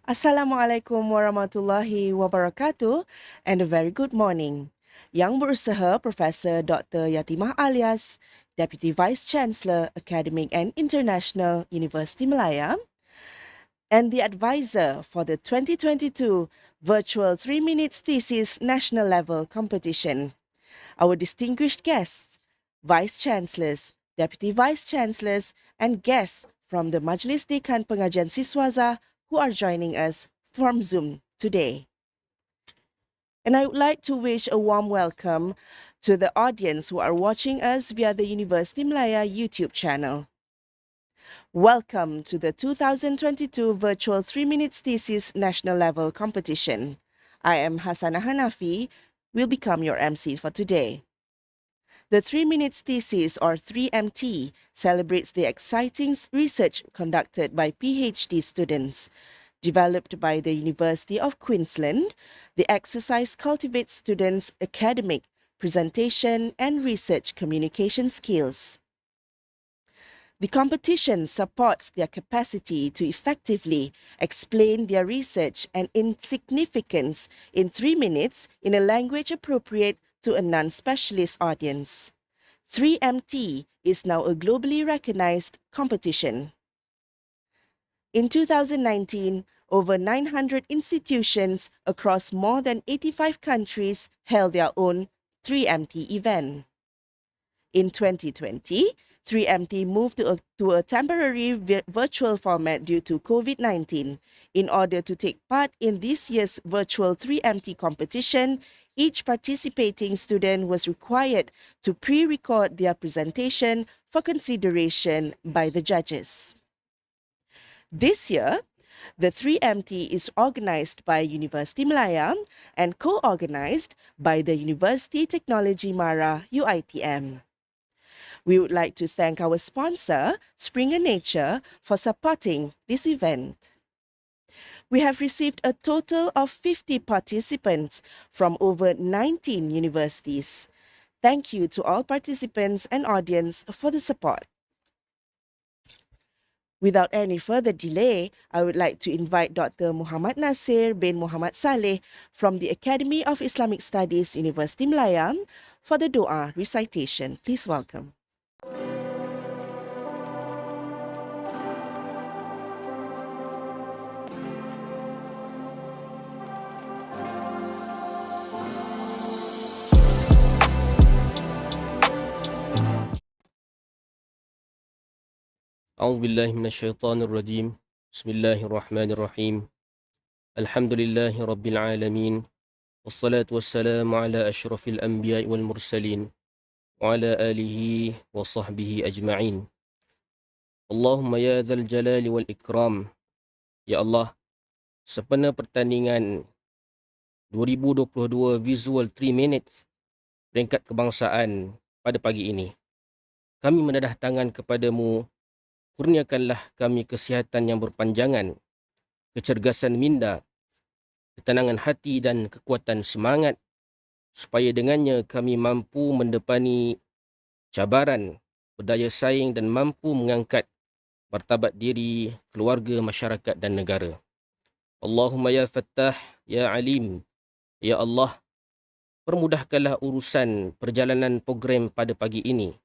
Assalamualaikum warahmatullahi wabarakatuh and a very good morning. Yang Berusaha Profesor Dr. Yatimah Alias, Deputy Vice Chancellor, Academic and International University Malaya, and the advisor for the 2022 Virtual 3 Minutes Thesis National Level Competition. Our distinguished guests, Vice Chancellors, Deputy Vice Chancellors, and guests from the Majlis Dekan Pengajian Siswaza who are joining us from Zoom today. And I would like to wish a warm welcome to the audience who are watching us via the University Malaya YouTube channel. Welcome to the 2022 Virtual 3 Minutes Thesis National Level Competition. I am Hassana Hanafi, will become your MC for today. The 3 Minutes Thesis, or 3MT, celebrates the exciting research conducted by PhD students. Developed by the University of Queensland, the exercise cultivates students' academic, presentation, and research communication skills. The competition supports their capacity to effectively explain their research and its significance in 3 minutes in a language appropriate to a non-specialist audience. 3MT is now a globally recognized competition. In 2019, over 900 institutions across more than 85 countries held their own 3MT event. In 2020, 3MT moved to a temporary virtual format due to COVID-19. In order to take part in this year's virtual 3MT competition, each participating student was required to pre-record their presentation for consideration by the judges. This year, the 3MT is organized by University Malaya and co-organized by the University Technology Mara UiTM. We would like to thank our sponsor, Springer Nature, for supporting this event. We have received a total of 50 participants from over 19 universities. Thank you to all participants and audience for the support. Without any further delay, I would like to invite Dr. Muhammad Nasir bin Muhammad Saleh from the Academy of Islamic Studies, University Malaya, for the Doa recitation. Please welcome. أعوذ بالله من الشيطان الرجيم بسم الله الرحمن الرحيم الحمد لله رب العالمين والصلاة والسلام على أشرف الأنبياء والمرسلين وعلى آله وصحبه أجمعين اللهم يا ذا الجلال والإكرام Ya Allah, sempena pertandingan 2022 Visual 3 Minutes peringkat kebangsaan pada pagi ini, kami menadah tangan kepadamu. Kurniakanlah kami kesihatan yang berpanjangan, kecergasan minda, ketenangan hati dan kekuatan semangat, supaya dengannya kami mampu mendepani cabaran, berdaya saing dan mampu mengangkat martabat diri, keluarga, masyarakat dan negara. Allahumma ya Fattah, ya Alim, ya Allah, permudahkanlah urusan perjalanan program pada pagi ini.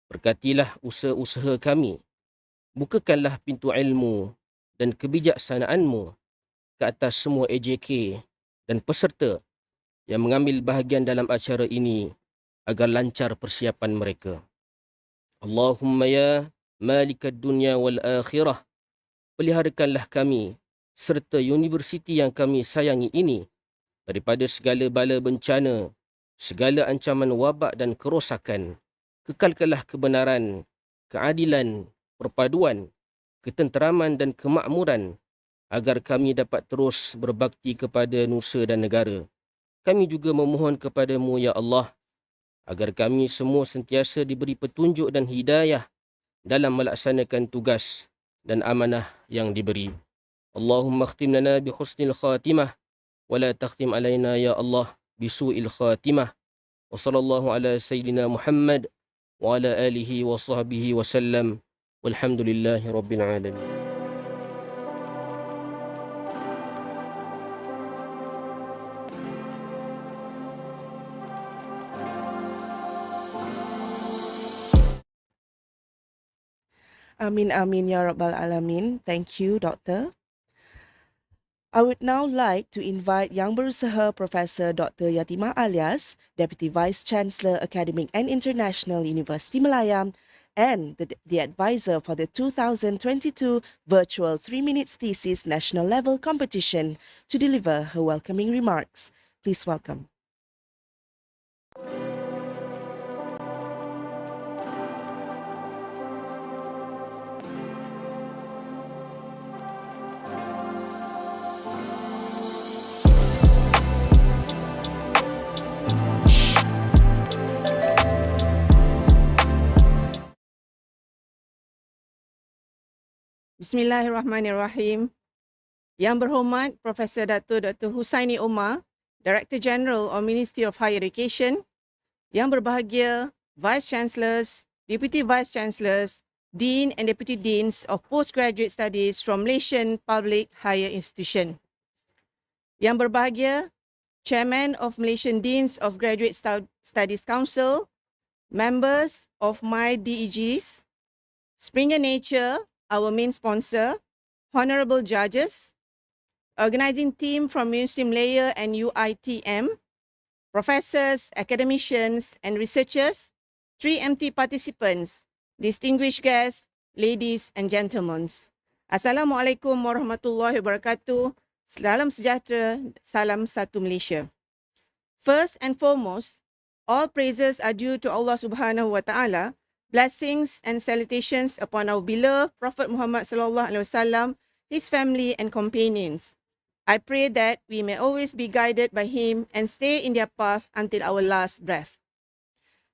Berkatilah usaha-usaha kami. Bukakanlah pintu ilmu dan kebijaksanaan-Mu ke atas semua AJK dan peserta yang mengambil bahagian dalam acara ini agar lancar persiapan mereka. Allahumma ya malikad dunya wal akhirah, peliharakanlah kami serta universiti yang kami sayangi ini daripada segala bala bencana, segala ancaman wabak dan kerosakan. Kekalkanlah kebenaran, keadilan, perpaduan, ketenteraman dan kemakmuran agar kami dapat terus berbakti kepada nusa dan negara. Kami juga memohon kepadamu, ya Allah, agar kami semua sentiasa diberi petunjuk dan hidayah dalam melaksanakan tugas dan amanah yang diberi. Allahumma khtim lana bi husnil khatimah wa la takhtim alaina ya Allah bi su'il khatimah. Wa sallallahu ala sayyidina Muhammad wa ala alihi wa sahbihi wa sallam. Walhamdulillahi rabbil alamin. Amin Amin Ya Rabbal Alamin. Thank you, Doctor. I would now like to invite Yang Berusaha Professor Dr. Yatimah Alias, Deputy Vice Chancellor, Academic and International University Malaya, and the advisor for the 2022 Virtual 3 Minutes Thesis National Level Competition to deliver her welcoming remarks. Please welcome. Bismillahirrahmanirrahim. Yang berhormat Profesor Dato Dr. Husaini Omar, Director General of Ministry of Higher Education, yang berbahagia Vice Chancellors, Deputy Vice Chancellors, Dean and Deputy Deans of Postgraduate Studies from Malaysian Public Higher Institution. Yang berbahagia Chairman of Malaysian Deans of Graduate Studies Council, members of my DEGs, Springer Nature, our main sponsor, honorable judges, organizing team from University Malaya and UITM, professors, academicians, and researchers, 3MT participants, distinguished guests, ladies and gentlemen. Assalamualaikum warahmatullahi wabarakatuh. Salam sejahtera, salam satu Malaysia. First and foremost, all praises are due to Allah Subhanahu wa Taala. Blessings and salutations upon our beloved Prophet Muhammad sallallahu alaihi wasallam, his family and companions. I pray that we may always be guided by him and stay in their path until our last breath.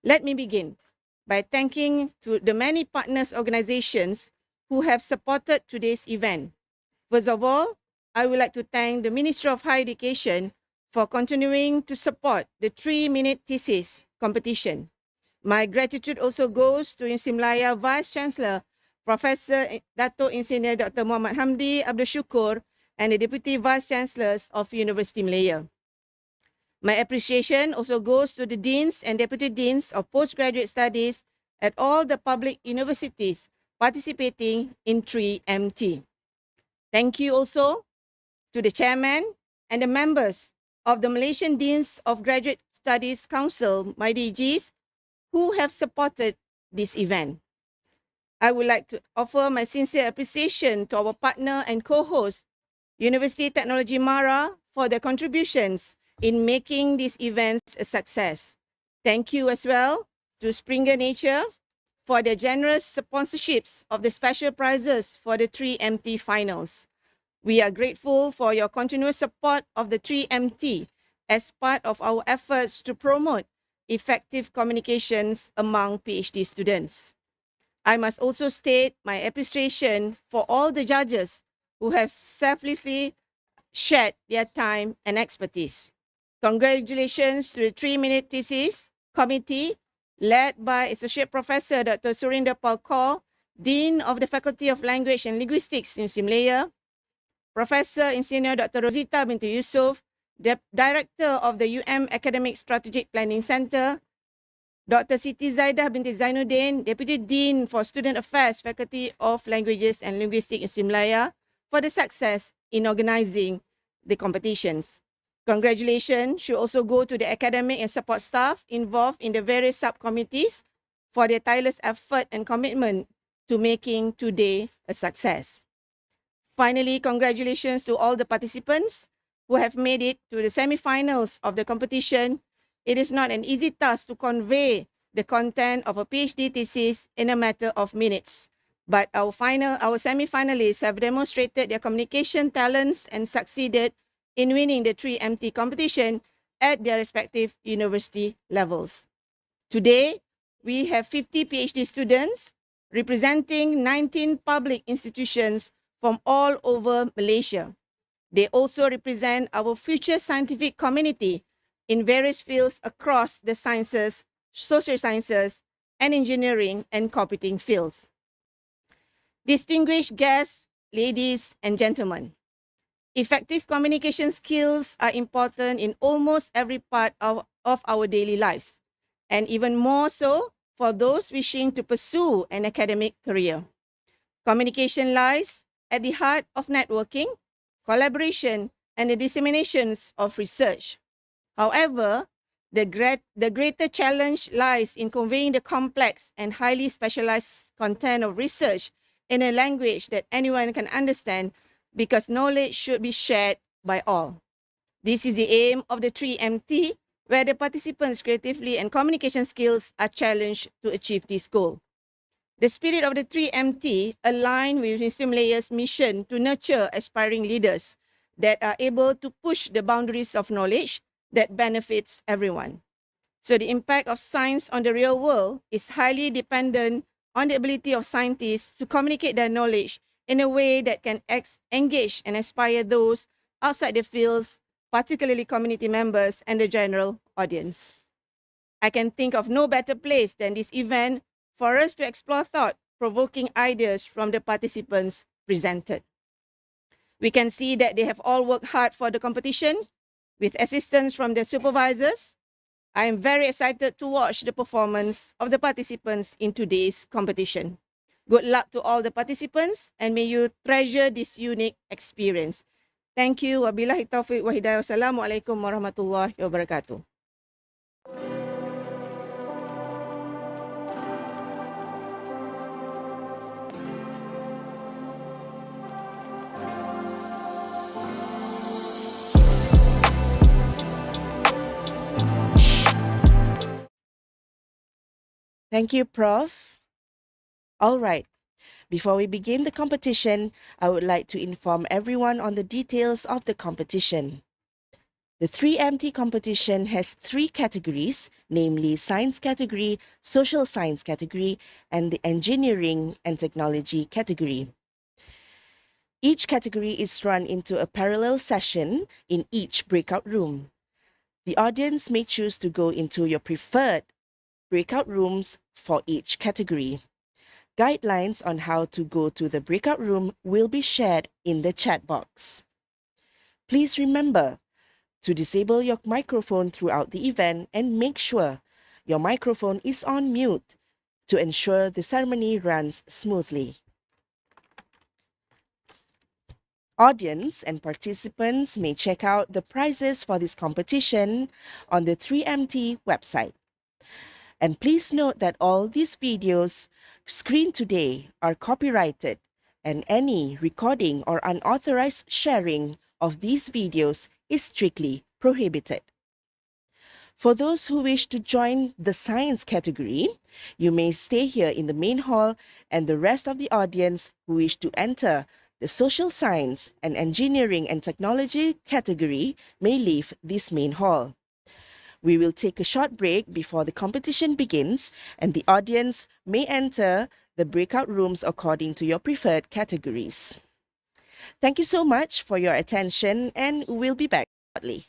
Let me begin by thanking to the many partners organizations who have supported today's event. First of all, I would like to thank the Ministry of Higher Education for continuing to support the 3-minute thesis competition. My gratitude also goes to Universiti Malaya Vice Chancellor, Professor Dato Engineer Dr. Muhammad Hamdi Abdul Syukur, and the Deputy Vice Chancellors of Universiti Malaya. My appreciation also goes to the Deans and Deputy Deans of Postgraduate Studies at all the public universities participating in 3MT. Thank you also to the Chairman and the members of the Malaysian Deans of Graduate Studies Council, my DGs, who have supported this event. I would like to offer my sincere appreciation to our partner and co-host, University Technology Mara, for their contributions in making these events a success. Thank you as well to Springer Nature for their generous sponsorships of the special prizes for the 3MT finals. We are grateful for your continuous support of the 3MT as part of our efforts to promote effective communications among PhD students. I must also state my appreciation for all the judges who have selflessly shared their time and expertise. Congratulations to the 3-minute thesis committee led by Associate Professor Dr. Surinder Pal Kaur, Dean of the Faculty of Language and Linguistics, Universiti Malaya, Professor Engineer Dr. Rosita binti Yusof, the Director of the Academic Strategic Planning Center, Dr. Siti Zaidah binti Zainuddin, Deputy Dean for Student Affairs, Faculty of Languages and Linguistics, Universiti Malaya, for the success in organizing the competitions. Congratulations should also go to the academic and support staff involved in the various subcommittees for their tireless effort and commitment to making today a success. Finally, congratulations to all the participants who have made it to the semi-finals of the competition. It is not an easy task to convey the content of a PhD thesis in a matter of minutes. But our semi-finalists have demonstrated their communication talents and succeeded in winning the 3MT competition at their respective university levels. Today, we have 50 PhD students representing 19 public institutions from all over Malaysia. They also represent our future scientific community in various fields across the sciences, social sciences, and engineering and computing fields. Distinguished guests, ladies and gentlemen, effective communication skills are important in almost every part of our daily lives, and even more so for those wishing to pursue an academic career. Communication lies at the heart of networking, collaboration, and the disseminations of research. However, the greater challenge lies in conveying the complex and highly specialized content of research in a language that anyone can understand, because knowledge should be shared by all. This is the aim of the 3MT, where the participants' creativity and communication skills are challenged to achieve this goal. The spirit of the 3MT aligns with Himayah's mission to nurture aspiring leaders that are able to push the boundaries of knowledge that benefits everyone. So the impact of science on the real world is highly dependent on the ability of scientists to communicate their knowledge in a way that can engage and inspire those outside the fields, particularly community members and the general audience. I can think of no better place than this event for us to explore thought-provoking ideas from the participants presented. We can see that they have all worked hard for the competition with assistance from their supervisors. I am very excited to watch the performance of the participants in today's competition. Good luck to all the participants, and may you treasure this unique experience. Thank you. Wabillahi taufiq wa hidayah. Wassalamualaikum warahmatullahi wabarakatuh. Thank you, Prof. All right. Before we begin the competition, I would like to inform everyone on the details of the competition. The 3MT competition has 3 categories, namely Science category, Social Science category, and the Engineering and Technology category. Each category is run into a parallel session in each breakout room. The audience may choose to go into your preferred breakout rooms for each category. Guidelines on how to go to the breakout room will be shared in the chat box. Please remember to disable your microphone throughout the event and make sure your microphone is on mute to ensure the ceremony runs smoothly. Audience and participants may check out the prizes for this competition on the 3MT website. And please note that all these videos screened today are copyrighted, and any recording or unauthorized sharing of these videos is strictly prohibited. For those who wish to join the Science category, you may stay here in the main hall, and the rest of the audience who wish to enter the Social Science and Engineering and Technology category may leave this main hall. We will take a short break before the competition begins, and the audience may enter the breakout rooms according to your preferred categories. Thank you so much for your attention, and we'll be back shortly.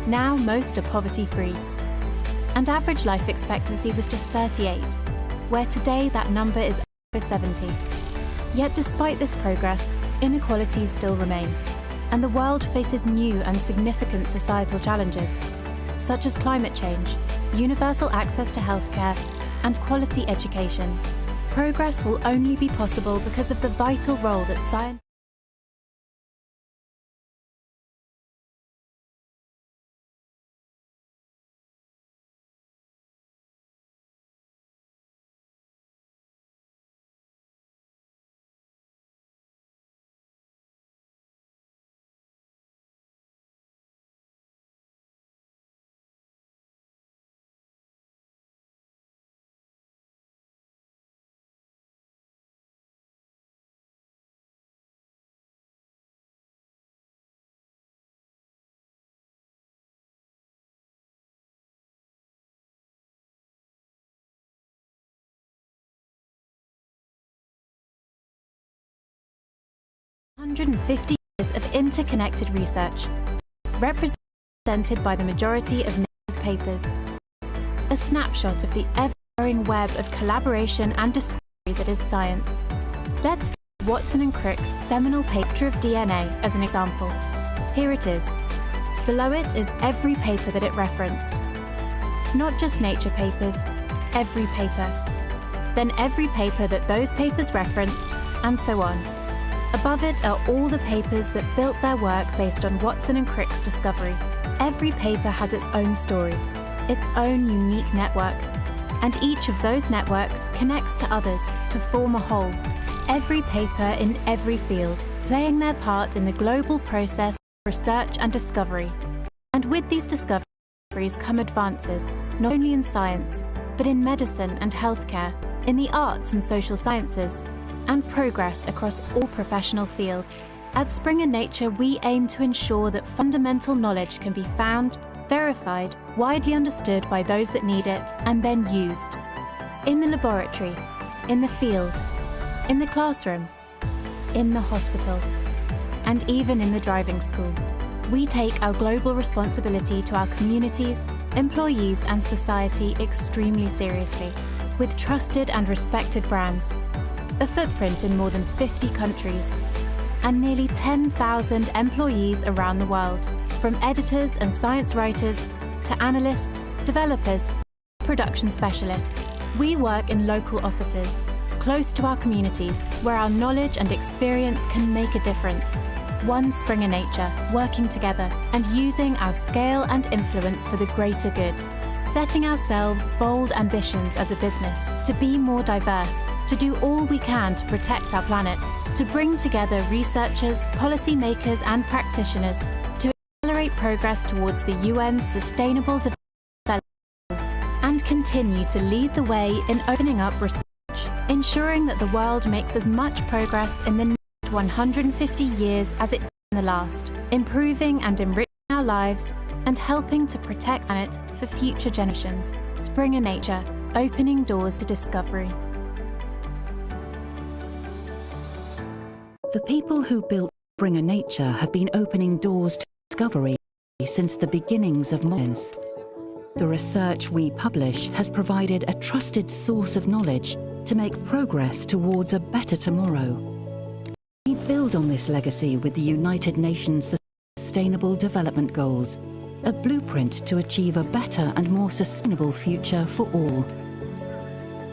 Now most are poverty-free. And average life expectancy was just 38, where today that number is over 70. Yet despite this progress, inequalities still remain, and the world faces new and significant societal challenges, such as climate change, universal access to healthcare, and quality education. Progress will only be possible because of the vital role that science is 150 years of interconnected research, represented by the majority of NAO's papers. A snapshot of the ever-growing web of collaboration and discovery that is science. Let's take Watson and Crick's seminal paper of DNA as an example. Here it is. Below it is every paper that it referenced. Not just Nature papers, every paper. Then every paper that those papers referenced, and so on. Above it are all the papers that built their work based on Watson and Crick's discovery. Every paper has its own story, its own unique network, and each of those networks connects to others to form a whole. Every paper in every field, playing their part in the global process of research and discovery. And with these discoveries come advances, not only in science, but in medicine and healthcare, in the arts and social sciences, and progress across all professional fields. At Springer Nature, we aim to ensure that fundamental knowledge can be found, verified, widely understood by those that need it, and then used. In the laboratory, in the field, in the classroom, in the hospital, and even in the driving school. We take our global responsibility to our communities, employees, and society extremely seriously, with trusted and respected brands, a footprint in more than 50 countries, and nearly 10,000 employees around the world, from editors and science writers to analysts, developers, production specialists. We work in local offices, close to our communities, where our knowledge and experience can make a difference. One Springer Nature, working together and using our scale and influence for the greater good. Setting ourselves bold ambitions as a business to be more diverse, to do all we can to protect our planet, to bring together researchers, policymakers, and practitioners to accelerate progress towards the UN's Sustainable Development Goals, and continue to lead the way in opening up research, ensuring that the world makes as much progress in the next 150 years as it did in the last, improving and enriching our lives and helping to protect the planet for future generations. Springer Nature, opening doors to discovery. The people who built Springer Nature have been opening doors to discovery since the beginnings of science. The research we publish has provided a trusted source of knowledge to make progress towards a better tomorrow. We build on this legacy with the United Nations Sustainable Development Goals, a blueprint to achieve a better and more sustainable future for all.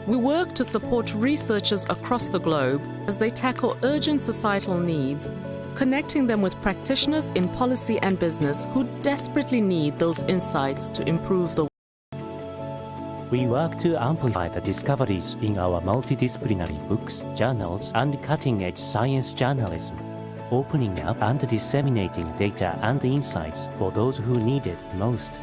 We work to support researchers across the globe as they tackle urgent societal needs, connecting them with practitioners in policy and business who desperately need those insights to improve the world. We work to amplify the discoveries in our multidisciplinary books, journals, and cutting-edge science journalism, opening up and disseminating data and insights for those who need it most.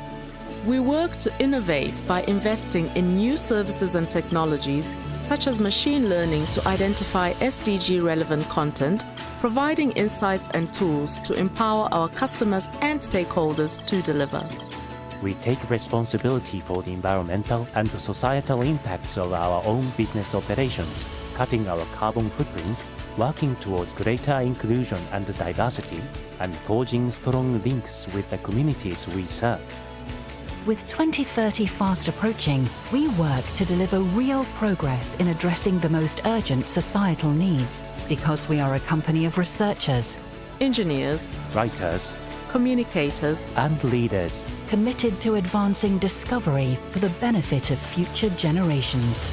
We work to innovate by investing in new services and technologies, such as machine learning to identify SDG-relevant content, providing insights and tools to empower our customers and stakeholders to deliver. We take responsibility for the environmental and societal impacts of our own business operations, cutting our carbon footprint, working towards greater inclusion and diversity, and forging strong links with the communities we serve. With 2030 fast approaching, we work to deliver real progress in addressing the most urgent societal needs because we are a company of researchers Engineers, Writers communicators, and leaders. committed to advancing discovery for the benefit of future generations.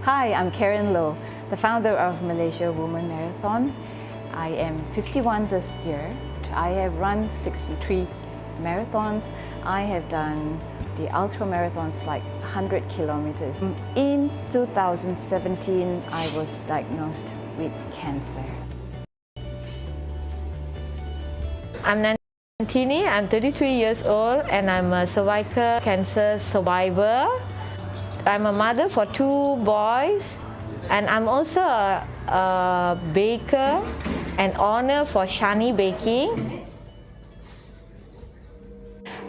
Hi, I'm Karen Low, the founder of Malaysia Women Marathon. I am 51 this year. I have run 63 marathons. I have done the ultra marathons like 100 kilometers. In 2017, I was diagnosed with cancer. I'm Nantini, I'm 33 years old and I'm a cervical cancer survivor. I'm a mother for 2 boys and I'm also a baker and owner for Shani Baking.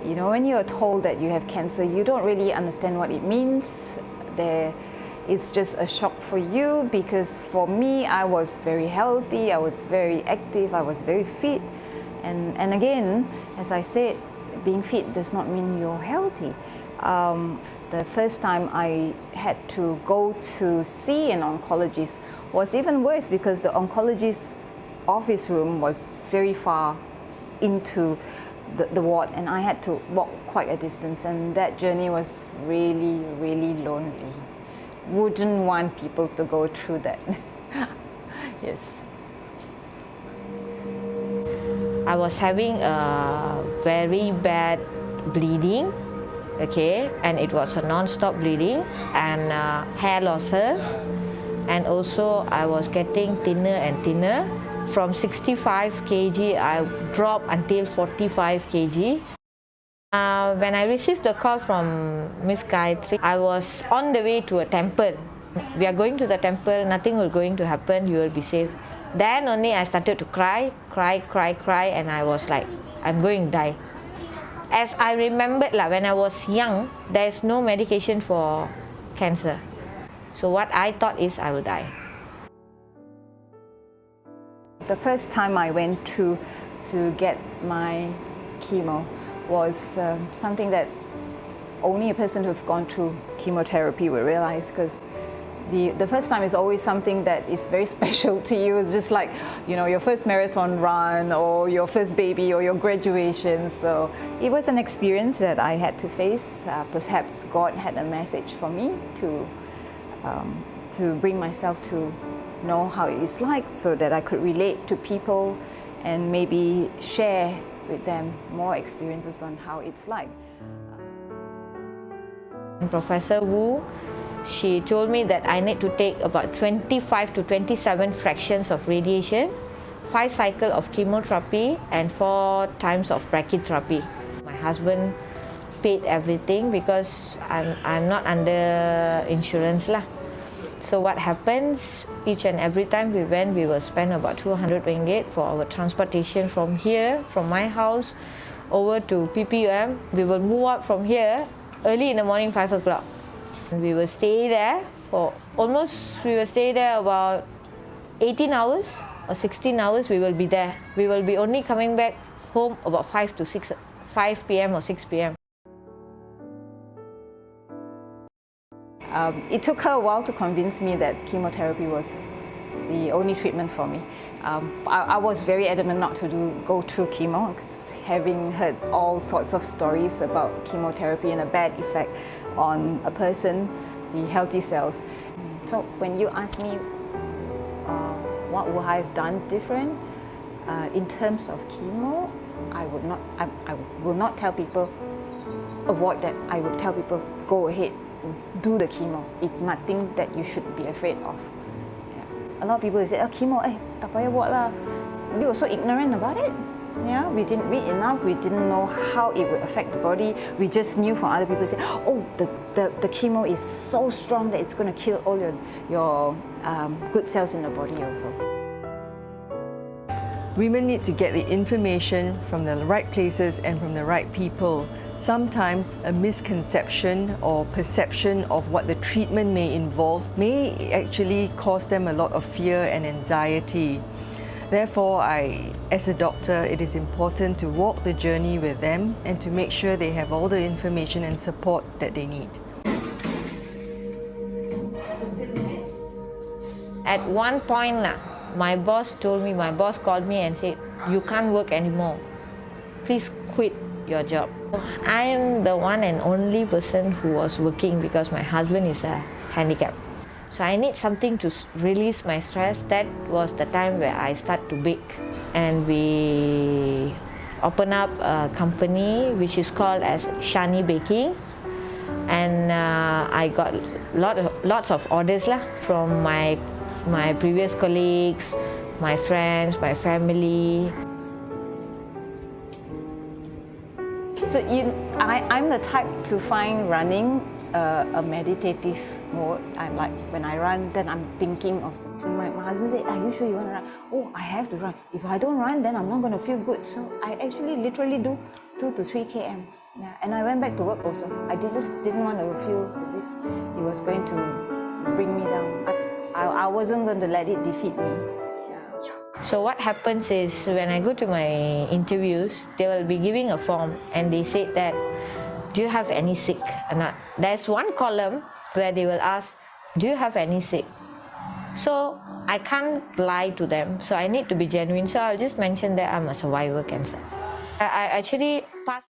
You know, when you're told that you have cancer, you don't really understand what it means. It's just a shock for you because for me, I was very healthy, I was very active, I was very fit. And again, as I said, being fit does not mean you're healthy. The first time I had to go to see an oncologist was even worse because the oncologist's office room was very far into the ward and I had to walk quite a distance, and that journey was really, really lonely. Wouldn't want people to go through that. Yes. I was having a very bad bleeding, okay, and it was a non-stop bleeding and hair losses, and also I was getting thinner and thinner. From 65 kg, I dropped until 45 kg. When I received the call from Miss Gayatri, I was on the way to a temple. We are going to the temple, nothing will going to happen, you will be safe. Then only I started to cry, and I was like, I'm going to die. As I remembered, when I was young, there is no medication for cancer. So what I thought is I will die. The first time I went to get my chemo was something that only a person who've gone through chemotherapy will realize, because the first time is always something that is very special to you. It's just like, your first marathon run or your first baby or your graduation. So it was an experience that I had to face. Perhaps God had a message for me to bring myself to know how it is like, so that I could relate to people and maybe share with them more experiences on how it's like. Professor Wu, she told me that I need to take about 25 to 27 fractions of radiation, 5 cycles of chemotherapy, and 4 times of brachytherapy. My husband paid everything because I'm not under insurance lah. So what happens, each and every time we went, we will spend about 200 ringgit for our transportation from here, from my house, over to PPUM. We will move out from here early in the morning, 5 o'clock. We will stay there about 18 hours or 16 hours. We will be there. We will be only coming back home about 5 p.m. or 6 p.m. It took her a while to convince me that chemotherapy was the only treatment for me. I was very adamant not to go through chemo, because having heard all sorts of stories about chemotherapy and a bad effect on a person, the healthy cells. So when you ask me what would I have done different in terms of chemo, I will not tell people avoid that. I would tell people go ahead, do the chemo. It's nothing that you should be afraid of. Yeah. A lot of people say, chemo, tak payah buat lah. We were so ignorant about it. Yeah, we didn't read enough. We didn't know how it would affect the body. We just knew from other people say, the chemo is so strong that it's going to kill all your good cells in the body also. Women need to get the information from the right places and from the right people. Sometimes a misconception or perception of what the treatment may involve may actually cause them a lot of fear and anxiety. Therefore, as a doctor, it is important to walk the journey with them and to make sure they have all the information and support that they need. At one point, my boss called me and said, you can't work anymore. Please quit your job. I am the one and only person who was working because my husband is handicapped. So I need something to release my stress. That was the time where I start to bake. And we open up a company which is called as Shani Baking. And I got lots of orders from my previous colleagues, my friends, my family. So I'm the type to find running a meditative mode. I'm like, when I run, then I'm thinking of something. My husband said, are you sure you want to run? Oh, I have to run. If I don't run, then I'm not going to feel good. So I actually literally do 2 to 3 km. Yeah. And I went back to work also. I just didn't want to feel as if it was going to bring me down. I wasn't going to let it defeat me. So what happens is, when I go to my interviews, they will be giving a form and they said that, do you have any sick or not? There's one column where they will ask, do you have any sick? So I can't lie to them, so I need to be genuine. So I'll just mention that I'm a survivor cancer. I actually passed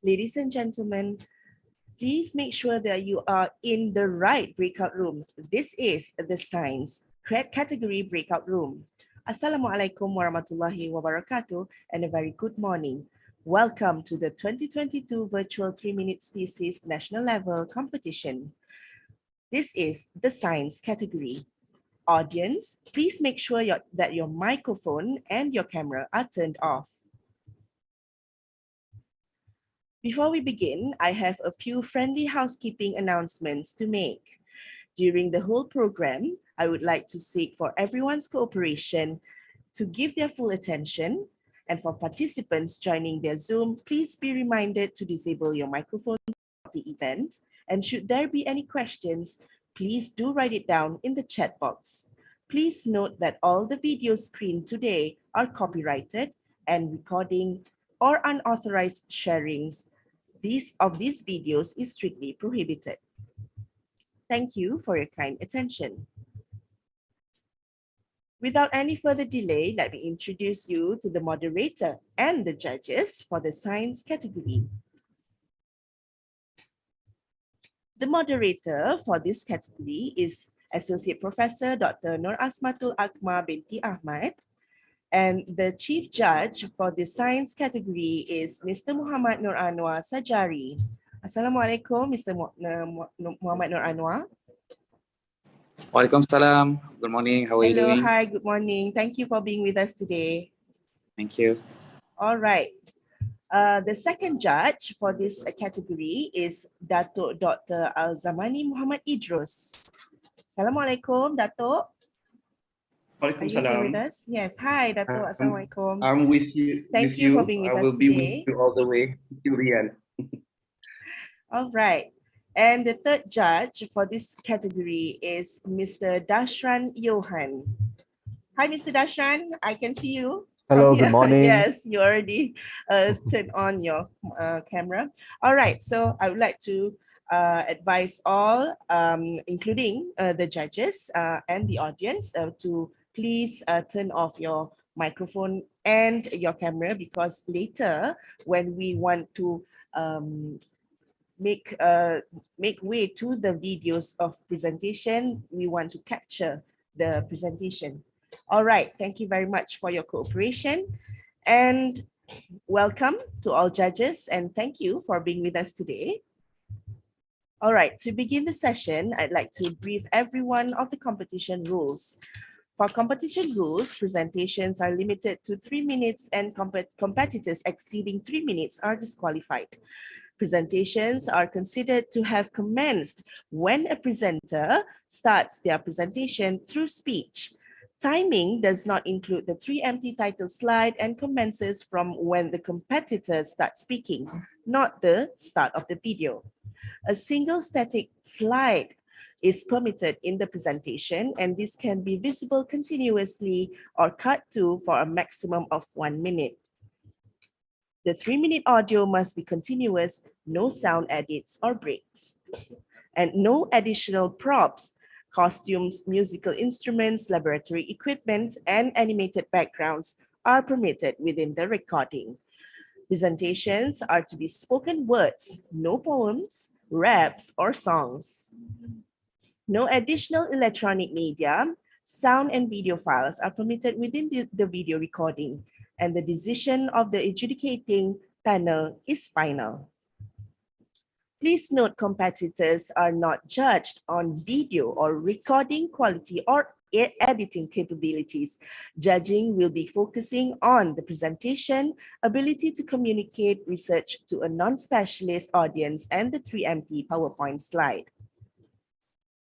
Ladies and gentlemen, please make sure that you are in the right breakout room. This is the science category breakout room. Assalamualaikum warahmatullahi wabarakatuh and a very good morning. Welcome to the 2022 Virtual 3 Minutes Thesis National Level Competition. This is the science category. Audience, please make sure that your microphone and your camera are turned off. Before we begin, I have a few friendly housekeeping announcements to make. During the whole program, I would like to seek for everyone's cooperation to give their full attention, and for participants joining their Zoom, please be reminded to disable your microphone throughout the event, and should there be any questions, please do write it down in the chat box. Please note that all the videos screened today are copyrighted, and recording or unauthorized sharings of these videos is strictly prohibited. Thank you for your kind attention. Without any further delay, let me introduce you to the moderator and the judges for the science category. The moderator for this category is Associate Professor Dr. Nur Asmatul Akmal binti Ahmad, and the Chief Judge for the science category is Mr. Muhammad Nur Anwar Sajari. Assalamualaikum, Mr. Muhammad Nur Anwar. Waalaikumsalam. Good morning. How are you Hello, doing? hi, good morning. Thank you for being with us today. Thank you. All right. The second judge for this category is Datuk Dr. Al-Zamani Muhammad Idrus. Assalamualaikum, Datuk. Are you here with us? Yes. Hi, Datuk. Assalamualaikum. I'm with you. Thank you for being with us I will be today. with you all the way till the end. All right. And the third judge for this category is Mr. Dashran Johan. Hi, Mr. Dashran. I can see you. Hello, from here. good morning. Yes, you already turned on your camera. All right. So I would like to advise all, including the judges and the audience, to please turn off your microphone and your camera, because later when we want to make way to the videos of presentation, we want to capture the presentation. All right, thank you very much for your cooperation, and welcome to all judges, and thank you for being with us today. All right, to begin the session, I'd like to brief everyone of the competition rules. For competition rules, presentations are limited to 3 minutes, and competitors exceeding 3 minutes are disqualified. Presentations are considered to have commenced when a presenter starts their presentation through speech. Timing does not include the 3 empty title slide and commences from when the competitors start speaking, not the start of the video. A single static slide is permitted in the presentation, and this can be visible continuously or cut to for a maximum of 1 minute. The 3-minute audio must be continuous, no sound edits or breaks, and no additional props, costumes, musical instruments, laboratory equipment, and animated backgrounds are permitted within the recording. Presentations are to be spoken words, no poems, raps, or songs. No additional electronic media, sound and video files are permitted within the video recording, and the decision of the adjudicating panel is final. Please note, competitors are not judged on video or recording quality or editing capabilities. Judging will be focusing on the presentation, ability to communicate research to a non-specialist audience, and the 3 empty PowerPoint slide.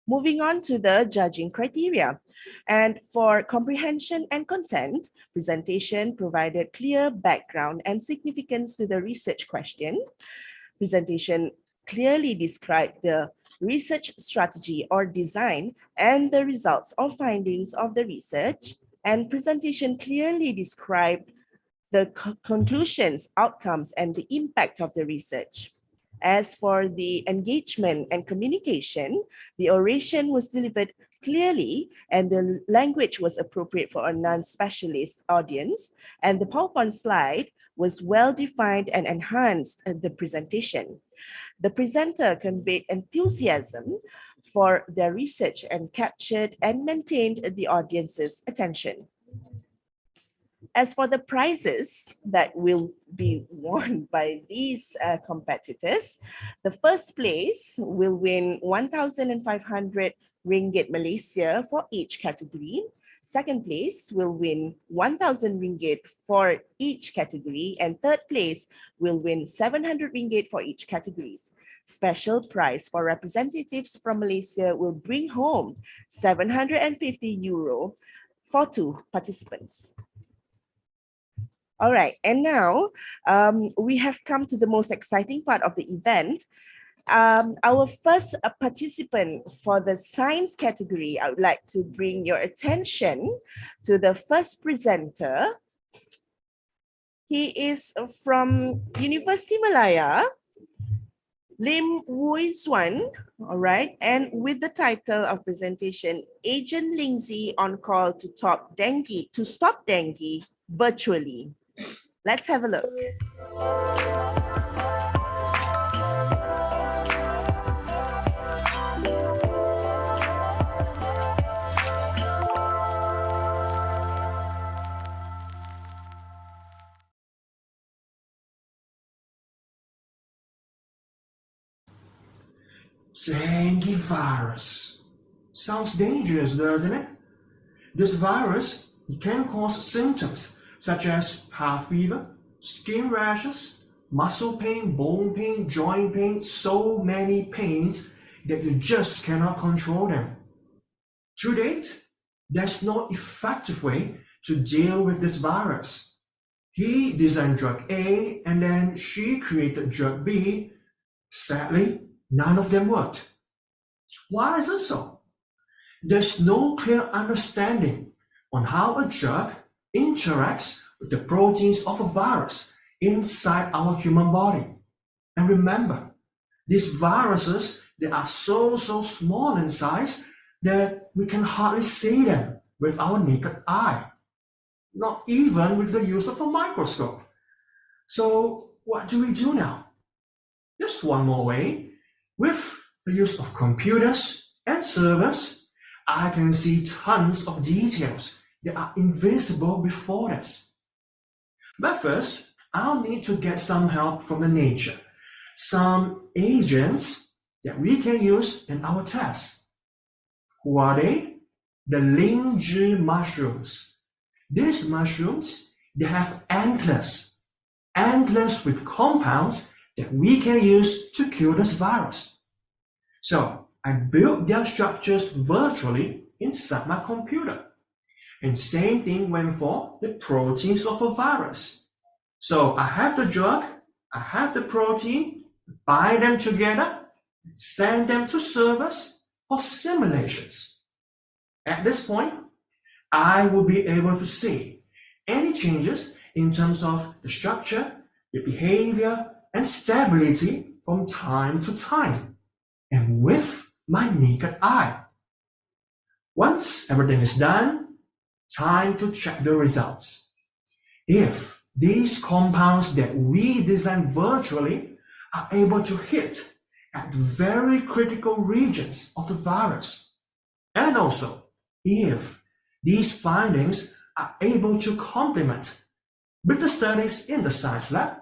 Moving on to the judging criteria. And for comprehension and content, presentation provided clear background and significance to the research question. Presentation clearly described the research strategy or design and the results or findings of the research. And presentation clearly described the conclusions, outcomes, and the impact of the research. As for the engagement and communication, the oration was delivered clearly and the language was appropriate for a non-specialist audience, and the PowerPoint slide was well defined and enhanced the presentation. The presenter conveyed enthusiasm for their research and captured and maintained the audience's attention. As for the prizes that will be won by these competitors, the first place will win 1,500 ringgit Malaysia for each category. Second place will win 1,000 ringgit for each category, and third place will win 700 ringgit for each category. Special prize for representatives from Malaysia will bring home 750 euro for 2 participants. All right, and now we have come to the most exciting part of the event. Our first participant for the science category, I would like to bring your attention to the first presenter. He is from University Malaya, Lim Wui Suan, all right, and with the title of presentation, Agent Lingzi on call to stop dengue virtually. Let's have a look. Dengue virus. Sounds dangerous, doesn't it? This virus can cause symptoms such as high fever, skin rashes, muscle pain, bone pain, joint pain, so many pains that you just cannot control them. To date, there's no effective way to deal with this virus. He designed drug A and then she created drug B. Sadly, none of them worked. Why is it so? There's no clear understanding on how a drug interacts with the proteins of a virus inside our human body. And remember, these viruses, they are so small in size that we can hardly see them with our naked eye, not even with the use of a microscope. So what do we do now? Just one more way. With the use of computers and servers, I can see tons of details that are invisible before us. But first, I'll need to get some help from the nature, some agents that we can use in our tests. Who are they? The Lingzhi mushrooms. These mushrooms, they have antlers with compounds that we can use to kill this virus. So I built their structures virtually inside my computer. And same thing went for the proteins of a virus. So I have the drug, I have the protein, bind them together, send them to servers for simulations. At this point, I will be able to see any changes in terms of the structure, the behavior, and stability from time to time, and with my naked eye. Once everything is done, time to check the results. If these compounds that we design virtually are able to hit at very critical regions of the virus, and also if these findings are able to complement with the studies in the science lab,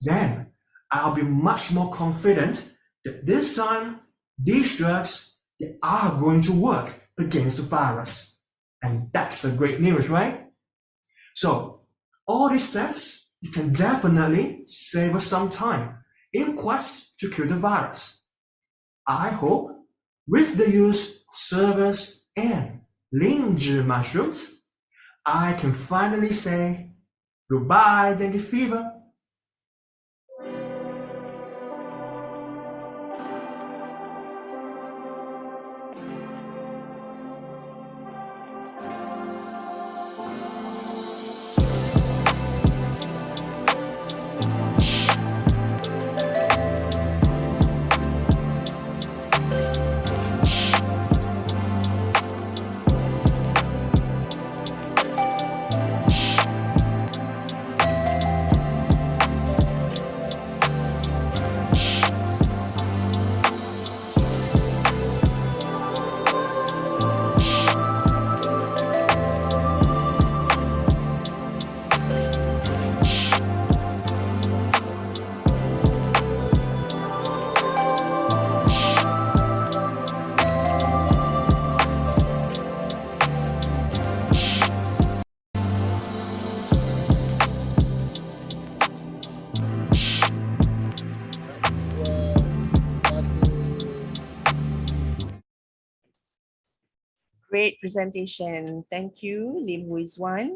then I'll be much more confident that this time these drugs, they are going to work against the virus. And that's the great news, right? So all these steps, you can definitely save us some time in quest to kill the virus. I hope with the use of servers and Lingzhi mushrooms, I can finally say goodbye dengue fever. Great presentation. Thank you, Lim Huizwan.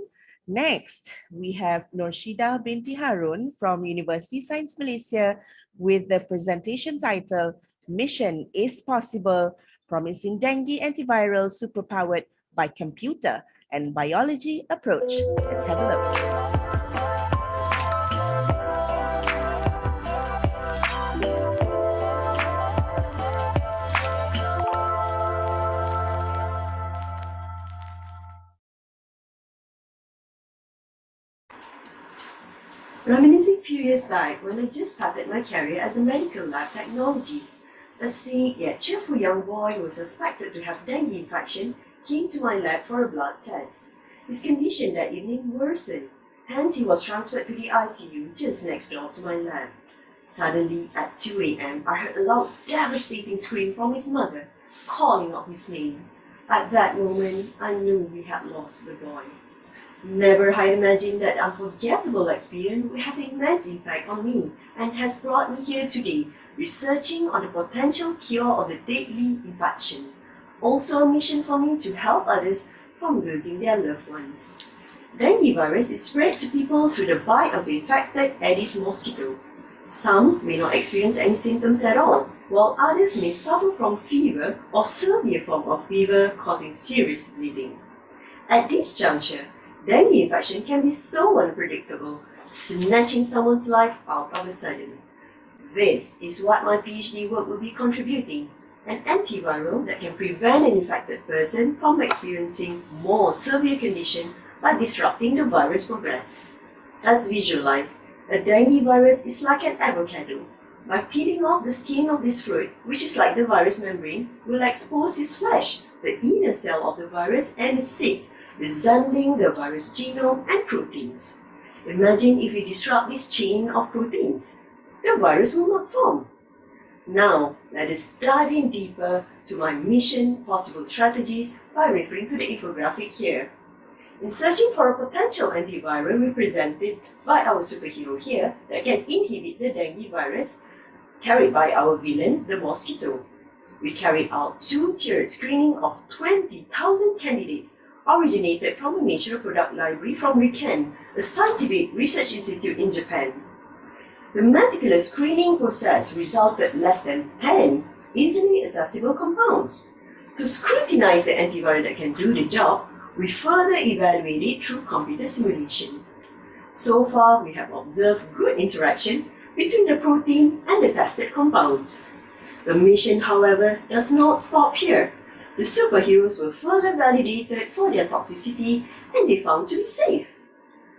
Next, we have Norshida binti Harun from University Science Malaysia with the presentation title, Mission is Possible, Promising Dengue Antiviral Superpowered by Computer and Biology Approach. Let's have a look. Reminiscing a few years back when I just started my career as a medical lab technologist, a sick yet cheerful young boy who was suspected to have dengue infection came to my lab for a blood test. His condition that evening worsened, hence he was transferred to the ICU just next door to my lab. Suddenly, at 2 a.m., I heard a loud, devastating scream from his mother, calling out his name. At that moment, I knew we had lost the boy. Never had imagined that unforgettable experience would have an immense impact on me and has brought me here today, researching on the potential cure of the deadly infection. Also a mission for me to help others from losing their loved ones. Dengue virus is spread to people through the bite of the infected Aedes mosquito. Some may not experience any symptoms at all, while others may suffer from fever or severe form of fever causing serious bleeding. At this juncture, dengue infection can be so unpredictable, snatching someone's life out of a sudden. This is what my PhD work will be contributing, an antiviral that can prevent an infected person from experiencing more severe condition by disrupting the virus progress. As visualized, a dengue virus is like an avocado. By peeling off the skin of this fruit, which is like the virus membrane, will expose its flesh, the inner cell of the virus and its seed, resembling the virus genome and proteins. Imagine if we disrupt this chain of proteins. The virus will not form. Now, let us dive in deeper to my mission possible strategies by referring to the infographic here. In searching for a potential antiviral represented by our superhero here that can inhibit the dengue virus carried by our villain, the mosquito, we carried out two-tiered screening of 20,000 candidates originated from a natural product library from RIKEN, a scientific research institute in Japan. The meticulous screening process resulted less than 10 easily accessible compounds. To scrutinize the antiviral that can do the job, we further evaluated through computer simulation. So far, we have observed good interaction between the protein and the tested compounds. The mission, however, does not stop here. The superheroes were further validated for their toxicity and they found to be safe.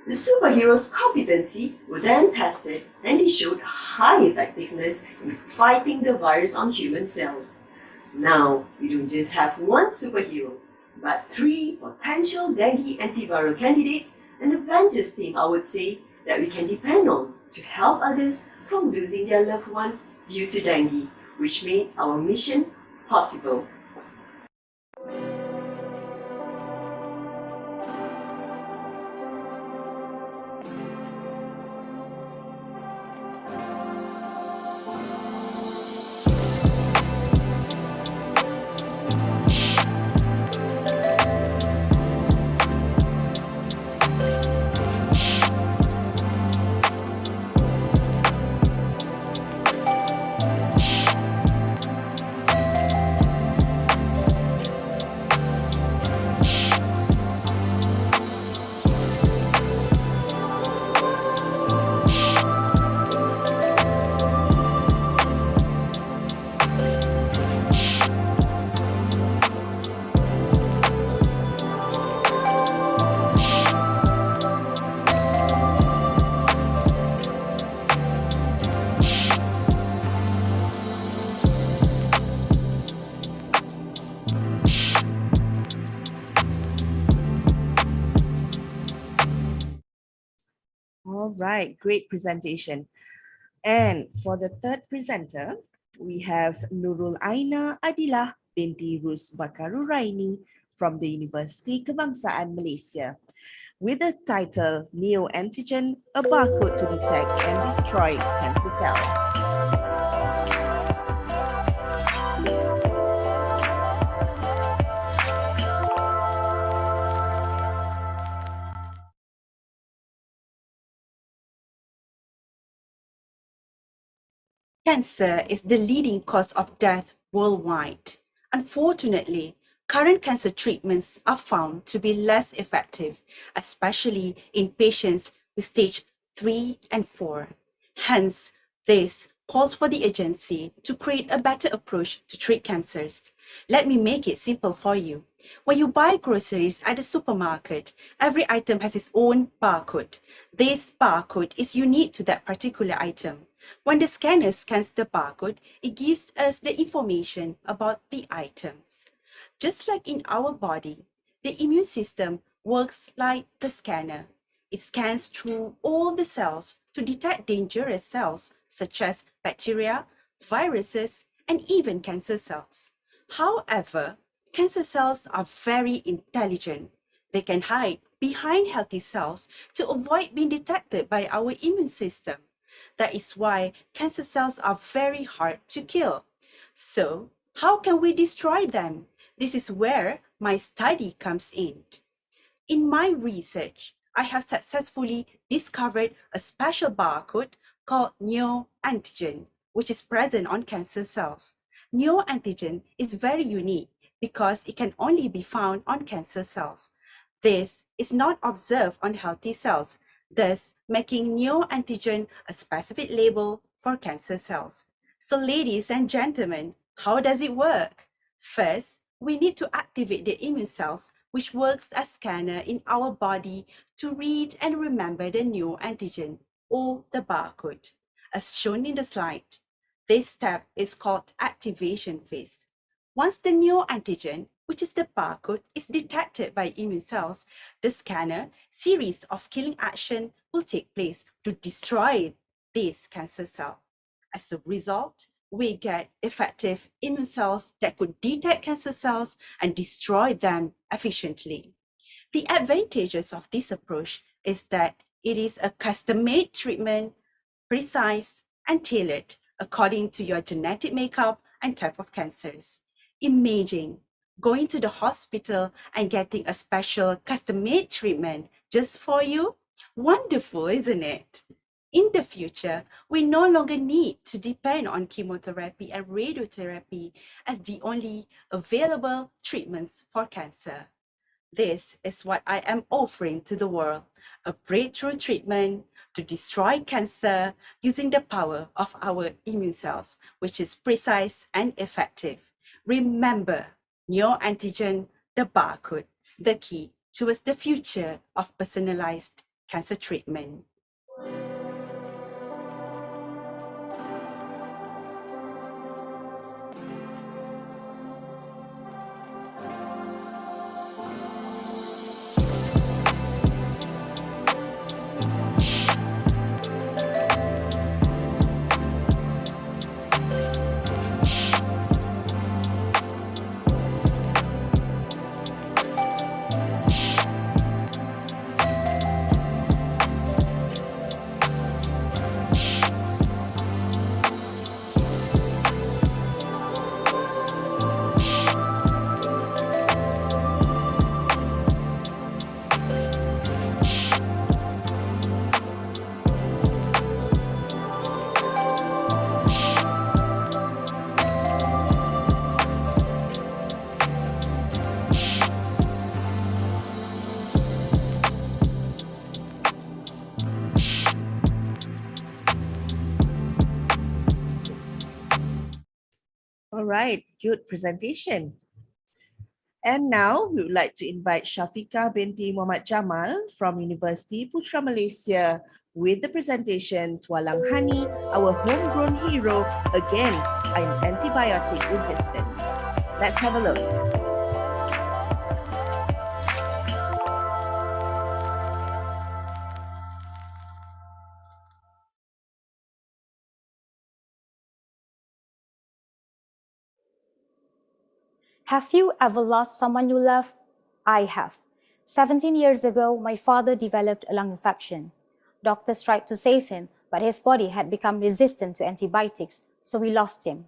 The superheroes' competency were then tested and they showed high effectiveness in fighting the virus on human cells. Now, we don't just have one superhero, but 3 potential dengue antiviral candidates, an Avengers team, I would say, that we can depend on to help others from losing their loved ones due to dengue, which made our mission possible. All right, great presentation. And for the third presenter, we have Nurul Aina Adilah binti Rus Bakaru Raini from the University Kebangsaan Malaysia with the title Neoantigen, a barcode to detect and destroy cancer cells. Cancer is the leading cause of death worldwide. Unfortunately, current cancer treatments are found to be less effective, especially in patients with stage 3 and 4. Hence, this calls for the agency to create a better approach to treat cancers. Let me make it simple for you. When you buy groceries at the supermarket, every item has its own barcode. This barcode is unique to that particular item. When the scanner scans the barcode, it gives us the information about the items. Just like in our body, the immune system works like the scanner. It scans through all the cells to detect dangerous cells such as bacteria, viruses, and even cancer cells. However, cancer cells are very intelligent. They can hide behind healthy cells to avoid being detected by our immune system. That is why cancer cells are very hard to kill. So, how can we destroy them? This is where my study comes in. In my research, I have successfully discovered a special barcode called neoantigen, which is present on cancer cells. Neoantigen is very unique because it can only be found on cancer cells. This is not observed on healthy cells, thus making neoantigen a specific label for cancer cells. So ladies and gentlemen, how does it work? First, we need to activate the immune cells, which works as scanner in our body to read and remember the neoantigen or the barcode. As shown in the slide, this step is called activation phase. Once the neoantigen, which is the barcode, is detected by immune cells, the scanner series of killing action will take place to destroy this cancer cell. As a result, we get effective immune cells that could detect cancer cells and destroy them efficiently. The advantages of this approach is that it is a custom-made treatment, precise and tailored according to your genetic makeup and type of cancers. Imagine going to the hospital and getting a special custom-made treatment just for you. Wonderful, isn't it? In the future, we no longer need to depend on chemotherapy and radiotherapy as the only available treatments for cancer. This is what I am offering to the world, a breakthrough treatment to destroy cancer using the power of our immune cells, which is precise and effective. Remember, neoantigen, the barcode, the key towards the future of personalized cancer treatment. All right, good presentation. And now we would like to invite Syafiqah binti Muhammad Jamal from University Putra Malaysia with the presentation Tualang Hani, our homegrown hero against an antibiotic resistance. Let's have a look. Have you ever lost someone you love? I have. 17 years ago, my father developed a lung infection. Doctors tried to save him, but his body had become resistant to antibiotics, so we lost him.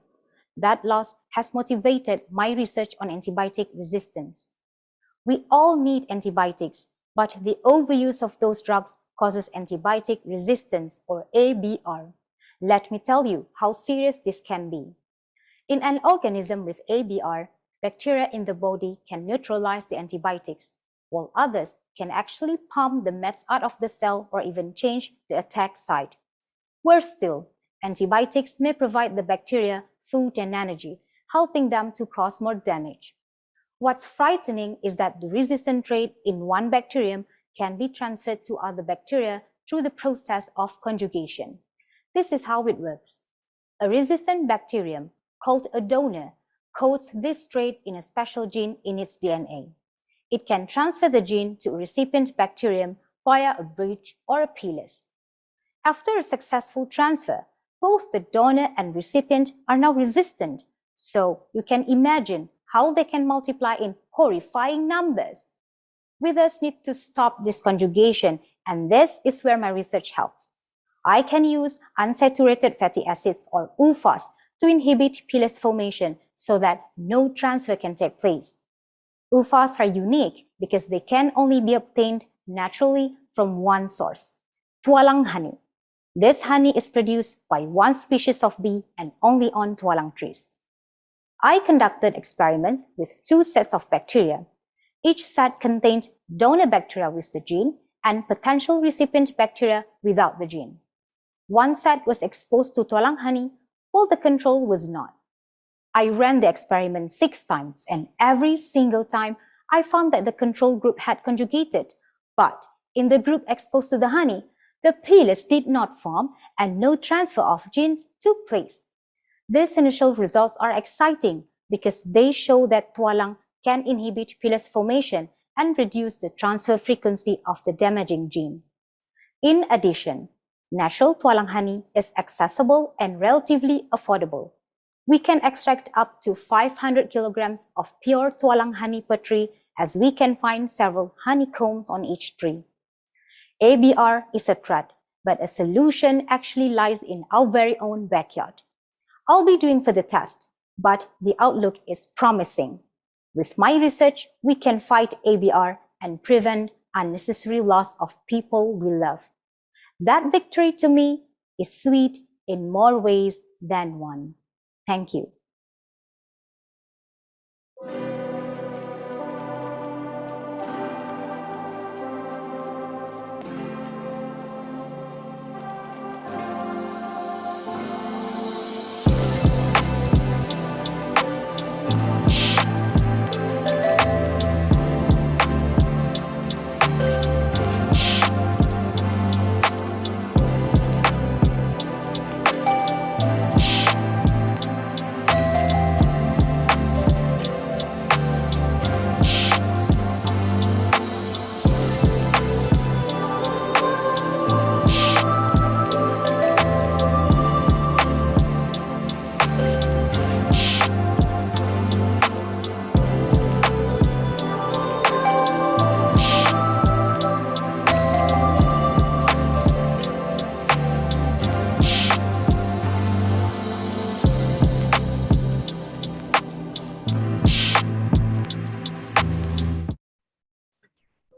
That loss has motivated my research on antibiotic resistance. We all need antibiotics, but the overuse of those drugs causes antibiotic resistance, or ABR. Let me tell you how serious this can be. In an organism with ABR, bacteria in the body can neutralize the antibiotics, while others can actually pump the meds out of the cell or even change the attack site. Worse still, antibiotics may provide the bacteria food and energy, helping them to cause more damage. What's frightening is that the resistant trait in one bacterium can be transferred to other bacteria through the process of conjugation. This is how it works. A resistant bacterium, called a donor, codes this trait in a special gene in its DNA. It can transfer the gene to a recipient bacterium via a bridge or a pelus. After a successful transfer, both the donor and recipient are now resistant, so you can imagine how they can multiply in horrifying numbers. We thus need to stop this conjugation, and this is where my research helps. I can use unsaturated fatty acids or UFAs to inhibit pelus formation so that no transfer can take place. UFAs are unique because they can only be obtained naturally from one source, tualang honey. This honey is produced by one species of bee and only on tualang trees. I conducted experiments with 2 sets of bacteria. Each set contained donor bacteria with the gene and potential recipient bacteria without the gene. One set was exposed to tualang honey, while the control was not. I ran the experiment 6 times, and every single time I found that the control group had conjugated, but in the group exposed to the honey, the pelus did not form and no transfer of genes took place. These initial results are exciting because they show that tualang can inhibit pelus formation and reduce the transfer frequency of the damaging gene. In addition, natural tualang honey is accessible and relatively affordable. We can extract up to 500 kilograms of pure tualang honey per tree, as we can find several honeycombs on each tree. ABR is a threat, but a solution actually lies in our very own backyard. I'll be doing further tests, but the outlook is promising. With my research, we can fight ABR and prevent unnecessary loss of people we love. That victory to me is sweet in more ways than one. Thank you.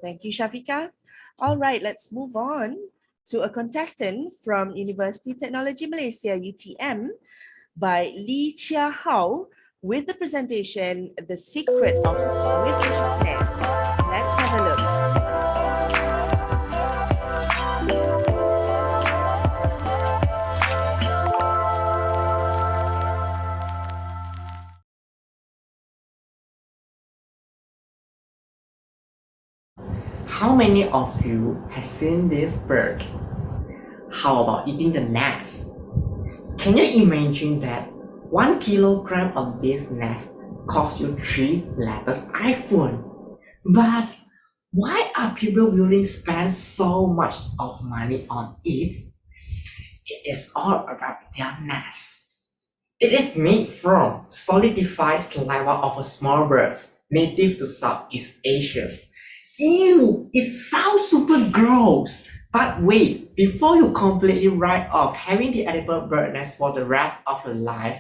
Thank you, Shafika. All right, let's move on to a contestant from University Technology Malaysia, UTM, by Lee Chia Hao, with the presentation, The Secret of Swiftness. Let's have a look. How many of you have seen this bird? How about eating the nest? Can you imagine that 1 kilogram of this nest costs you 3 latest iPhone? But why are people willing to spend so much of money on it? It is all about their nest. It is made from solidified saliva of a small bird native to Southeast Asia. Ew, it sounds super gross. But wait, before you completely write off having the edible bird nest for the rest of your life,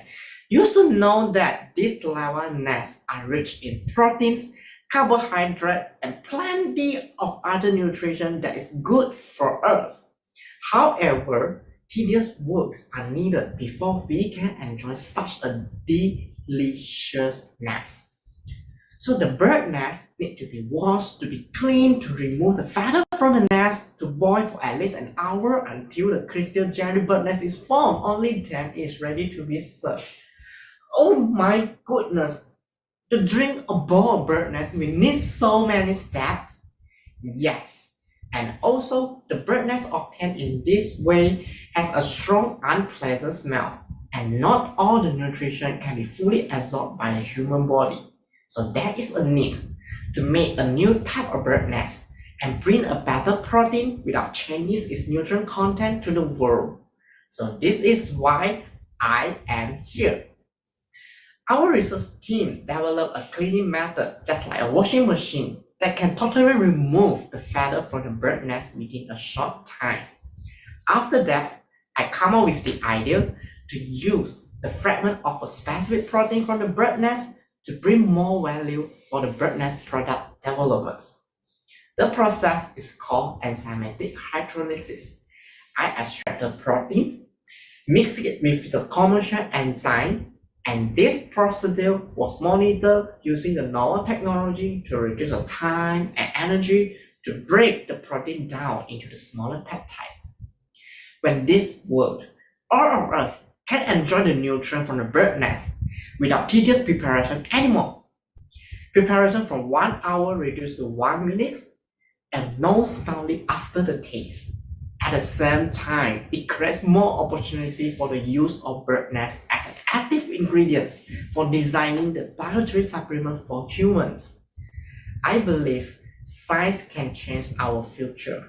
you should know that these saliva nests are rich in proteins, carbohydrate, and plenty of other nutrition that is good for us. However, tedious works are needed before we can enjoy such a delicious nest. So the bird nest need to be washed, to be cleaned, to remove the feather from the nest, to boil for at least an hour until the crystal jelly bird nest is formed. Only then it's ready to be served. Oh my goodness! To drink a bowl of bird nest, we need so many steps. Yes, and also the bird nest obtained in this way has a strong unpleasant smell, and not all the nutrition can be fully absorbed by the human body. So there is a need to make a new type of bird nest and bring a better protein without changing its nutrient content to the world. So this is why I am here. Our research team developed a cleaning method just like a washing machine that can totally remove the feather from the bird nest within a short time. After that, I come up with the idea to use the fragment of a specific protein from the bird nest to bring more value for the bird nest product developers. The process is called enzymatic hydrolysis. I extract the proteins, mix it with the commercial enzyme, and this procedure was monitored using the novel technology to reduce the time and energy to break the protein down into the smaller peptide. When this worked, all of us can enjoy the nutrient from the bird nest without tedious preparation anymore. Preparation from 1 hour reduced to 1 minute and no smelly after the taste. At the same time, it creates more opportunity for the use of bird nest as an active ingredient for designing the dietary supplement for humans. I believe science can change our future,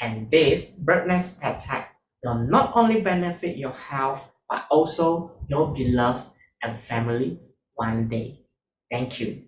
and this bird nest peptide will not only benefit your health but also your beloved and family one day. Thank you.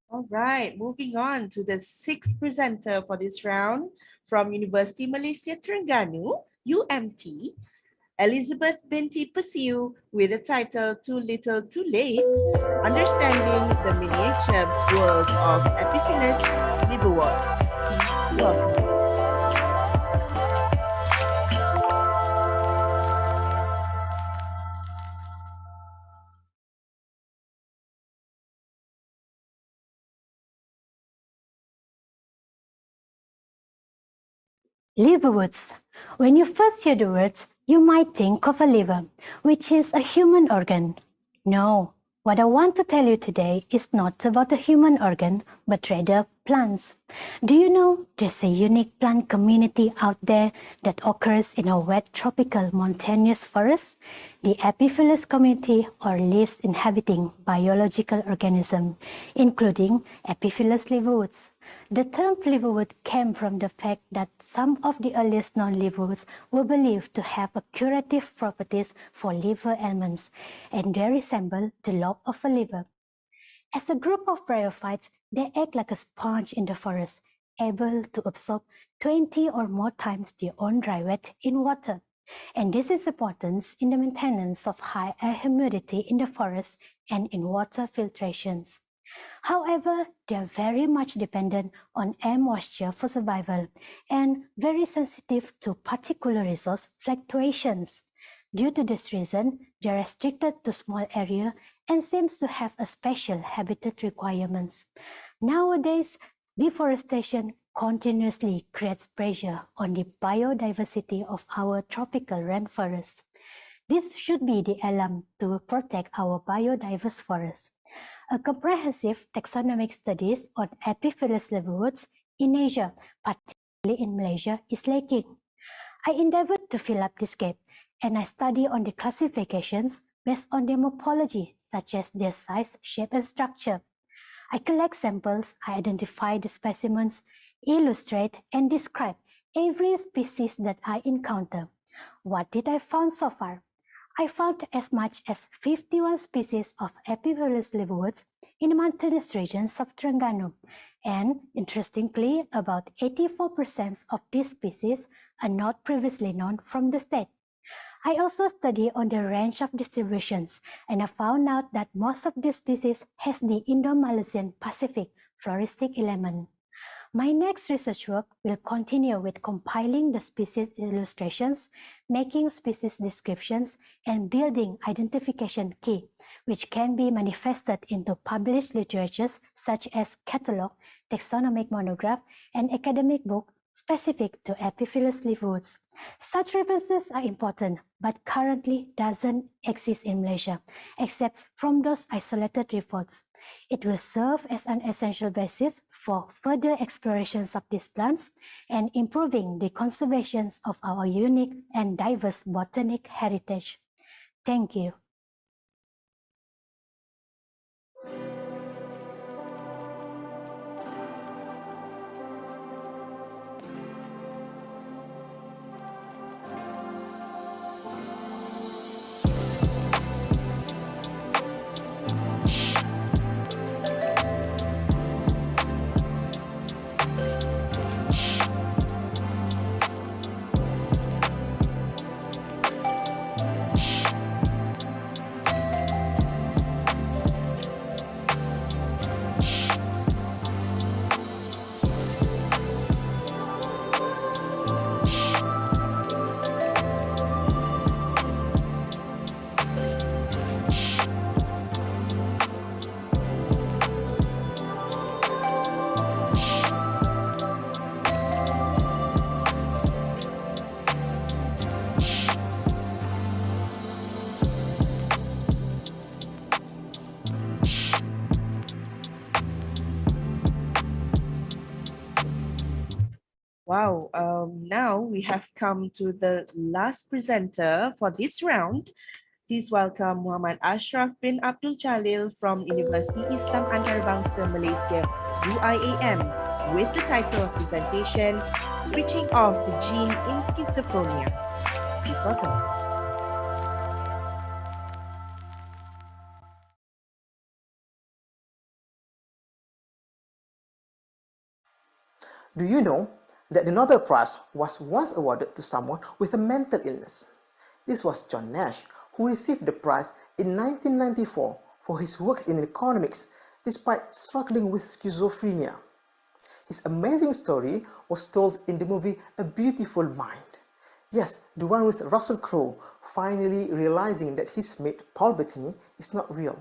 All right, moving on to the sixth presenter for this round from University Malaysia Terengganu, UMT, Elizabeth Binti Pesiu with the title Too Little Too Late, Understanding the Miniature World of Epiphilus liverworts. Please welcome. Liverworts. When you first hear the words, you might think of a liver, which is a human organ. No, what I want to tell you today is not about a human organ, but rather plants. Do you know there's a unique plant community out there that occurs in a wet tropical mountainous forest? The Epiphilus community, or leaves inhabiting biological organisms, including Epiphilus liverworts. The term liverwort came from the fact that some of the earliest known liverworts were believed to have a curative properties for liver ailments, and they resemble the lobe of a liver. As a group of bryophytes, they act like a sponge in the forest, able to absorb 20 or more times their own dry weight in water. And this is important in the maintenance of high air humidity in the forest and in water filtrations. However, they are very much dependent on air moisture for survival and very sensitive to particular resource fluctuations. Due to this reason, they are restricted to small area and seems to have a special habitat requirements. Nowadays, deforestation continuously creates pressure on the biodiversity of our tropical rainforests. This should be the alarm to protect our biodiverse forests. A comprehensive taxonomic studies on epiphyllous liverworts in Asia, particularly in Malaysia, is lacking. I endeavored to fill up this gap, and I study on the classifications based on their morphology, such as their size, shape, and structure. I collect samples, I identify the specimens, illustrate and describe every species that I encounter. What did I find so far? I found as much as 51 species of epiphyllous liverworts in the mountainous regions of Terengganu, and interestingly, about 84% of these species are not previously known from the state. I also study on the range of distributions, and I found out that most of these species has the Indo-Malaysian Pacific floristic element. My next research work will continue with compiling the species illustrations, making species descriptions, and building identification key, which can be manifested into published literatures such as catalog, taxonomic monograph, and academic book specific to epiphyllous liverworts. Such references are important, but currently doesn't exist in Malaysia, except from those isolated reports. It will serve as an essential basis for further explorations of these plants and improving the conservation of our unique and diverse botanic heritage. Thank you. Wow, now we have come to the last presenter for this round. Please welcome Muhammad Ashraf bin Abdul Jalil from University Islam Antarabangsa Malaysia, UIAM, with the title of presentation, Switching Off the Gene in Schizophrenia. Please welcome. Do you know that the Nobel Prize was once awarded to someone with a mental illness? This was John Nash, who received the prize in 1994 for his works in economics despite struggling with schizophrenia. His amazing story was told in the movie A Beautiful Mind. Yes, the one with Russell Crowe finally realizing that his mate Paul Bettany is not real.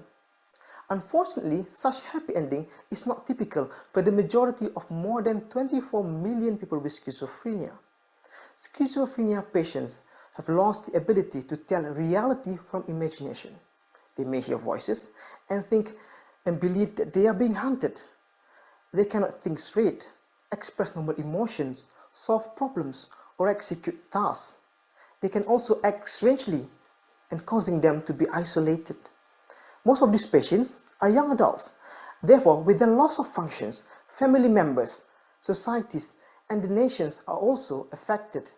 Unfortunately, such happy ending is not typical for the majority of more than 24 million people with schizophrenia. Schizophrenia patients have lost the ability to tell reality from imagination. They may hear voices and think and believe that they are being hunted. They cannot think straight, express normal emotions, solve problems, or execute tasks. They can also act strangely and causing them to be isolated. Most of these patients are young adults. Therefore, with the loss of functions, family members, societies, and the nations are also affected.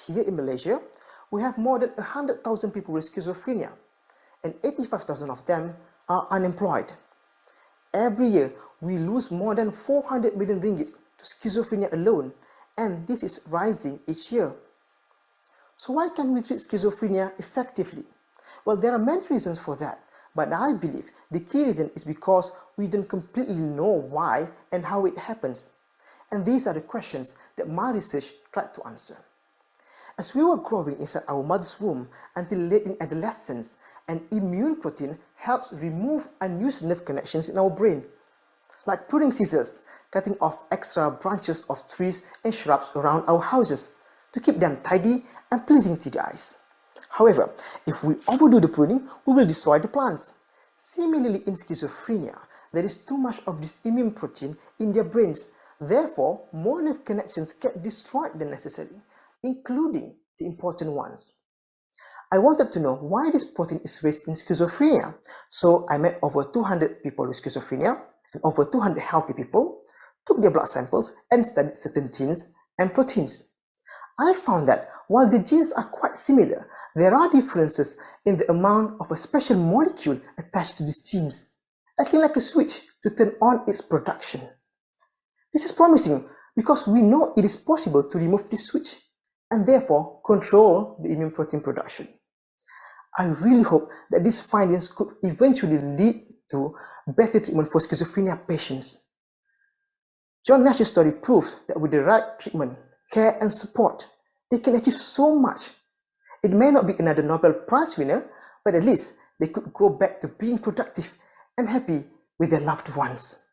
Here in Malaysia, we have more than 100,000 people with schizophrenia, and 85,000 of them are unemployed. Every year, we lose more than 400 million ringgit to schizophrenia alone, and this is rising each year. So why can't we treat schizophrenia effectively? Well, there are many reasons for that. But I believe the key reason is because we don't completely know why and how it happens. And these are the questions that my research tried to answer. As we were growing inside our mother's womb until late in adolescence, an immune protein helps remove unused nerve connections in our brain. Like pruning scissors, cutting off extra branches of trees and shrubs around our houses to keep them tidy and pleasing to the eyes. However, if we overdo the pruning, we will destroy the plants. Similarly, in schizophrenia, there is too much of this immune protein in their brains. Therefore, more nerve connections get destroyed than necessary, including the important ones. I wanted to know why this protein is raised in schizophrenia. So I met over 200 people with schizophrenia and over 200 healthy people, took their blood samples and studied certain genes and proteins. I found that while the genes are quite similar, there are differences in the amount of a special molecule attached to these genes, acting like a switch to turn on its production. This is promising because we know it is possible to remove this switch and therefore control the immune protein production. I really hope that these findings could eventually lead to better treatment for schizophrenia patients. John Nash's story proves that with the right treatment, care and support, they can achieve so much. It may not be another Nobel Prize winner, but at least they could go back to being productive and happy with their loved ones.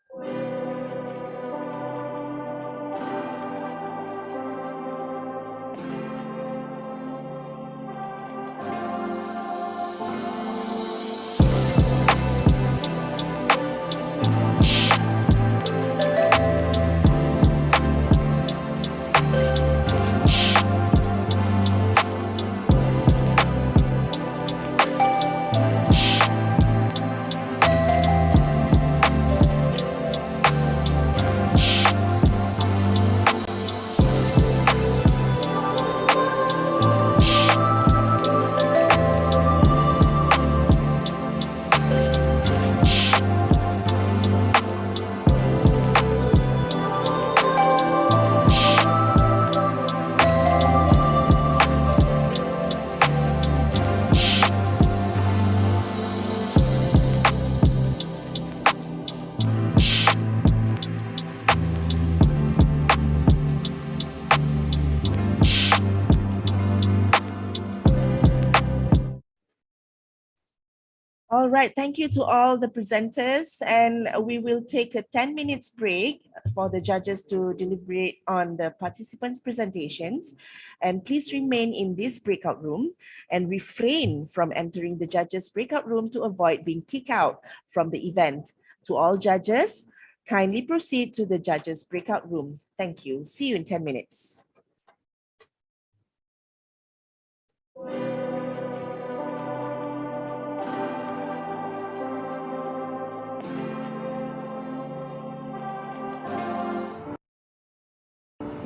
All right, thank you to all the presenters, and we will take a 10 minutes break for the judges to deliberate on the participants' presentations. And please remain in this breakout room and refrain from entering the judges' breakout room to avoid being kicked out from the event. To all judges, kindly proceed to the judges' breakout room. Thank you. See you in 10 minutes.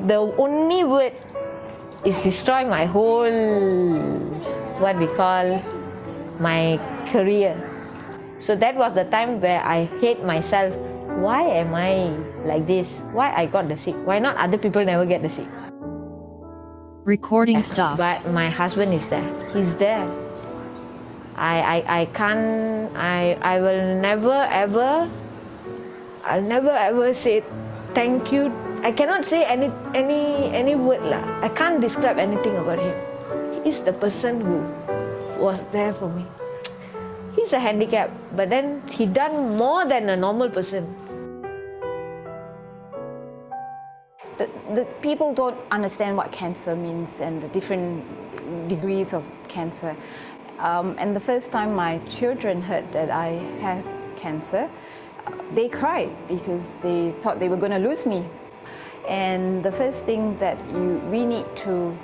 The only word is destroy my whole, what we call, my career. So that was the time where I hate myself. Why am I like this? Why I got the sick? Why not other people never get the sick? Recording stopped. But my husband is there. He's there. I can't, I will never ever, I'll never ever say thank you. I cannot say any word lah. I can't describe anything about him. He is the person who was there for me. He's a handicap, but then he done more than a normal person. The people don't understand what cancer means and the different degrees of cancer. And the first time my children heard that I had cancer, they cried because they thought they were going to lose me. And the first thing that we need to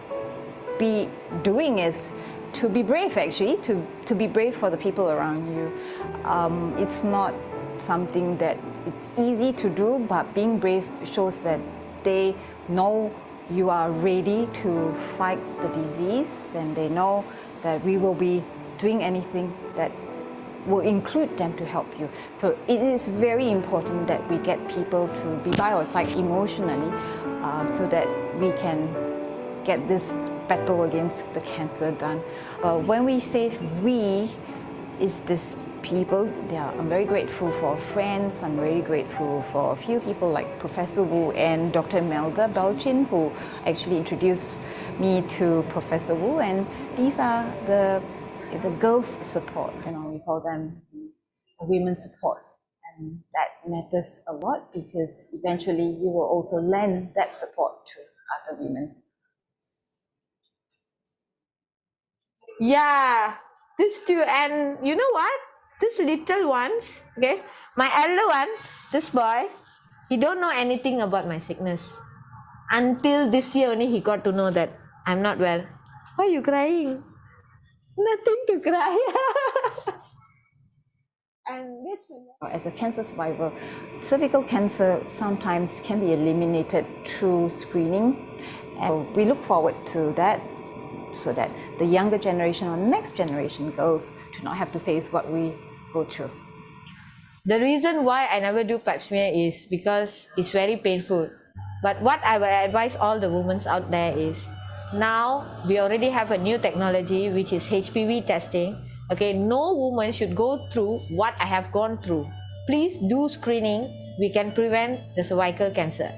be doing is to be brave, actually, to be brave for the people around you. It's not something that it's easy to do, but being brave shows that they know you are ready to fight the disease, and they know that we will be doing anything that will include them to help you. So it is very important that we get people to be by our side emotionally so that we can get this battle against the cancer done. When we say we, is this people. I'm very grateful for friends. I'm very grateful for a few people like Professor Wu and Dr. Melda Belchin, who actually introduced me to Professor Wu, and these are the girls' support. We call them women's support, and that matters a lot because eventually you will also lend that support to other women. Yeah, these two, and you know what? These little ones, okay? My elder one, this boy, he don't know anything about my sickness. Until this year only he got to know that I'm not well. Why are you crying? Nothing to cry. And this one. As a cancer survivor, cervical cancer sometimes can be eliminated through screening. And we look forward to that so that the younger generation or next generation girls do not have to face what we go through. The reason why I never do pap smear is because it's very painful. But what I will advise all the women out there is, now we already have a new technology which is HPV testing. Okay, no woman should go through what I have gone through. Please do screening. We can prevent the cervical cancer.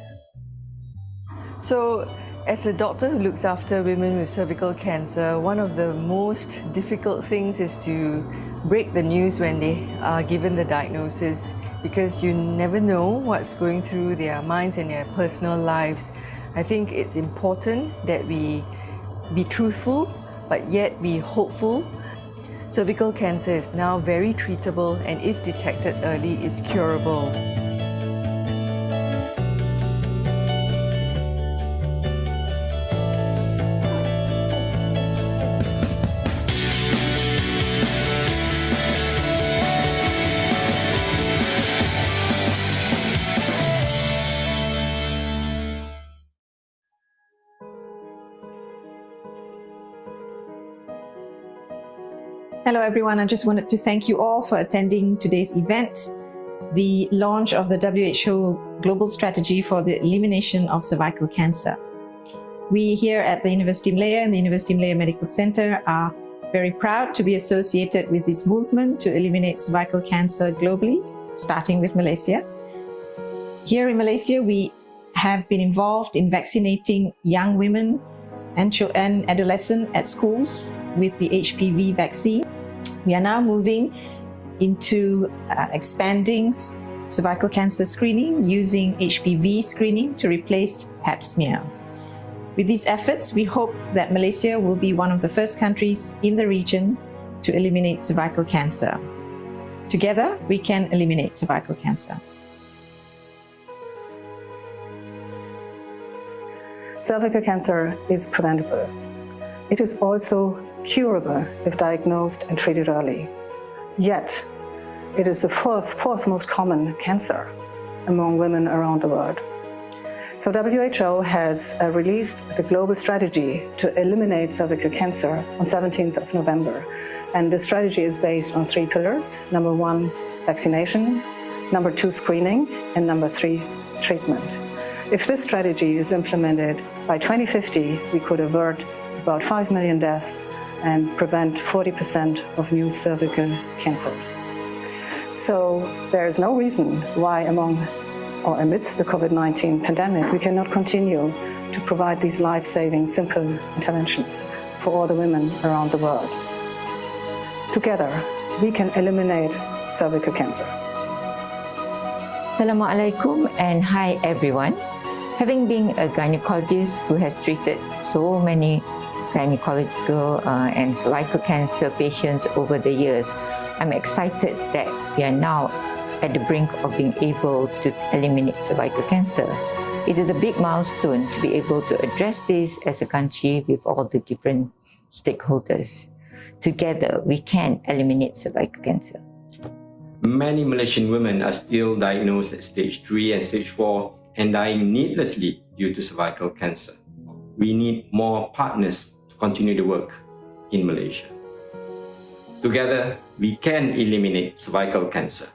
So, as a doctor who looks after women with cervical cancer, one of the most difficult things is to break the news when they are given the diagnosis, because you never know what's going through their minds and their personal lives. I think it's important that we be truthful, but yet be hopeful. Cervical cancer is now very treatable, and if detected early, is curable. Hello everyone, I just wanted to thank you all for attending today's event, the launch of the WHO Global Strategy for the Elimination of Cervical Cancer. We here at the University Malaya and the University Malaya Medical Center are very proud to be associated with this movement to eliminate cervical cancer globally, starting with Malaysia. Here in Malaysia, we have been involved in vaccinating young women and adolescents at schools with the HPV vaccine. We are now moving into expanding cervical cancer screening using HPV screening to replace pap smear. With these efforts, we hope that Malaysia will be one of the first countries in the region to eliminate cervical cancer. Together, we can eliminate cervical cancer. Cervical cancer is preventable. It is also curable if diagnosed and treated early. Yet, it is the fourth most common cancer among women around the world. So WHO has released the global strategy to eliminate cervical cancer on 17th of November. And the strategy is based on 3 pillars. Number 1, vaccination. Number 2, screening. And number 3, treatment. If this strategy is implemented, by 2050, we could avert about 5 million deaths and prevent 40% of new cervical cancers. So there is no reason why amidst the COVID-19 pandemic, we cannot continue to provide these life-saving, simple interventions for all the women around the world. Together, we can eliminate cervical cancer. Assalamualaikum and hi everyone. Having been a gynecologist who has treated so many gynecological and cervical cancer patients over the years, I'm excited that we are now at the brink of being able to eliminate cervical cancer. It is a big milestone to be able to address this as a country with all the different stakeholders. Together, we can eliminate cervical cancer. Many Malaysian women are still diagnosed at stage 3 and stage 4 and dying needlessly due to cervical cancer. We need more partners to continue the work in Malaysia. Together, we can eliminate cervical cancer.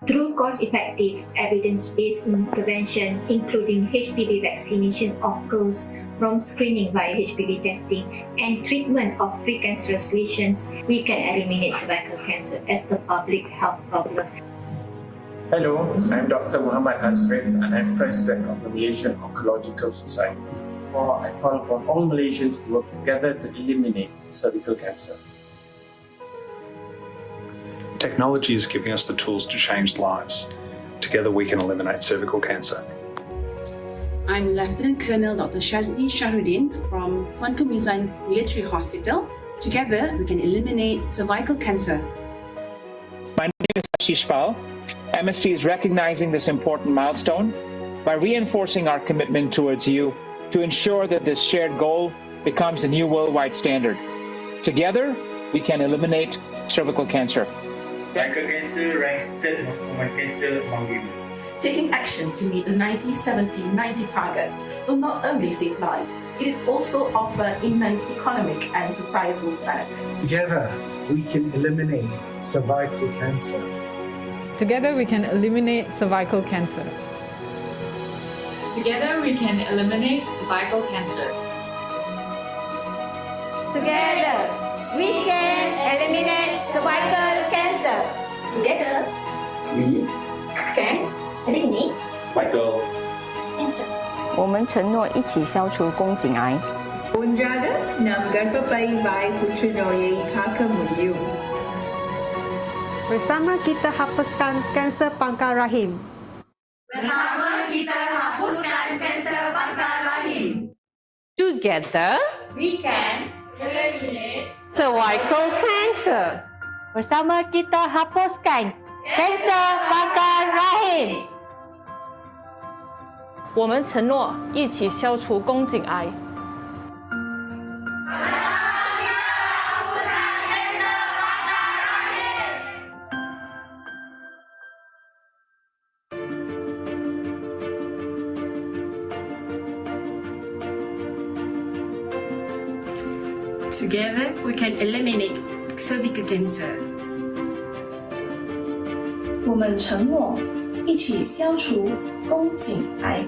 Through cost-effective, evidence-based intervention, including HPV vaccination of girls from screening via HPV testing and treatment of precancerous lesions, we can eliminate cervical cancer as a public health problem. Hello, I'm Dr. Muhammad Azrif and I'm President of the Malaysian Oncological Society. therefore, I call upon all Malaysians to work together to eliminate cervical cancer. Technology is giving us the tools to change lives. Together we can eliminate cervical cancer. I'm Lieutenant Colonel Dr. Shazli Shahruddin from Tuan Kemizan Military Hospital. Together we can eliminate cervical cancer. My name is Ashish Pal. MST is recognizing this important milestone by reinforcing our commitment towards you to ensure that this shared goal becomes a new worldwide standard. Together, we can eliminate cervical cancer. Cervical cancer ranks third most common cancer among women. Taking action to meet the 90-70-90 targets will not only save lives, it will also offer immense economic and societal benefits. Together, we can eliminate cervical cancer. Together, we can eliminate cervical cancer. Together, we can eliminate cervical cancer. Together, we can eliminate cervical cancer. Together, we can eliminate cervical cancer. 我们承诺一起消除宫颈癌。Unjaga ng gagpapayibay putunoy kakamuliw. Bersama kita hapuskan kanser pangkal rahim. Bersama kita hapuskan kanser pangkal rahim. Together, we can eliminate cervical cancer. Bersama kita hapuskan kanser pangkal rahim. 我们承诺一起消除宫颈癌。Together, we can eliminate cervical cancer. 我们承诺一起消除宫颈癌。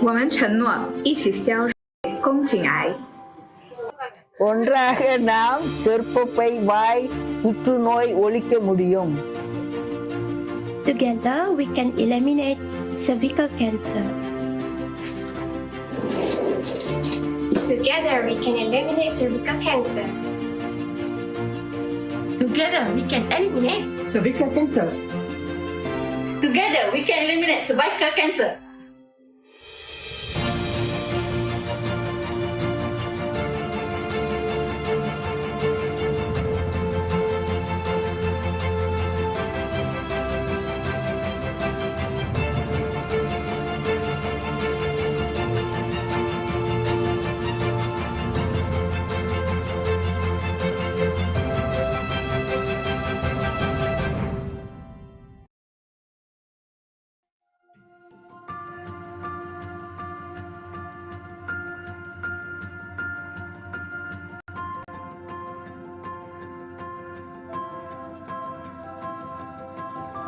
我们承诺一起消除宫颈癌。ஒன்றாக நாம் கர்ப்பப்பை வாய் புற்றுநோய் ஒழிக்க முடியும். Together, we can eliminate cervical cancer. Together, we can eliminate cervical cancer. Together, we can eliminate cervical cancer. Together, we can eliminate cervical cancer.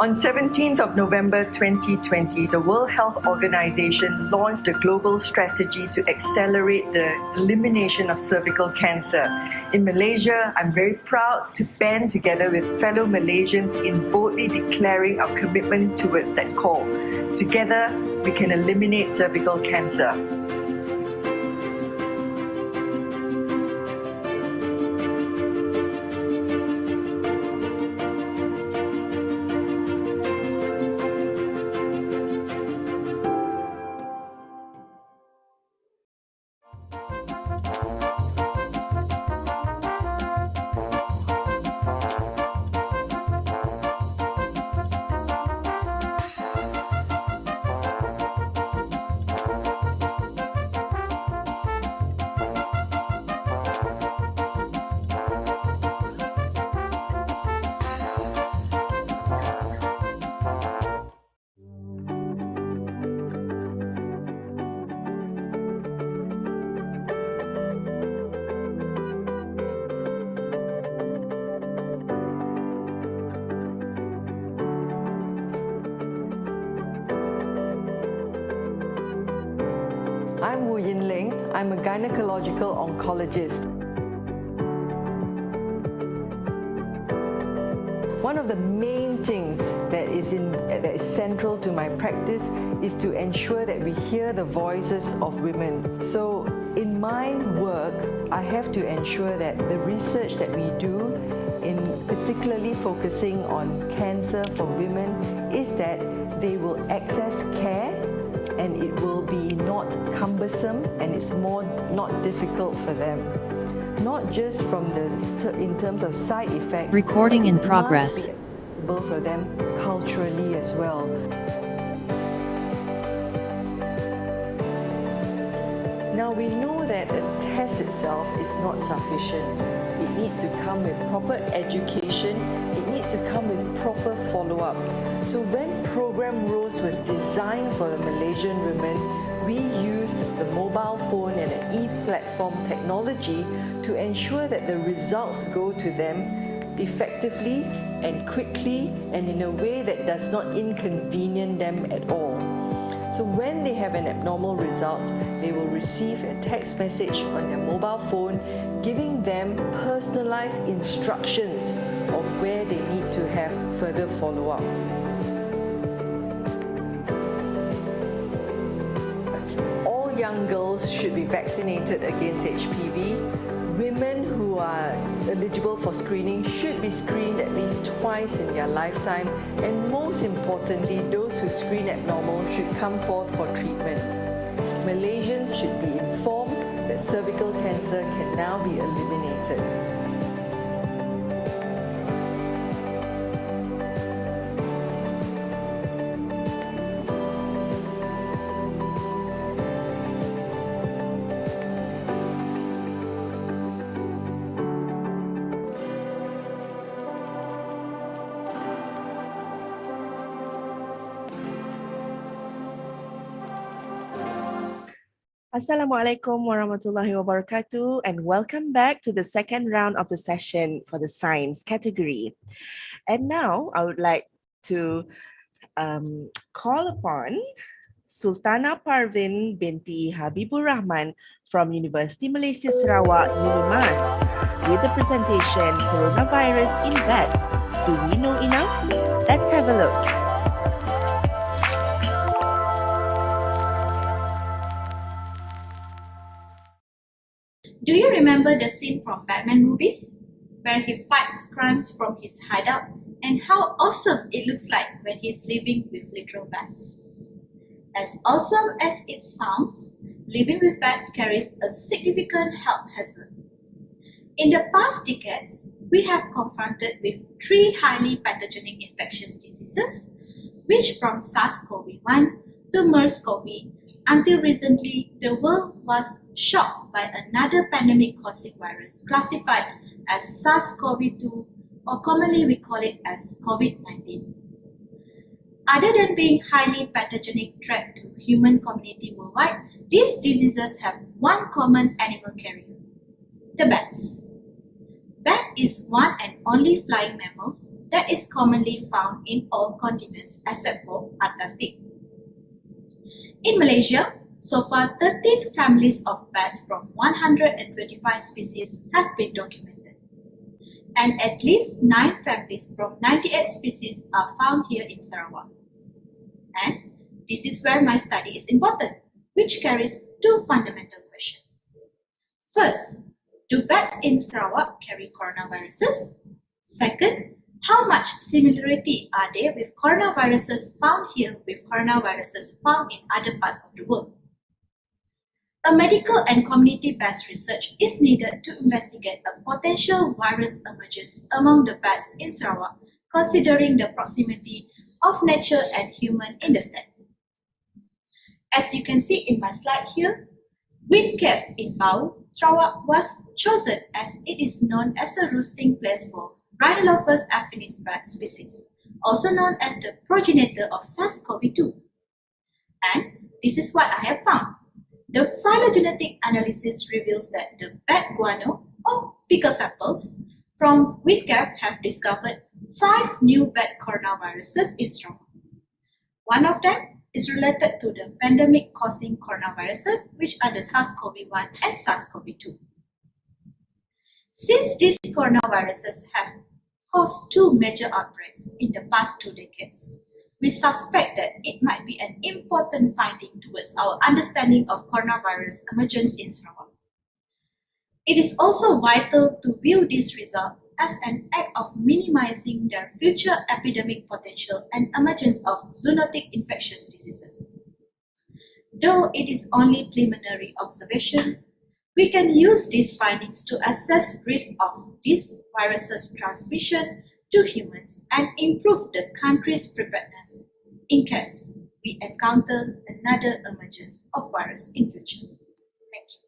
On 17th of November 2020, the World Health Organization launched a global strategy to accelerate the elimination of cervical cancer. In Malaysia, I'm very proud to band together with fellow Malaysians in boldly declaring our commitment towards that call. Together, we can eliminate cervical cancer. I'm Wu Yin Ling. I'm a gynecological oncologist. One of the main things that is that is central to my practice is to ensure that we hear the voices of women. So in my work, I have to ensure that the research that we do, in particularly focusing on cancer for women, is that they will access care and it will be not cumbersome and it's not difficult for them. Not just in terms of side effects. Recording in it progress. must be accessible for them culturally as well. Now we know that a test itself is not sufficient. It needs to come with proper education. It needs to come with proper follow-up. So when Program Rose was designed for the Malaysian women, we used the mobile phone and an e-platform technology to ensure that the results go to them effectively and quickly and in a way that does not inconvenience them at all. So when they have an abnormal result, they will receive a text message on their mobile phone giving them personalized instructions of where they need to have further follow-up. All young girls should be vaccinated against HPV. Women who are eligible for screening should be screened at least twice in their lifetime, and most importantly, those who screen abnormal should come forth for treatment. Malaysians should be informed that cervical cancer can now be eliminated. Assalamualaikum warahmatullahi wabarakatuh, and welcome back to the second round of the session for the science category. And now I would like to call upon Sultana Parvin binti Habibur Rahman from University Malaysia Sarawak, UNIMAS, with the presentation Coronavirus in Bats. Do we know enough? Let's have a look. Do you remember the scene from Batman movies, where he fights crimes from his hideout, and how awesome it looks like when he's living with literal bats? As awesome as it sounds, living with bats carries a significant health hazard. In the past decades, we have confronted with 3 highly pathogenic infectious diseases, which from SARS-CoV-1 to MERS-CoV. Until recently, the world was shocked by another pandemic-causing virus classified as SARS-CoV-2, or commonly we call it as COVID-19. Other than being highly pathogenic threat to human community worldwide, these diseases have one common animal carrier: the bats. Bat is one and only flying mammals that is commonly found in all continents except for Antarctic. In Malaysia, so far 13 families of bats from 125 species have been documented, and at least 9 families from 98 species are found here in Sarawak. And this is where my study is important, which carries 2 fundamental questions. First, do bats in Sarawak carry coronaviruses? Second, how much similarity are there with coronaviruses found here with coronaviruses found in other parts of the world? A medical and community-based research is needed to investigate a potential virus emergence among the bats in Sarawak, considering the proximity of nature and human in the state. As you can see in my slide here, Wind Cave in Bau, Sarawak was chosen as it is known as a roosting place for Rhinolophus affinis bat species, also known as the progenitor of SARS-CoV-2. And this is what I have found. The phylogenetic analysis reveals that the bat guano, or fecal samples, from Wind Cave have discovered 5 new bat coronaviruses in Sarawak. One of them is related to the pandemic-causing coronaviruses, which are the SARS-CoV-1 and SARS-CoV-2. Since these coronaviruses have caused 2 major outbreaks in the past 2 decades, we suspect that it might be an important finding towards our understanding of coronavirus emergence in Sarawak. It is also vital to view this result as an act of minimizing their future epidemic potential and emergence of zoonotic infectious diseases. Though it is only preliminary observation, we can use these findings to assess risk of this virus's transmission to humans and improve the country's preparedness in case we encounter another emergence of virus in future. Thank you.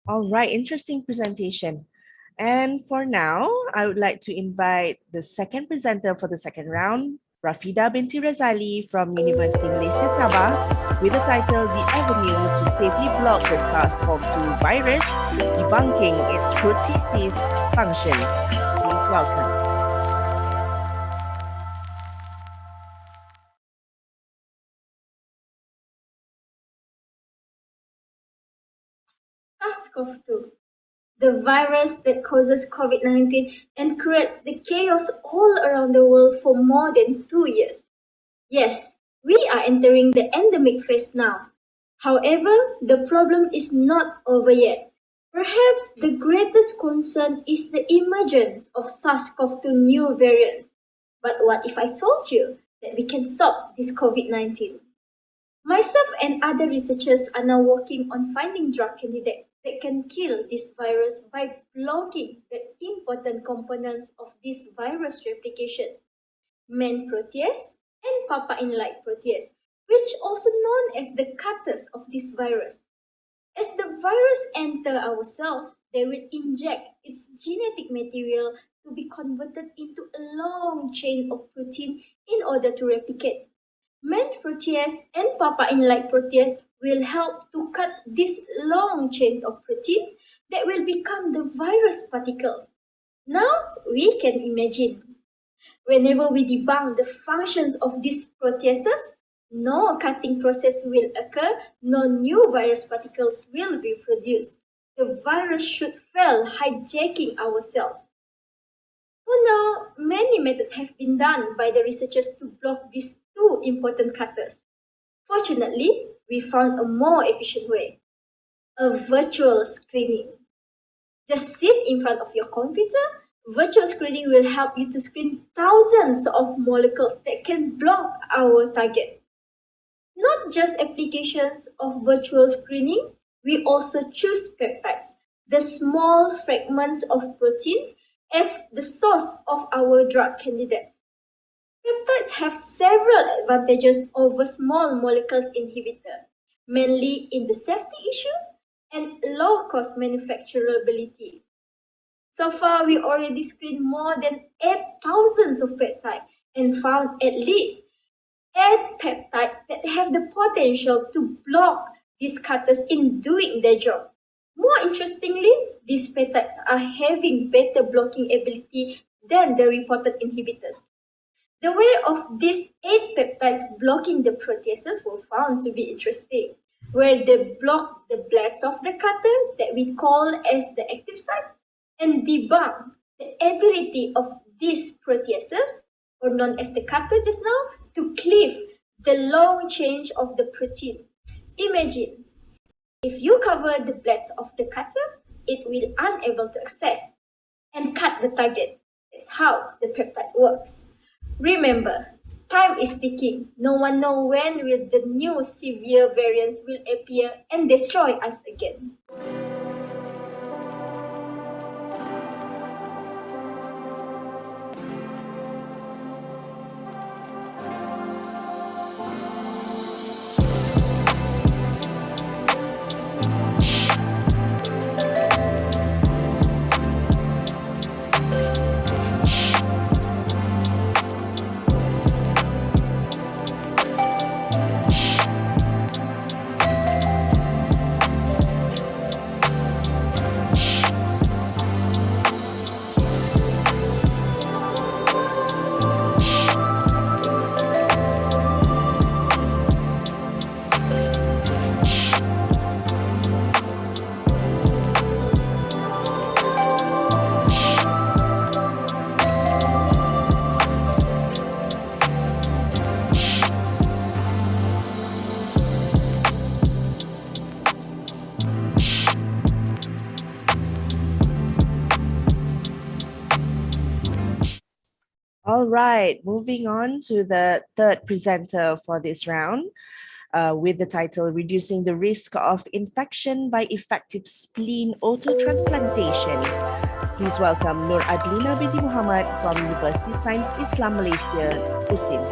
All right, interesting presentation. And for now, I would like to invite the second presenter for the second round, Rafida binti Razali from University Malaysia Sabah, with the title The Avenue to Safely Block the SARS-CoV-2 Virus, Debunking its Proteases Functions. Please welcome. SARS-CoV-2, the virus that causes COVID-19 and creates the chaos all around the world for more than 2 years. Yes, we are entering the endemic phase now. However, the problem is not over yet. Perhaps the greatest concern is the emergence of SARS-CoV-2 new variants. But what if I told you that we can stop this COVID-19? Myself and other researchers are now working on finding drug candidates that can kill this virus by blocking the important components of this virus replication, main protease and papain-like protease, which also known as the cutters of this virus. As the virus enter our cells, they will inject its genetic material to be converted into a long chain of protein in order to replicate. Main protease and papain-like protease will help to cut this long chain of proteins that will become the virus particles. Now we can imagine. Whenever we debunk the functions of these proteases, no cutting process will occur, no new virus particles will be produced. The virus should fail hijacking our cells. For now, many methods have been done by the researchers to block these two important cutters. Fortunately, we found a more efficient way, a virtual screening. Just sit in front of your computer. Virtual screening will help you to screen thousands of molecules that can block our targets. Not just applications of virtual screening, we also choose peptides, the small fragments of proteins, as the source of our drug candidates. Peptides have several advantages over small molecules inhibitor, mainly in the safety issue and low-cost manufacturability. So far, we already screened more than 8,000 of peptides and found at least 8 peptides that have the potential to block these cutters in doing their job. More interestingly, these peptides are having better blocking ability than the reported inhibitors. The way of these 8 peptides blocking the proteases were found to be interesting, where they block the blades of the cutter that we call as the active sites and debunk the ability of these proteases, or known as the cutter just now, to cleave the long chain of the protein. Imagine, if you cover the blades of the cutter, it will unable to access and cut the target. That's how the peptide works. Remember, time is ticking. No one knows when will the new severe variants will appear and destroy us again. All right, moving on to the third presenter for this round with the title Reducing the Risk of Infection by Effective Spleen Autotransplantation. Please welcome Nur Adlina binti Muhammad from University Sains Islam Malaysia, USIM.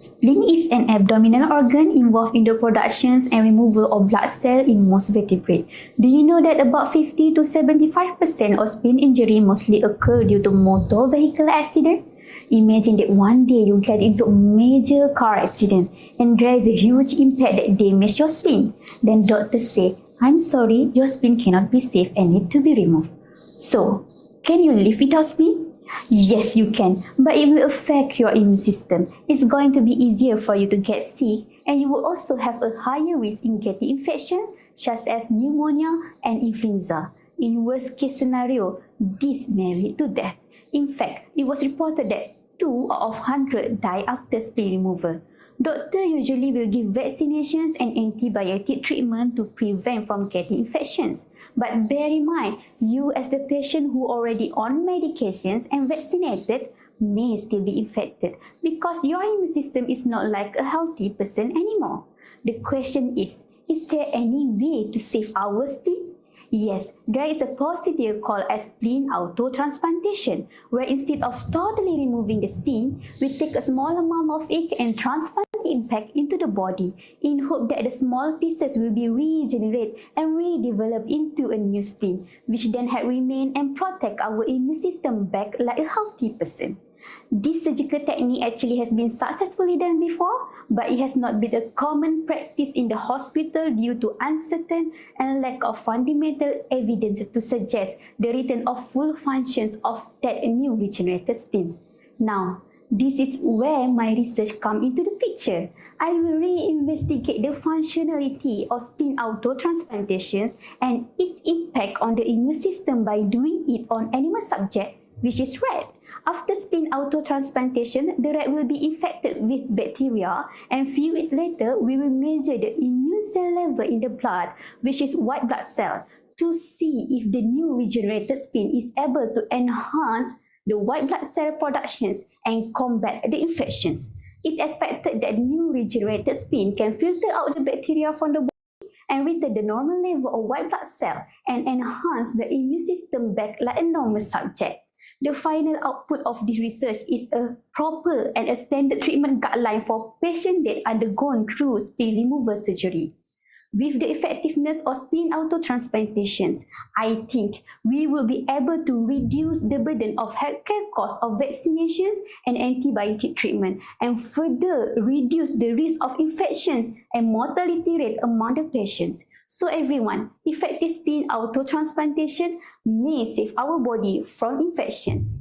Spleen is an abdominal organ involved in the production and removal of blood cells in most vertebrates. Do you know that about 50 to 75% of spleen injury mostly occur due to motor vehicle accident? Imagine that one day you get into a major car accident and there is a huge impact that damages your spleen. Then doctors say, I'm sorry, your spleen cannot be saved and need to be removed. So, can you live without spleen? Yes, you can, but it will affect your immune system. It's going to be easier for you to get sick, and you will also have a higher risk in getting infection such as pneumonia and influenza. In worst case scenario, this may lead to death. In fact, it was reported that 2 out of 100 die after spleen removal. Doctors usually will give vaccinations and antibiotic treatment to prevent from getting infections. But bear in mind, you as the patient who already on medications and vaccinated may still be infected because your immune system is not like a healthy person anymore. The question is there any way to save our spleen? Yes, there is a procedure called as spleen autotransplantation, where instead of totally removing the spleen, we take a small amount of it and transplant it back into the body in hope that the small pieces will be regenerated and redeveloped into a new spleen, which then had remain and protect our immune system back like a healthy person. This surgical technique actually has been successfully done before, but it has not been a common practice in the hospital due to uncertain and lack of fundamental evidence to suggest the return of full functions of that new regenerated spleen. Now, this is where my research comes into the picture. I will reinvestigate the functionality of spleen autotransplantations and its impact on the immune system by doing it on animal subject, which is rat. After spleen autotransplantation, the rat will be infected with bacteria, and few weeks later, we will measure the immune cell level in the blood, which is white blood cell, to see if the new regenerated spleen is able to enhance the white blood cell productions and combat the infections. It's expected that new regenerated spleen can filter out the bacteria from the body and return the normal level of white blood cell and enhance the immune system back like a normal subject. The final output of this research is a proper and a standard treatment guideline for patients that undergone through spleen removal surgery. With the effectiveness of spleen autotransplantations, I think we will be able to reduce the burden of healthcare costs of vaccinations and antibiotic treatment and further reduce the risk of infections and mortality rate among the patients. So everyone, effective spleen autotransplantation may save our body from infections.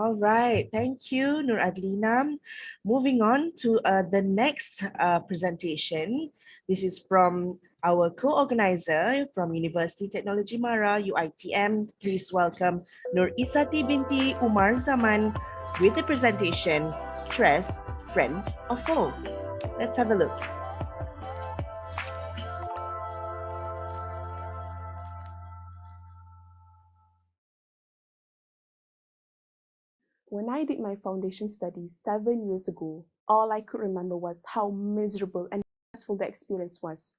All right, thank you, Nur Adlina. Moving on to the next presentation. This is from our co-organizer from University Technology Mara, UITM. Please welcome Nur Isati binti Umar Zaman with the presentation, Stress, Friend or Foe? Let's have a look. When I did my foundation studies 7 years ago, all I could remember was how miserable and stressful the experience was.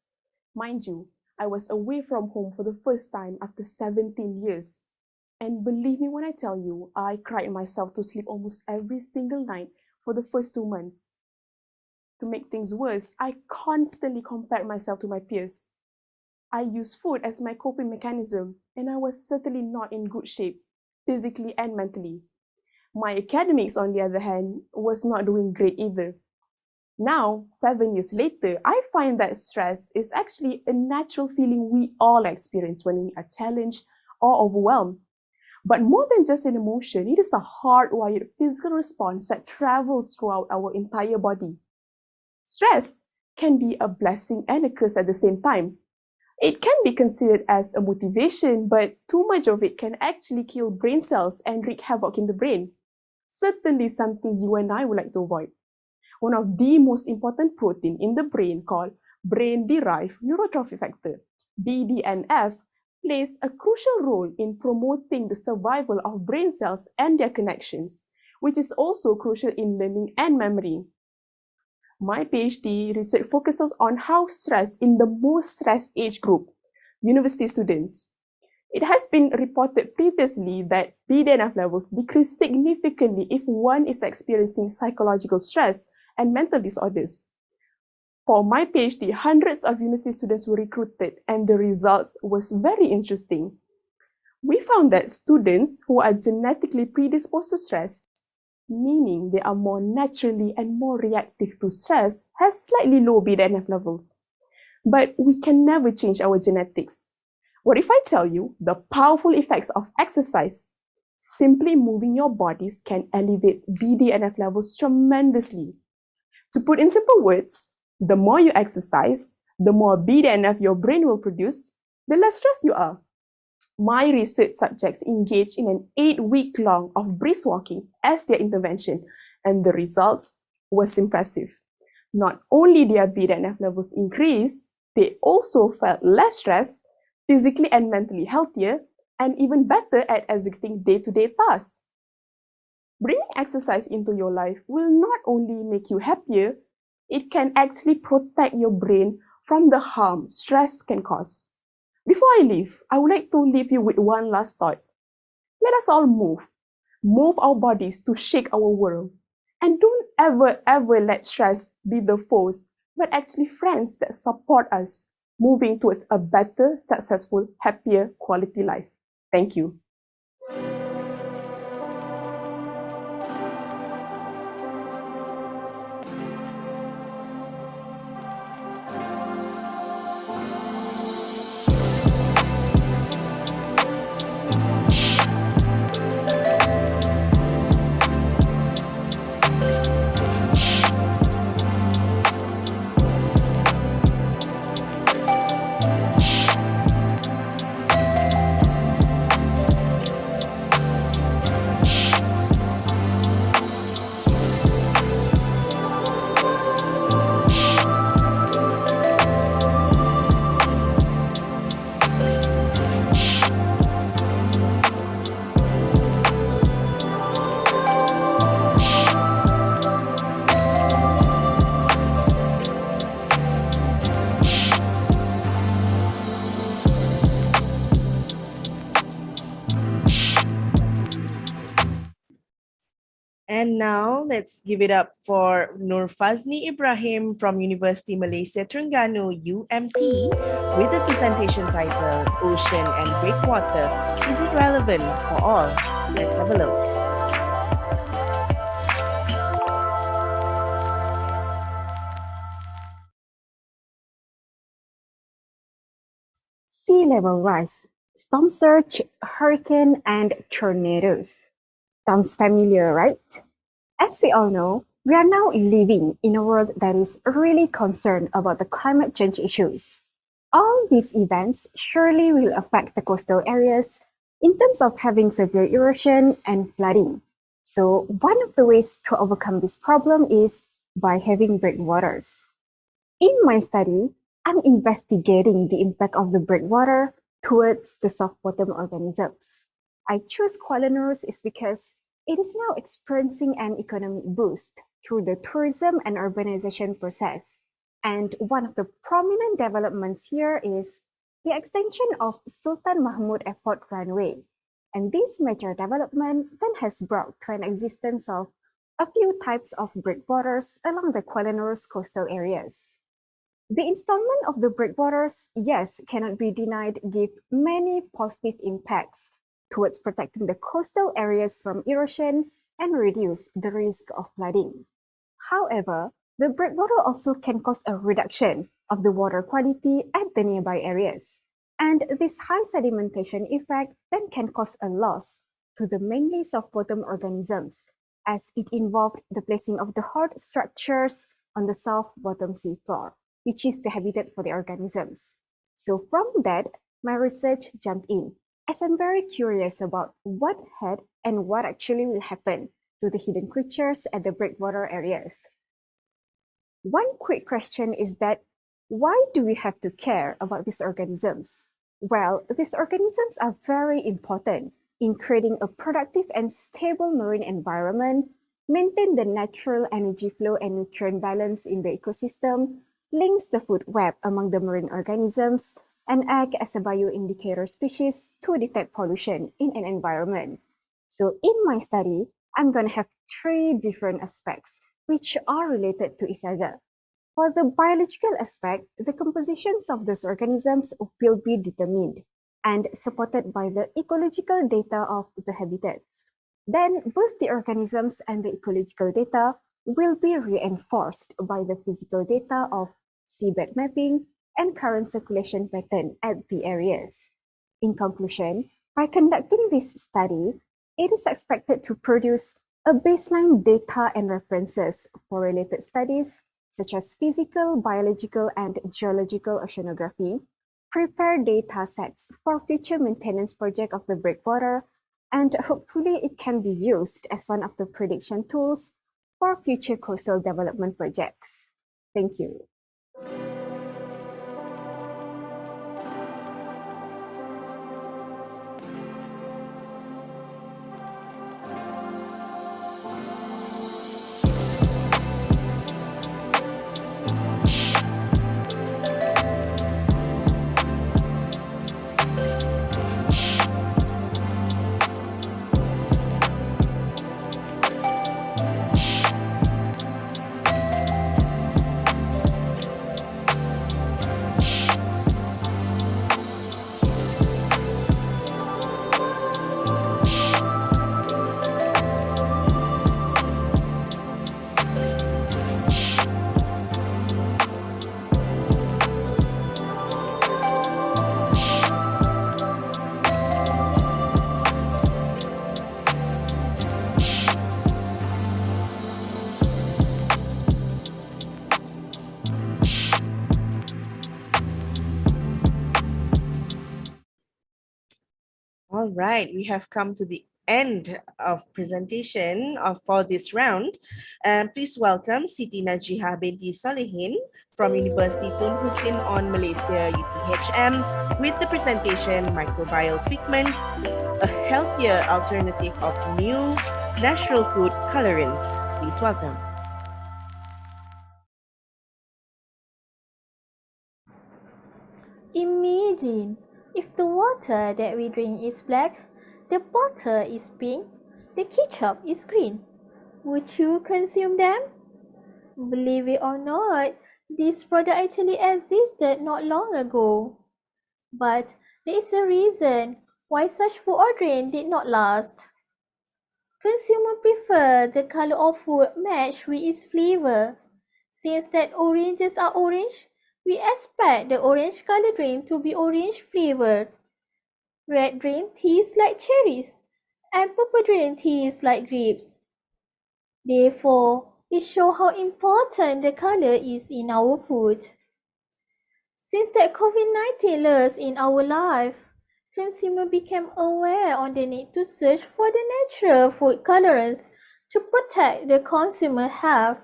Mind you, I was away from home for the first time after 17 years. And believe me when I tell you, I cried myself to sleep almost every single night for the first 2 months. To make things worse, I constantly compared myself to my peers. I used food as my coping mechanism, and I was certainly not in good shape, physically and mentally. My academics, on the other hand, was not doing great either. Now, 7 years later, I find that stress is actually a natural feeling we all experience when we are challenged or overwhelmed. But more than just an emotion, it is a hardwired physical response that travels throughout our entire body. Stress can be a blessing and a curse at the same time. It can be considered as a motivation, but too much of it can actually kill brain cells and wreak havoc in the brain. Certainly something you and I would like to avoid. One of the most important protein in the brain called brain-derived neurotrophic factor, BDNF, plays a crucial role in promoting the survival of brain cells and their connections, which is also crucial in learning and memory. My PhD research focuses on how stress in the most stressed age group, university students. It has been reported previously that BDNF levels decrease significantly if one is experiencing psychological stress and mental disorders. For my PhD, hundreds of university students were recruited, and the results was very interesting. We found that students who are genetically predisposed to stress, meaning they are more naturally and more reactive to stress, has slightly low BDNF levels. But we can never change our genetics. What if I tell you the powerful effects of exercise? Simply moving your bodies can elevate BDNF levels tremendously. To put in simple words, the more you exercise, the more BDNF your brain will produce, the less stressed you are. My research subjects engaged in an 8-week-long of brisk walking as their intervention, and the results was impressive. Not only their BDNF levels increased, they also felt less stressed, physically and mentally healthier, and even better at executing day-to-day tasks. Bringing exercise into your life will not only make you happier, it can actually protect your brain from the harm stress can cause. Before I leave, I would like to leave you with one last thought. Let us all move our bodies to shake our world. And don't ever let stress be the foes, but actually friends that support us moving towards a better, successful, happier quality life. Thank you. And now let's give it up for Nur Fazni Ibrahim from University Malaysia Terengganu UMT with the presentation titled Ocean and Breakwater, Is it Relevant for All? Let's have a look. Sea level rise, storm surge, hurricane, and tornadoes. Sounds familiar, right? As we all know, we are now living in a world that is really concerned about the climate change issues. All these events surely will affect the coastal areas in terms of having severe erosion and flooding. So one of the ways to overcome this problem is by having breakwaters. In my study, I'm investigating the impact of the breakwater towards the soft bottom organisms. I chose Kuala Nurse is because it is now experiencing an economic boost through the tourism and urbanization process. And one of the prominent developments here is the extension of Sultan Mahmud Airport runway. And this major development then has brought to an existence of a few types of breakwaters along the Kuala Nurse coastal areas. The installment of the breakwaters, yes, cannot be denied, give many positive impacts towards protecting the coastal areas from erosion and reduce the risk of flooding. However, the breakwater also can cause a reduction of the water quality at the nearby areas. And this high sedimentation effect then can cause a loss to the mainly soft bottom organisms, as it involved the placing of the hard structures on the soft bottom seafloor, which is the habitat for the organisms. So from that, my research jumped in, as I'm very curious about what had and what actually will happen to the hidden creatures at the breakwater areas. One quick question is that, why do we have to care about these organisms? Well, these organisms are very important in creating a productive and stable marine environment, maintain the natural energy flow and nutrient balance in the ecosystem, links the food web among the marine organisms, and act as a bioindicator species to detect pollution in an environment. So in my study, I'm going to have 3 different aspects which are related to each other. For the biological aspect, the compositions of those organisms will be determined and supported by the ecological data of the habitats. Then both the organisms and the ecological data will be reinforced by the physical data of seabed mapping and current circulation pattern at the areas. In conclusion, by conducting this study, it is expected to produce a baseline data and references for related studies such as physical, biological, and geological oceanography, prepare data sets for future maintenance project of the breakwater, and hopefully it can be used as one of the prediction tools for future coastal development projects. Thank you. All right, we have come to the end of presentation for this round. Please welcome Siti Najiha binti Salihin from University Tun Hussein on Malaysia UTHM with the presentation Microbial Pigments, a healthier alternative of new natural food colorant. Please welcome. Imagine if the water that we drink is black, the butter is pink, the ketchup is green. Would you consume them? Believe it or not, this product actually existed not long ago. But there is a reason why such food ordering did not last. Consumers prefer the color of food matched with its flavor. Since that oranges are orange, we expect the orange color drink to be orange flavored. Red drink tastes like cherries, and purple teas like grapes. Therefore, it shows how important the color is in our food. Since that COVID-19 lurks in our life, consumers became aware on the need to search for the natural food colorants to protect the consumer health.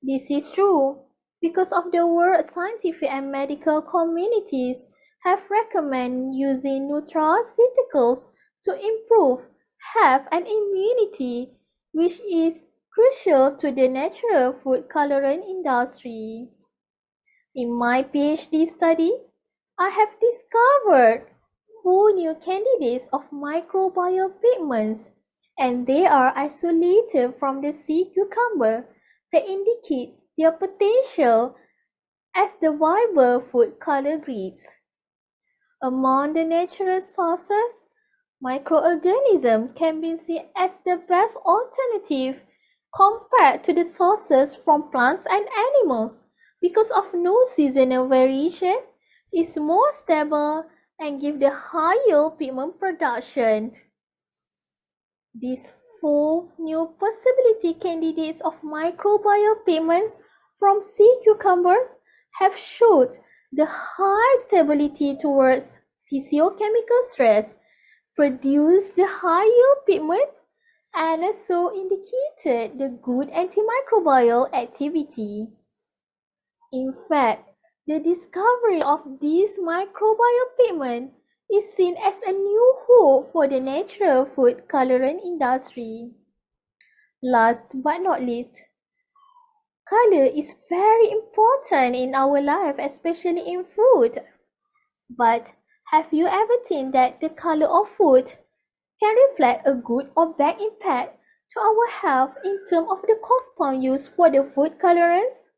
This is true because of the world scientific and medical communities have recommended using nutraceuticals to improve health and immunity, which is crucial to the natural food colorant industry. In my PhD study, I have discovered 4 new candidates of microbial pigments, and they are isolated from the sea cucumber that indicate their potential as the viable food color grades. Among the natural sources, microorganisms can be seen as the best alternative compared to the sources from plants and animals because of no seasonal variation, is more stable, and give the higher pigment production. These 4 new possibility candidates of microbial pigments from sea cucumbers have showed the high stability towards physiochemical stress, produce the higher pigment, and also indicated the good antimicrobial activity. In fact, the discovery of this microbial pigment is seen as a new hope for the natural food colorant industry. Last but not least, color is very important in our life, especially in food. But have you ever seen that the color of food can reflect a good or bad impact to our health in terms of the compound used for the food colorants?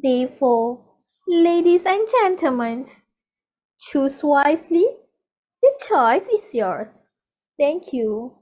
Therefore, ladies and gentlemen, choose wisely. The choice is yours. Thank you.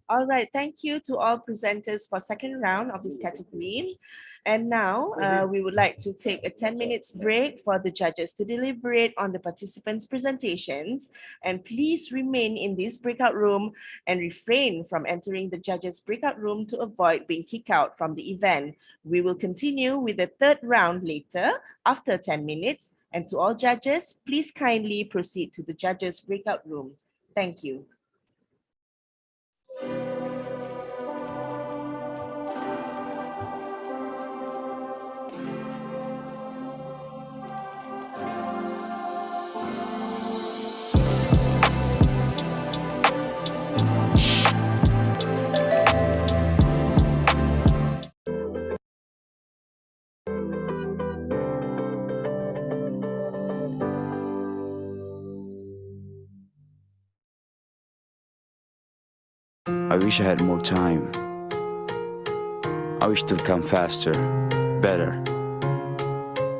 All right, thank you to all presenters for second round of this category. And now we would like to take a 10 minutes break for the judges to deliberate on the participants' presentations. And please remain in this breakout room and refrain from entering the judges' breakout room to avoid being kicked out from the event. We will continue with the third round later after 10 minutes. And to all judges, please kindly proceed to the judges' breakout room. Thank you. I wish I had more time. I wish it would come faster, better.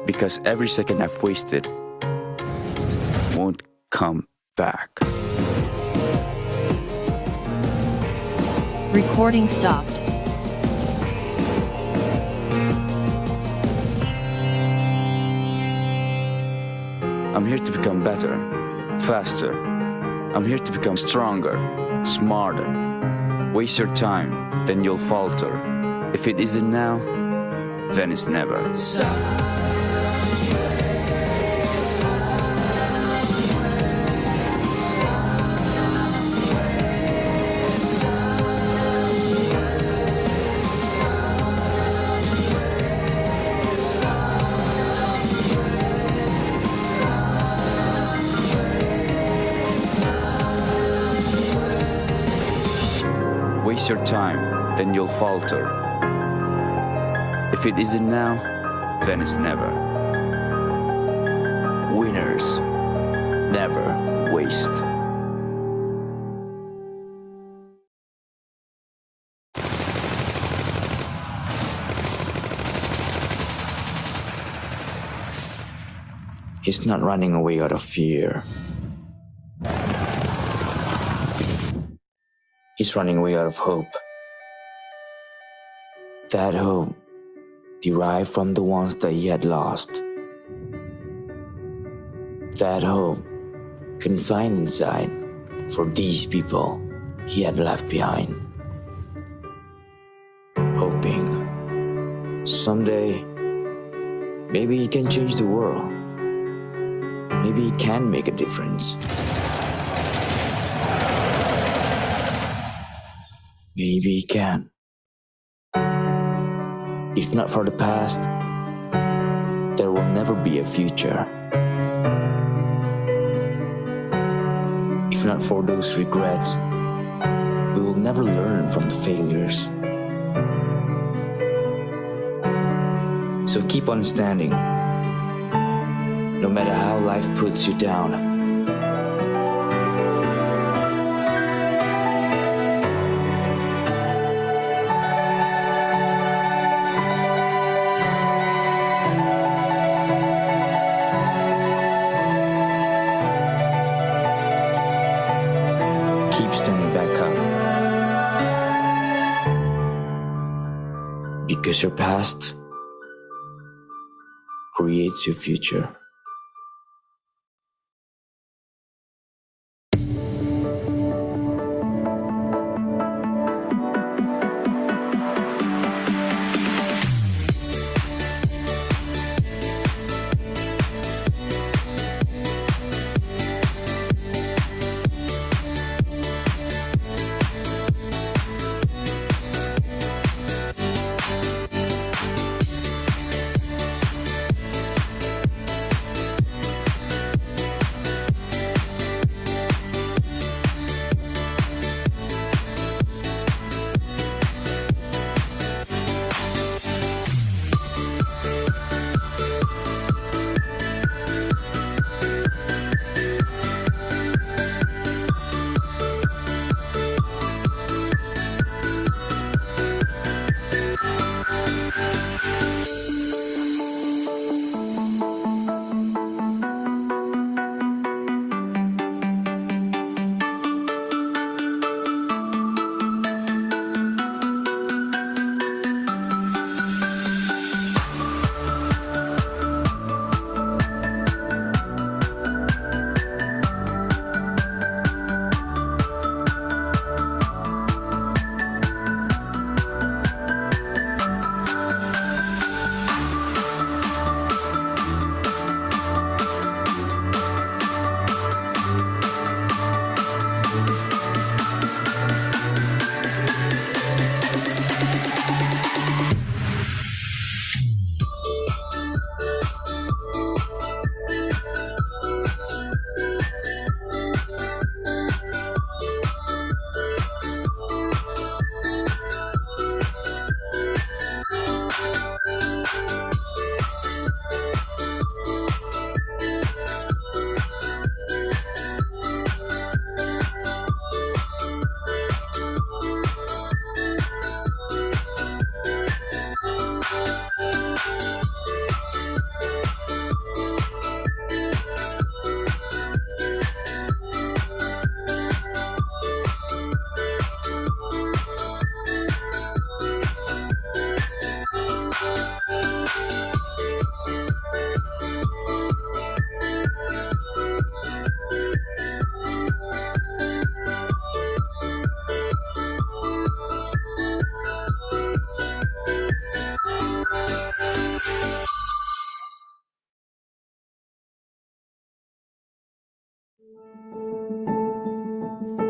Because every second I've wasted won't come back. Recording stopped. I'm here to become better, faster. I'm here to become stronger, smarter. Waste your time, then you'll falter. If it isn't now, then it's never. Waste your time, then you'll falter. If it isn't now, then it's never. Winners never waste. He's not running away out of fear. He's running away out of hope. That hope derived from the ones that he had lost. That hope confined inside for these people he had left behind. Hoping someday maybe he can change the world. Maybe he can make a difference. Maybe he can. If not for the past, there will never be a future. If not for those regrets, we will never learn from the failures. So keep on standing, no matter how life puts you down. Keep standing back up. Because your past creates your future.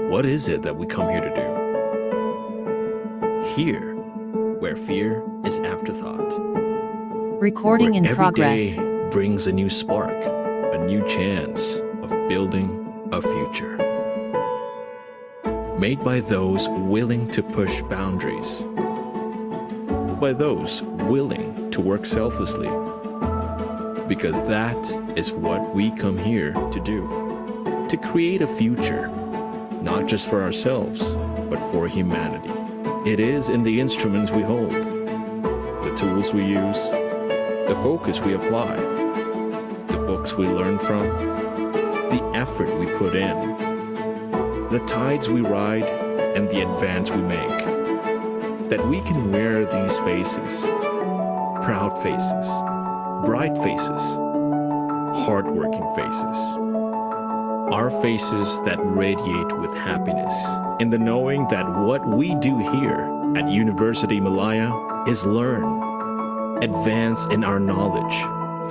What is it that we come here to do? Here, where fear is afterthought. Recording where in every progress. day brings a new spark, a new chance of building a future. made by those willing to push boundaries, by those willing to work selflessly, because that is what we come here to do, to create a future, not just for ourselves, but for humanity. It is in the instruments we hold, the tools we use, the focus we apply, the books we learn from, the effort we put in, the tides we ride, and the advance we make, that we can wear these faces, proud faces, bright faces, hardworking faces. Our faces that radiate with happiness in the knowing that what we do here at University Malaya is learn, advance in our knowledge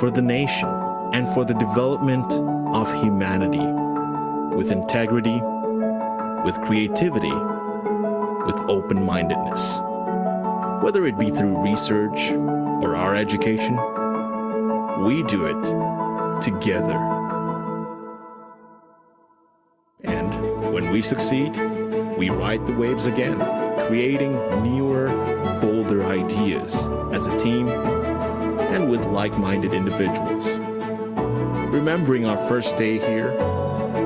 for the nation and for the development of humanity with integrity, with creativity, with open-mindedness. Whether it be through research or our education, we do it together. And when we succeed, we ride the waves again, creating newer, bolder ideas as a team and with like-minded individuals. Remembering our first day here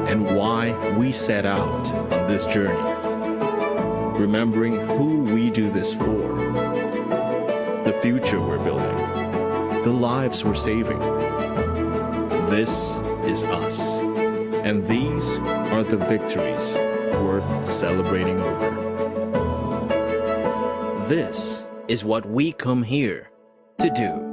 and why we set out on this journey. Remembering who we do this for, the future we're building, the lives we're saving. This is us, and these are the victories worth celebrating over. This is what we come here to do.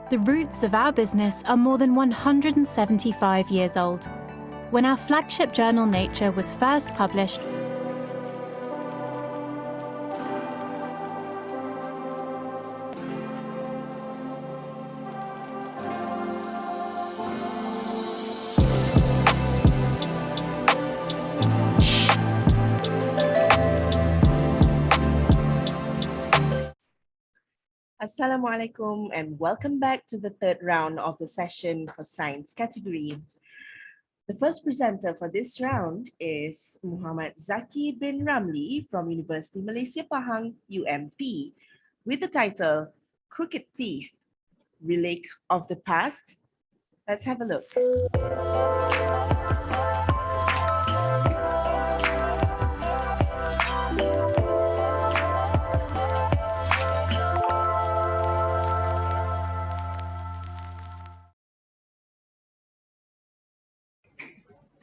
The roots of our business are more than 175 years old. When our flagship journal Nature was first published, Assalamualaikum and welcome back to the third round of the session for science category. The first presenter for this round is Muhammad Zaki bin Ramli from University Malaysia Pahang, UMP, with the title Crooked Teeth, Relic of the Past. Let's have a look.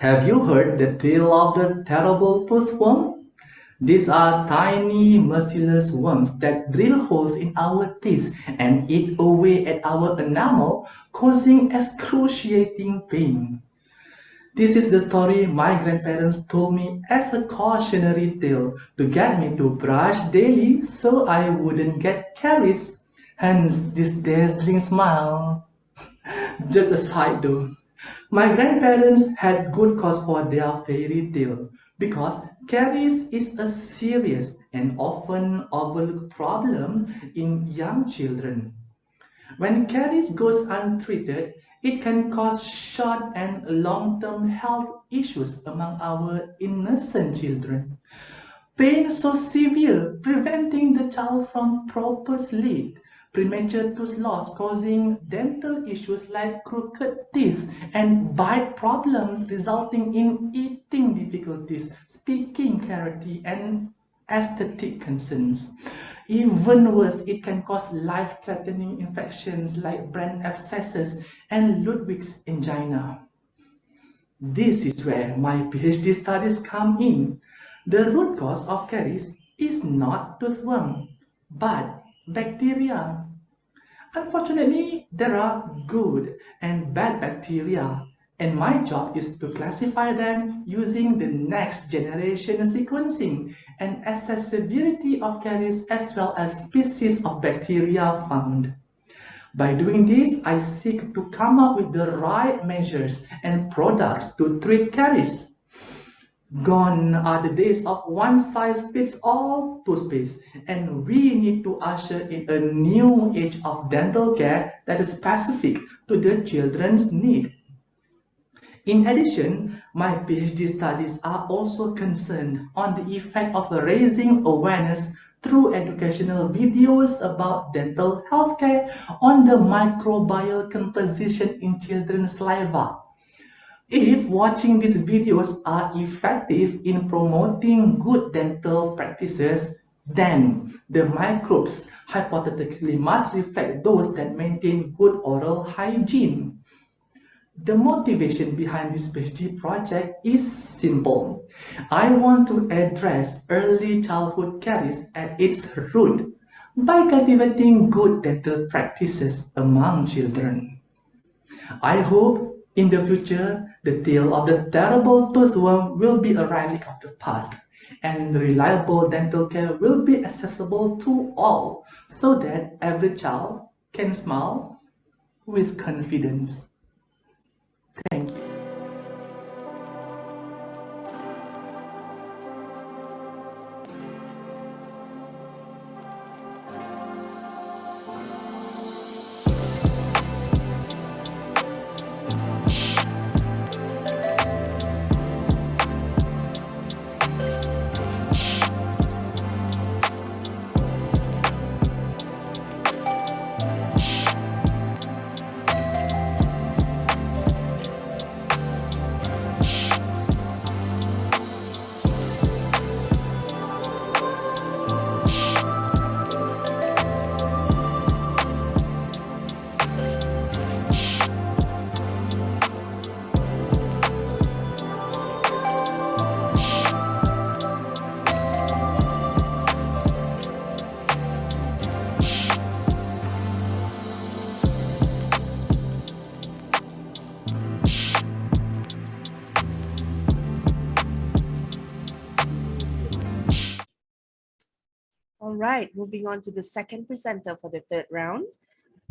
Have you heard the tale of the terrible toothworm? These are tiny, merciless worms that drill holes in our teeth and eat away at our enamel, causing excruciating pain. This is the story my grandparents told me as a cautionary tale to get me to brush daily so I wouldn't get caries, hence this dazzling smile. Just a side though. My grandparents had good cause for their fairy tale because caries is a serious and often overlooked problem in young children. When caries goes untreated, it can cause short and long-term health issues among our innocent children. Pain so severe, preventing the child from proper sleep, premature tooth loss causing dental issues like crooked teeth and bite problems resulting in eating difficulties, speaking clarity, and aesthetic concerns. Even worse, it can cause life-threatening infections like brain abscesses and Ludwig's angina. This is where my PhD studies come in. The root cause of caries is not toothworm, but bacteria. Unfortunately, there are good and bad bacteria, and my job is to classify them using the next generation sequencing and assess severity of caries as well as species of bacteria found. By doing this, I seek to come up with the right measures and products to treat caries. Gone are the days of one-size-fits-all toothpaste, and we need to usher in a new age of dental care that is specific to the children's need. In addition, my PhD studies are also concerned on the effect of raising awareness through educational videos about dental healthcare on the microbial composition in children's saliva. If watching these videos are effective in promoting good dental practices, then the microbes hypothetically must reflect those that maintain good oral hygiene. The motivation behind this PhD project is simple. I want to address early childhood caries at its root by cultivating good dental practices among children. I hope in the future, the tale of the terrible toothworm will be a relic of the past, and reliable dental care will be accessible to all, so that every child can smile with confidence. Thank you. All right, moving on to the second presenter for the third round.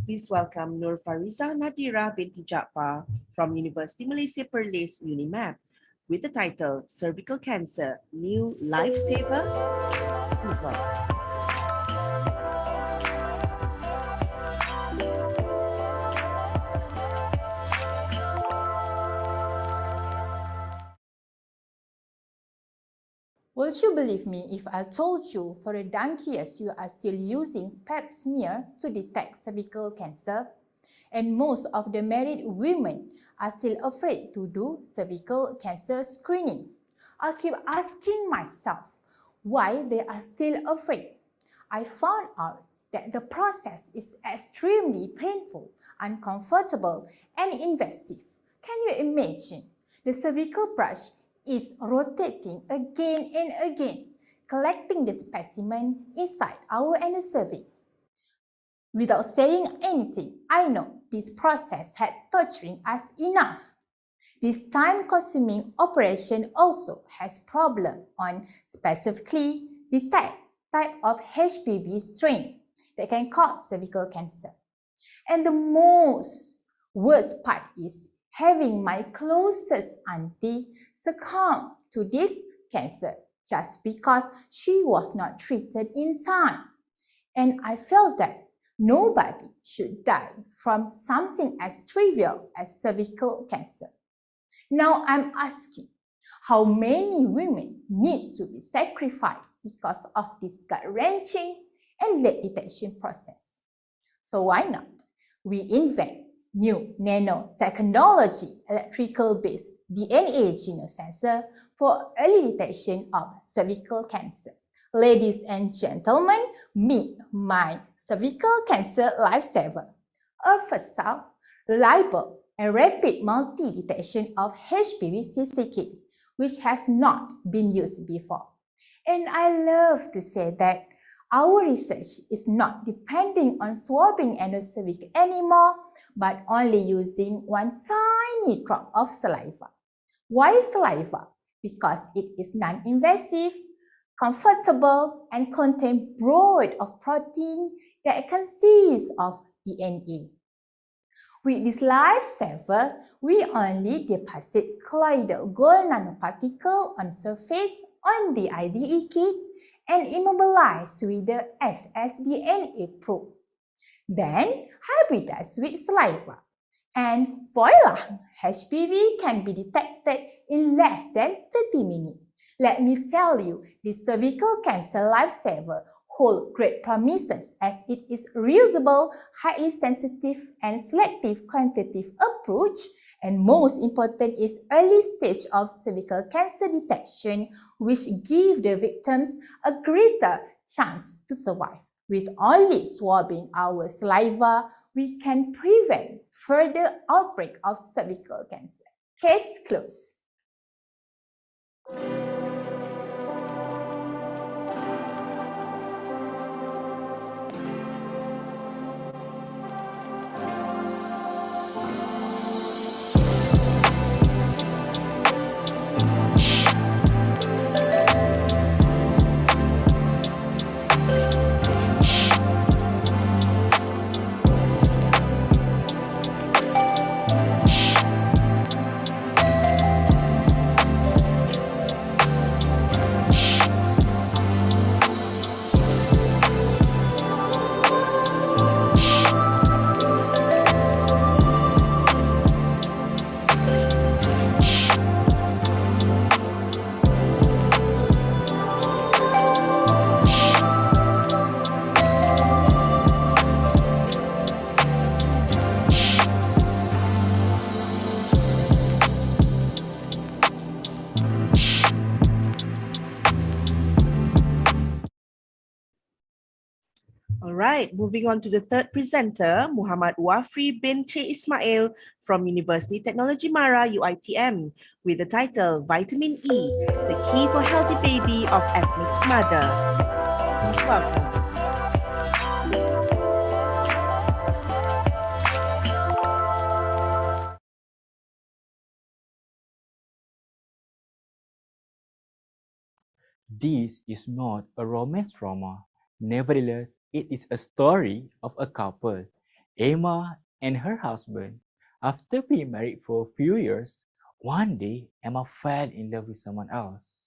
Please welcome Nur Fariza Nadira binti Jaafar from University Malaysia Perlis UNIMAP with the title Cervical Cancer, New Lifesaver. Please welcome. Would you believe me if I told you for a donkey years you are still using pap smear to detect cervical cancer? And most of the married women are still afraid to do cervical cancer screening. I keep asking myself why they are still afraid. I found out that the process is extremely painful, uncomfortable, and invasive. Can you imagine? The cervical brush is rotating again and again, collecting the specimen inside our endocervix. Without saying anything, I know this process had torturing us enough. This time-consuming operation also has problem on specifically detect type of HPV strain that can cause cervical cancer. And the most worst part is having my closest auntie succumb to this cancer just because she was not treated in time. And I felt that nobody should die from something as trivial as cervical cancer. Now I'm asking, how many women need to be sacrificed because of this gut-wrenching and late detection process? So why not? We invent new nanotechnology electrical-based DNA genome sensor for early detection of cervical cancer. Ladies and gentlemen, meet my cervical cancer lifesaver, a versatile, reliable, and rapid multi-detection of HPV-CC kit, which has not been used before. And I love to say that our research is not depending on swabbing endocervix anymore, but only using one tiny drop of saliva. Why saliva? Because it is non-invasive, comfortable, and contains broad of protein that consists of DNA. With this lifesaver, we only deposit colloidal gold nanoparticle on surface on the IDE kit and immobilize with the ssDNA probe. Then hybridize with saliva. And voila! HPV can be detected in less than 30 minutes. Let me tell you, this cervical cancer lifesaver holds great promises as it is reusable, highly sensitive and selective quantitative approach, and most important is early stage of cervical cancer detection, which give the victims a greater chance to survive. With only swabbing our saliva, we can prevent further outbreak of cervical cancer. Case closed. All right, moving on to the third presenter, Muhammad Wafri bin Che Ismail from University Technology Mara, UITM, with the title Vitamin E, the Key for Healthy Baby of Asthmatic Mother. Please welcome. This is not a romance drama. Nevertheless, it is a story of a couple, Emma and her husband. After being married for a few years, one day Emma fell in love with someone else.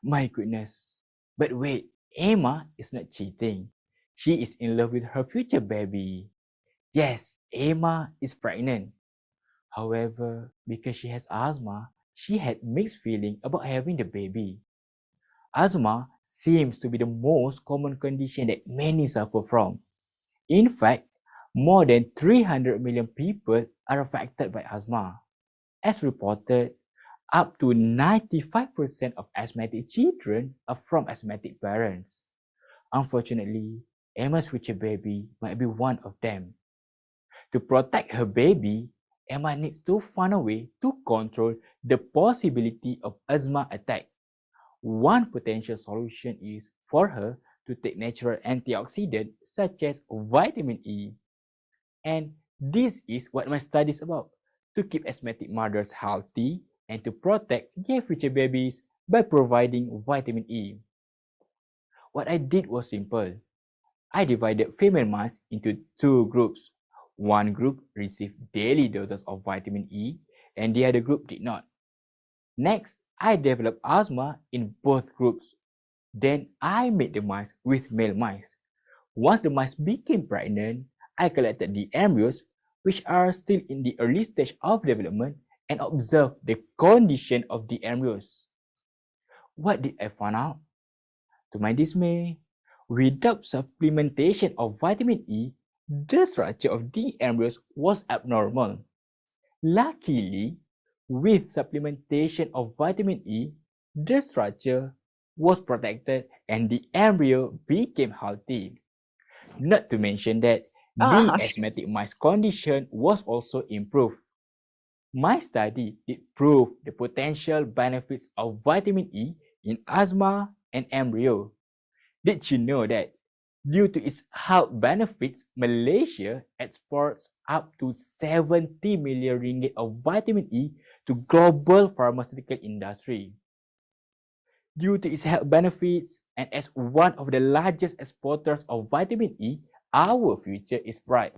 My goodness. But wait, Emma is not cheating. She is in love with her future baby. Yes, Emma is pregnant. However, because she has asthma, she had mixed feelings about having the baby. Asthma seems to be the most common condition that many suffer from. In fact, more than 300 million people are affected by asthma. As reported, up to 95% of asthmatic children are from asthmatic parents. Unfortunately, Emma's future baby might be one of them. To protect her baby, Emma needs to find a way to control the possibility of asthma attack. One potential solution is for her to take natural antioxidants such as vitamin E. And this is what my study is about, to keep asthmatic mothers healthy and to protect their future babies by providing vitamin E. What I did was simple. I divided female mice into two groups. One group received daily doses of vitamin E and the other group did not. Next, I developed asthma in both groups. Then I made the mice with male mice. Once the mice became pregnant, I collected the embryos, which are still in the early stage of development, and observed the condition of the embryos. What did I find out? To my dismay, without supplementation of vitamin E, the structure of the embryos was abnormal. Luckily, with supplementation of vitamin E, the structure was protected and the embryo became healthy. Not to mention that the asthmatic mice condition was also improved. My study did prove the potential benefits of vitamin E in asthma and embryo. Did you know that due to its health benefits, Malaysia exports up to 70 million ringgit of vitamin E to global pharmaceutical industry? Due to its health benefits and as one of the largest exporters of vitamin E, our future is bright.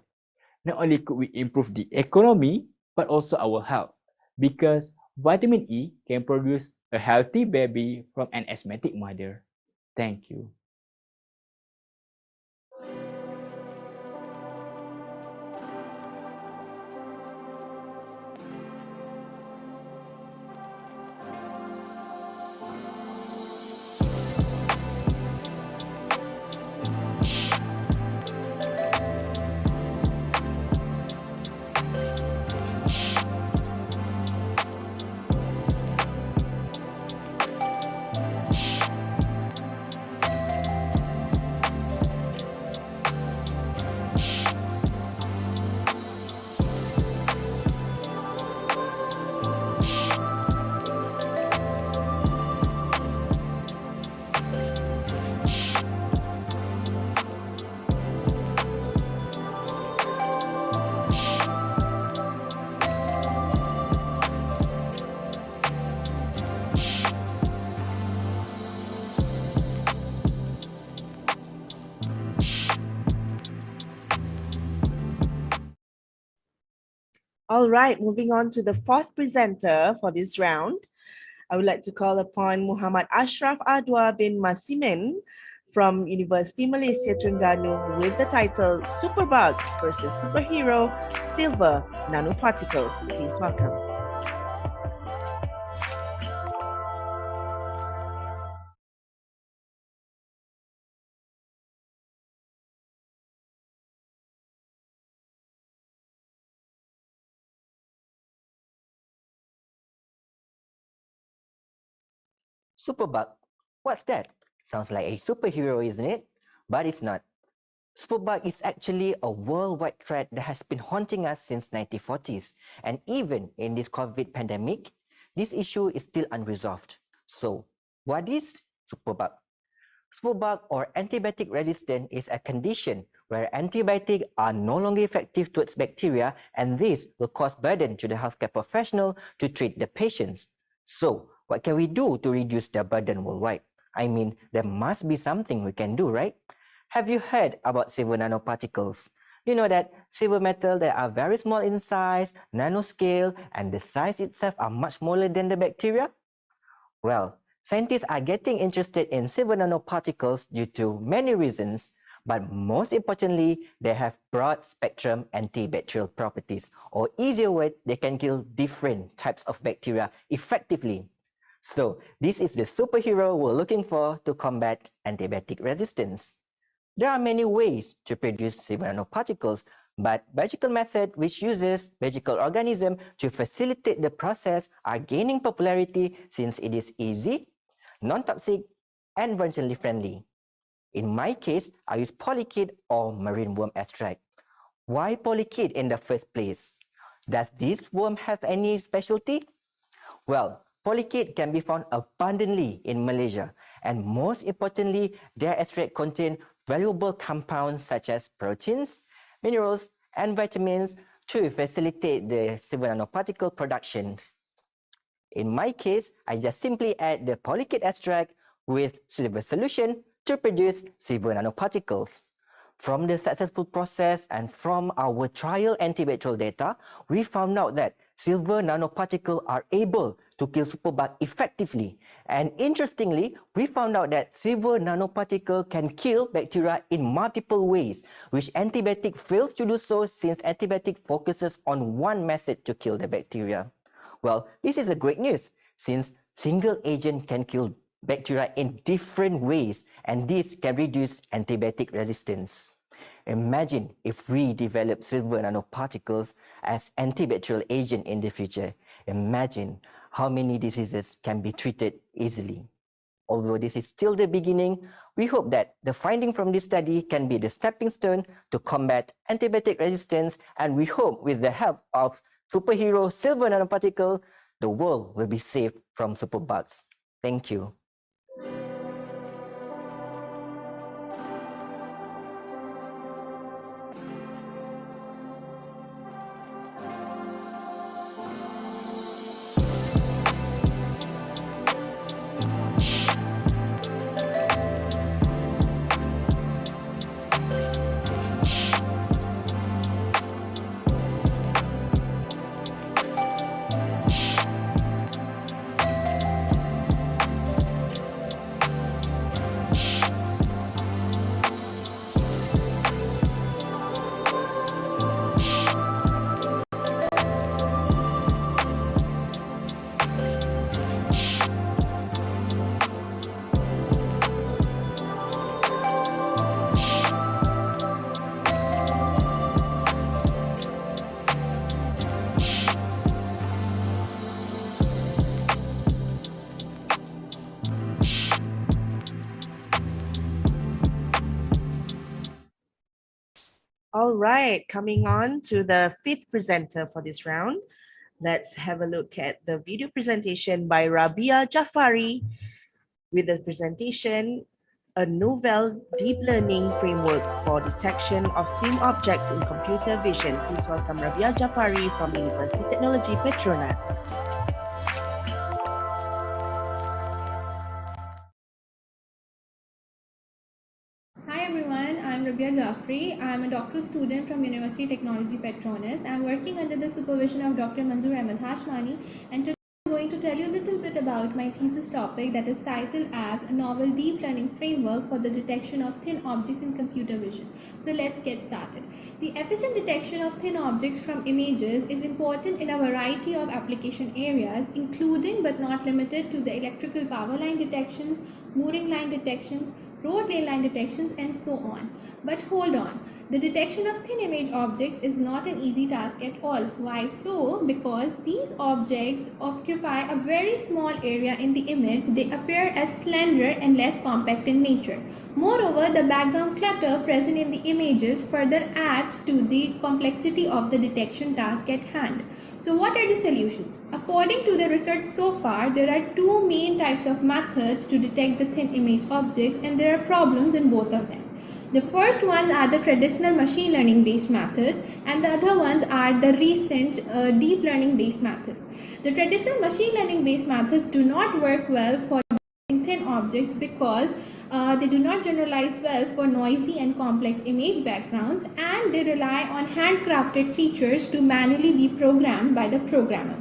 Not only could we improve the economy, but also our health, because vitamin E can produce a healthy baby from an asthmatic mother. Thank you. All right, moving on to the fourth presenter for this round. I would like to call upon Muhammad Ashraf Adwa bin Masimin from University Malaysia Terengganu with the title Superbugs versus Superhero Silver Nanoparticles. Please welcome. Superbug? What's that? Sounds like a superhero, isn't it? But it's not. Superbug is actually a worldwide threat that has been haunting us since 1940s. And even in this COVID pandemic, this issue is still unresolved. So, what is superbug? Superbug or antibiotic resistance is a condition where antibiotics are no longer effective towards bacteria, and this will cause burden to the healthcare professional to treat the patients. So, what can we do to reduce the burden worldwide? I mean, there must be something we can do, right? Have you heard about silver nanoparticles? You know that silver metal that are very small in size, nanoscale, and the size itself are much smaller than the bacteria? Well, scientists are getting interested in silver nanoparticles due to many reasons, but most importantly, they have broad spectrum antibacterial properties, or easier word, they can kill different types of bacteria effectively. So, this is the superhero we're looking for to combat antibiotic resistance. There are many ways to produce silver nanoparticles, but biological method which uses biological organism to facilitate the process are gaining popularity since it is easy, non-toxic, and environmentally friendly. In my case, I use polychaete or marine worm extract. Why polychaete in the first place? Does this worm have any specialty? Well, polychaete can be found abundantly in Malaysia, and most importantly, their extract contain valuable compounds such as proteins, minerals, and vitamins to facilitate the silver nanoparticle production. In my case, I just simply add the polychaete extract with silver solution to produce silver nanoparticles. From the successful process and from our trial antibacterial data, we found out that silver nanoparticles are able to kill superbug effectively. And interestingly, we found out that silver nanoparticle can kill bacteria in multiple ways, which antibiotic fails to do so since antibiotic focuses on one method to kill the bacteria. Well, this is a great news since single agent can kill bacteria in different ways, and this can reduce antibiotic resistance. Imagine if we develop silver nanoparticles as antibacterial agent in the future. Imagine how many diseases can be treated easily. Although this is still the beginning, we hope that the finding from this study can be the stepping stone to combat antibiotic resistance, and we hope with the help of superhero silver nanoparticle, the world will be saved from superbugs. Thank you. All right, coming on to the fifth presenter for this round. Let's have a look at the video presentation by Rabia Jafari with the presentation, a novel deep learning framework for detection of thin objects in computer vision. Please welcome Rabia Jafari from University Technology Petronas. Hi everyone, I'm Rabia Jafri. I'm a doctoral student from University Technology Petronas. I'm working under the supervision of Dr. Manzoor Ahmed Hashmani, and today I'm going to tell you a little bit about my thesis topic that is titled as a novel deep learning framework for the detection of thin objects in computer vision. So let's get started. The efficient detection of thin objects from images is important in a variety of application areas, including but not limited to the electrical power line detections, mooring line detections, road rail line detections, and so on. But hold on, the detection of thin image objects is not an easy task at all. Why so? Because these objects occupy a very small area in the image. They appear as slender and less compact in nature. Moreover, the background clutter present in the images further adds to the complexity of the detection task at hand. So what are the solutions? According to the research so far, there are two main types of methods to detect the thin image objects, and there are problems in both of them. The first ones are the traditional machine learning based methods, and the other ones are the recent deep learning based methods. The traditional machine learning based methods do not work well for detecting thin objects because they do not generalize well for noisy and complex image backgrounds, and they rely on handcrafted features to manually be programmed by the programmer.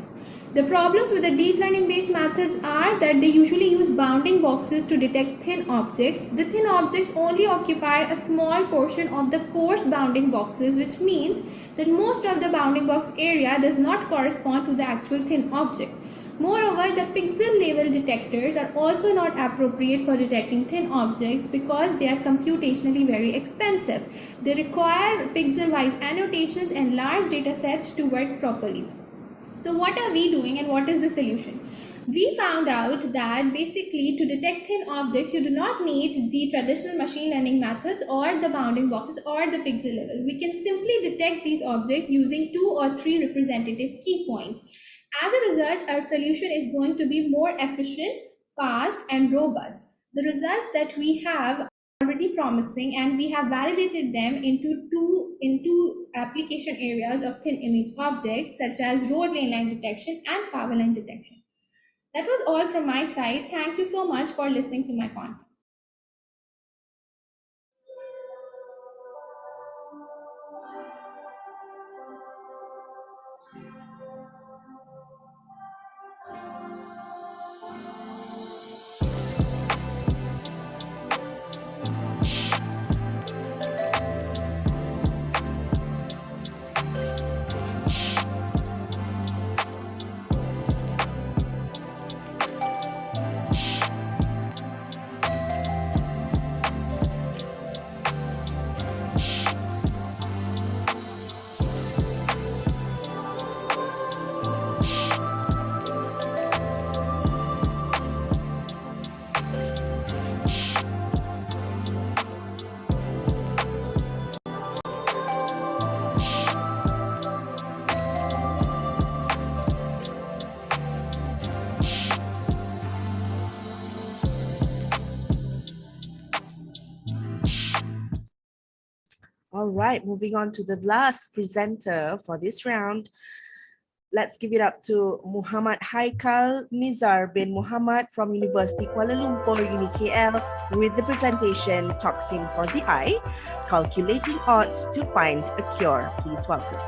The problems with the deep learning based methods are that they usually use bounding boxes to detect thin objects. The thin objects only occupy a small portion of the coarse bounding boxes, which means that most of the bounding box area does not correspond to the actual thin object. Moreover, the pixel level detectors are also not appropriate for detecting thin objects because they are computationally very expensive. They require pixel-wise annotations and large data sets to work properly. So what are we doing and what is the solution? We found out that basically to detect thin objects, you do not need the traditional machine learning methods or the bounding boxes or the pixel level. We can simply detect these objects using 2 or 3 representative key points. As a result, our solution is going to be more efficient, fast, and robust. The results that we have are already promising, and we have validated them into two application areas of thin image objects, such as road lane line detection and power line detection. That was all from my side. Thank you so much for listening to my content. All right, moving on to the last presenter for this round. Let's give it up to Muhammad Haikal Nizar bin Muhammad from University Kuala Lumpur, Uni KL, with the presentation Toxin for the Eye, Calculating Odds to Find a Cure. Please welcome.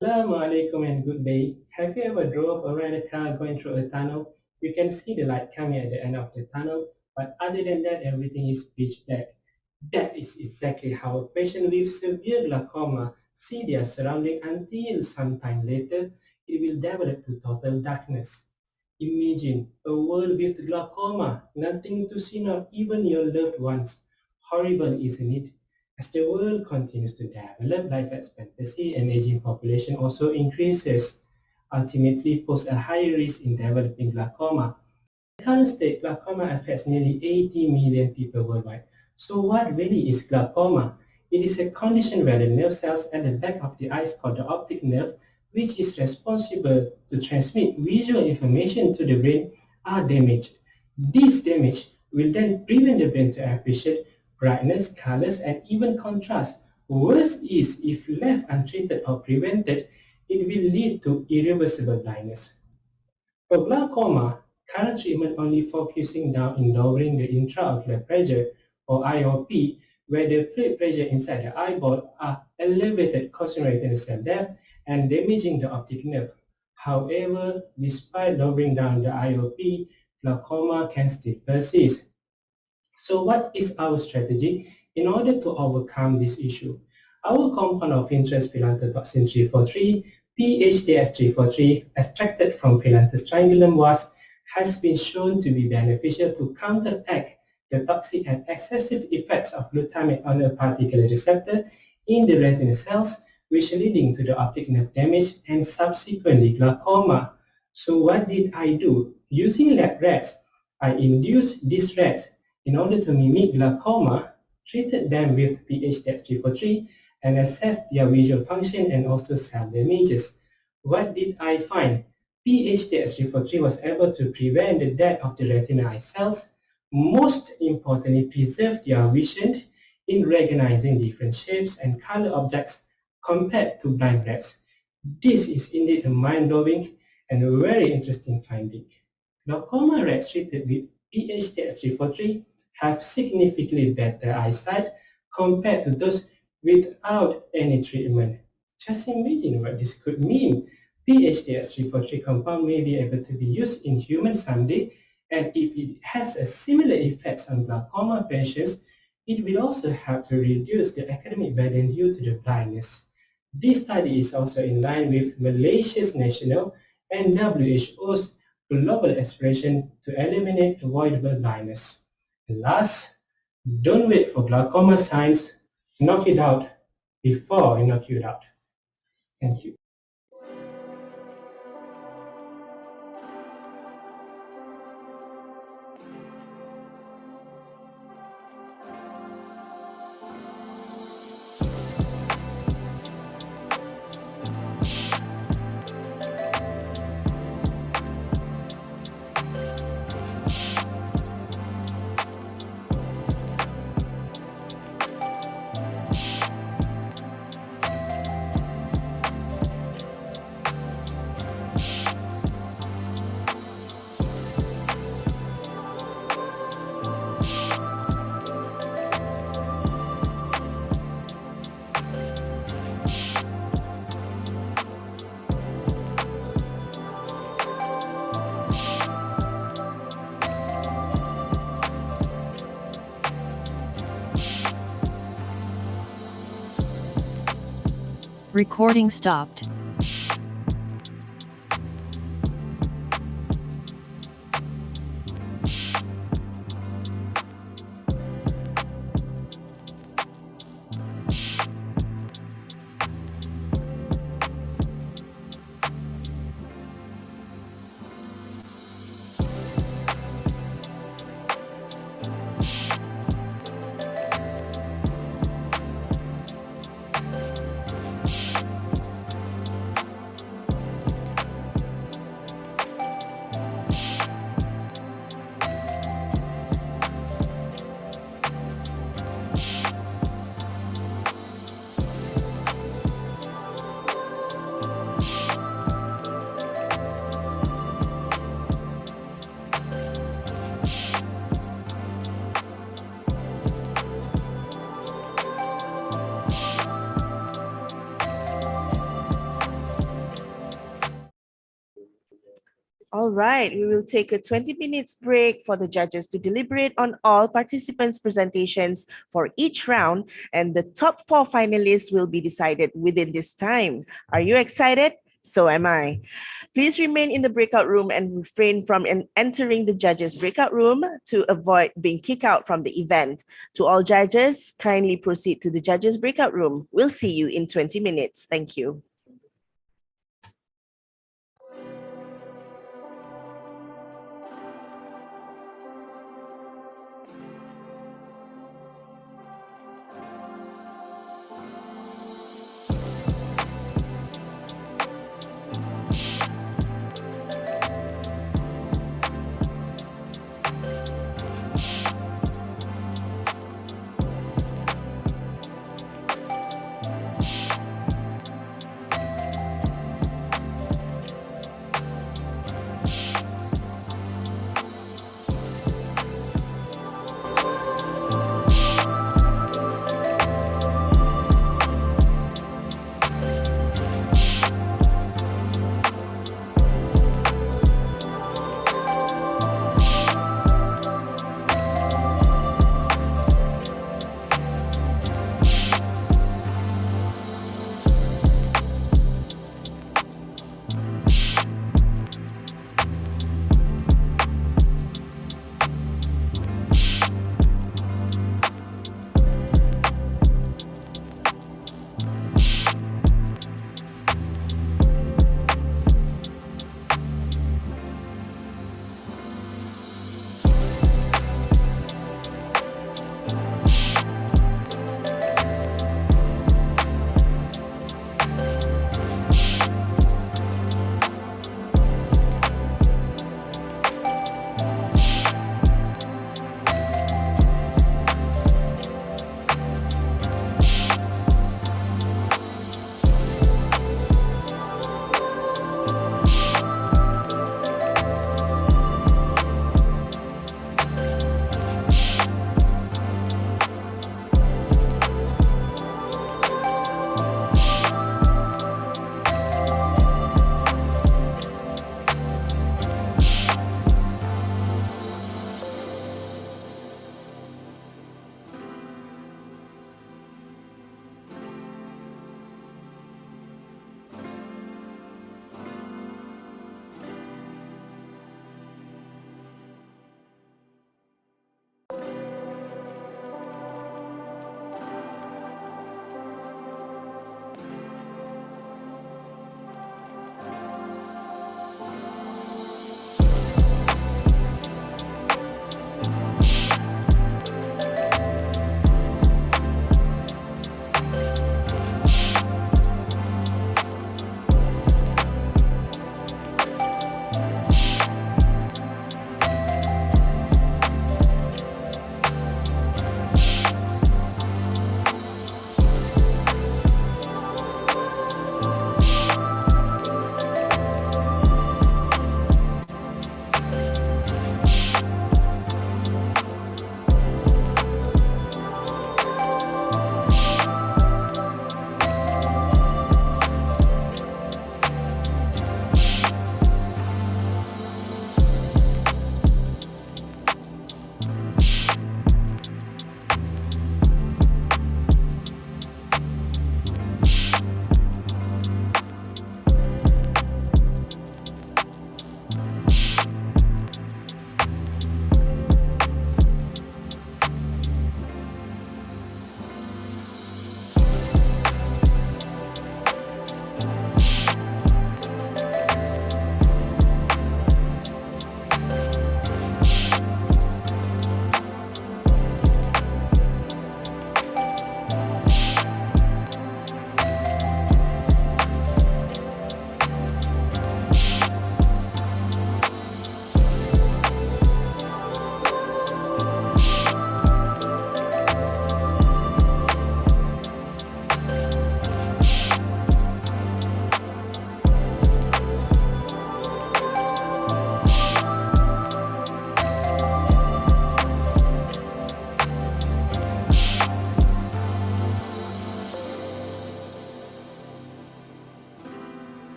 Assalamu alaikum and good day. Have you ever drove a rental car going through a tunnel? You can see the light coming at the end of the tunnel, but other than that, everything is pitch black. That is exactly how a patient with severe glaucoma see their surrounding until sometime later it will develop to total darkness. Imagine a world with glaucoma, nothing to see, not even your loved ones. Horrible, isn't it? As the world continues to develop, life expectancy and aging population also increases, ultimately pose a higher risk in developing glaucoma. In the current state, glaucoma affects nearly 80 million people worldwide. So what really is glaucoma? It is a condition where the nerve cells at the back of the eyes called the optic nerve, which is responsible to transmit visual information to the brain, are damaged. This damage will then prevent the brain to appreciate brightness, colors, and even contrast. Worse is, if left untreated or prevented, it will lead to irreversible blindness. For glaucoma, current treatment only focusing down in lowering the intraocular pressure, or IOP, where the fluid pressure inside the eyeball are elevated, causing retinal cell death and damaging the optic nerve. However, despite lowering down the IOP, glaucoma can still persist. So what is our strategy in order to overcome this issue? Our compound of interest Phyllanthrotoxin 343, PHDS343, extracted from Phyllanthus triangulum wasp, has been shown to be beneficial to counteract the toxic and excessive effects of glutamate on a particular receptor in the retinal cells, which leading to the optic nerve damage and subsequently glaucoma. So what did I do? Using lab rats, I induced these rats in order to mimic glaucoma, treated them with PHDS343 and assessed their visual function and also cell damages. What did I find? PHDS343 was able to prevent the death of the retinal eye cells, most importantly preserve their vision in recognizing different shapes and color objects compared to blind rats. This is indeed a mind-blowing and a very interesting finding. Glaucoma rats treated with PHDS343 have significantly better eyesight compared to those without any treatment. Just imagine what this could mean. PHDS343 compound may be able to be used in humans someday, and if it has a similar effects on glaucoma patients, it will also help to reduce the academic burden due to the blindness. This study is also in line with Malaysia's national and WHO's global aspiration to eliminate avoidable blindness. And last, don't wait for glaucoma signs, knock it out before you knock it out. Thank you. Recording stopped. All right, we will take a 20 minutes break for the judges to deliberate on all participants' presentations for each round, and the top 4 finalists will be decided within this time. Are you excited? So am I. Please remain in the breakout room and refrain from entering the judges' breakout room to avoid being kicked out from the event. To all judges, kindly proceed to the judges' breakout room. We'll see you in 20 minutes. Thank you.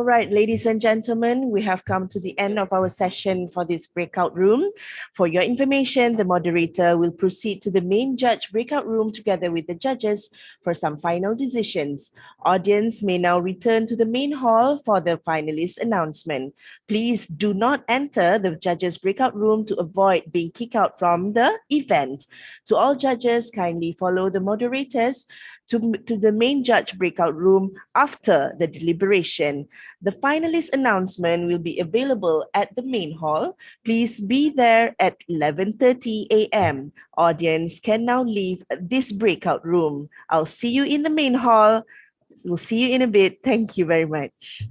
right, ladies and gentlemen, we have come to the end of our session for this breakout room. For your information, the moderator will proceed to the main judge breakout room together with the judges for some final decisions. Audience may now return to the main hall for the finalist announcement. Please do not enter the judges breakout room to avoid being kicked out from the event. To all judges, kindly follow the moderators to the main judge breakout room after the deliberation. The finalist announcement will be available at the main hall. Please be there at 11:30 a.m. Audience can now leave this breakout room. I'll see you in the main hall. We'll see you in a bit. Thank you very much.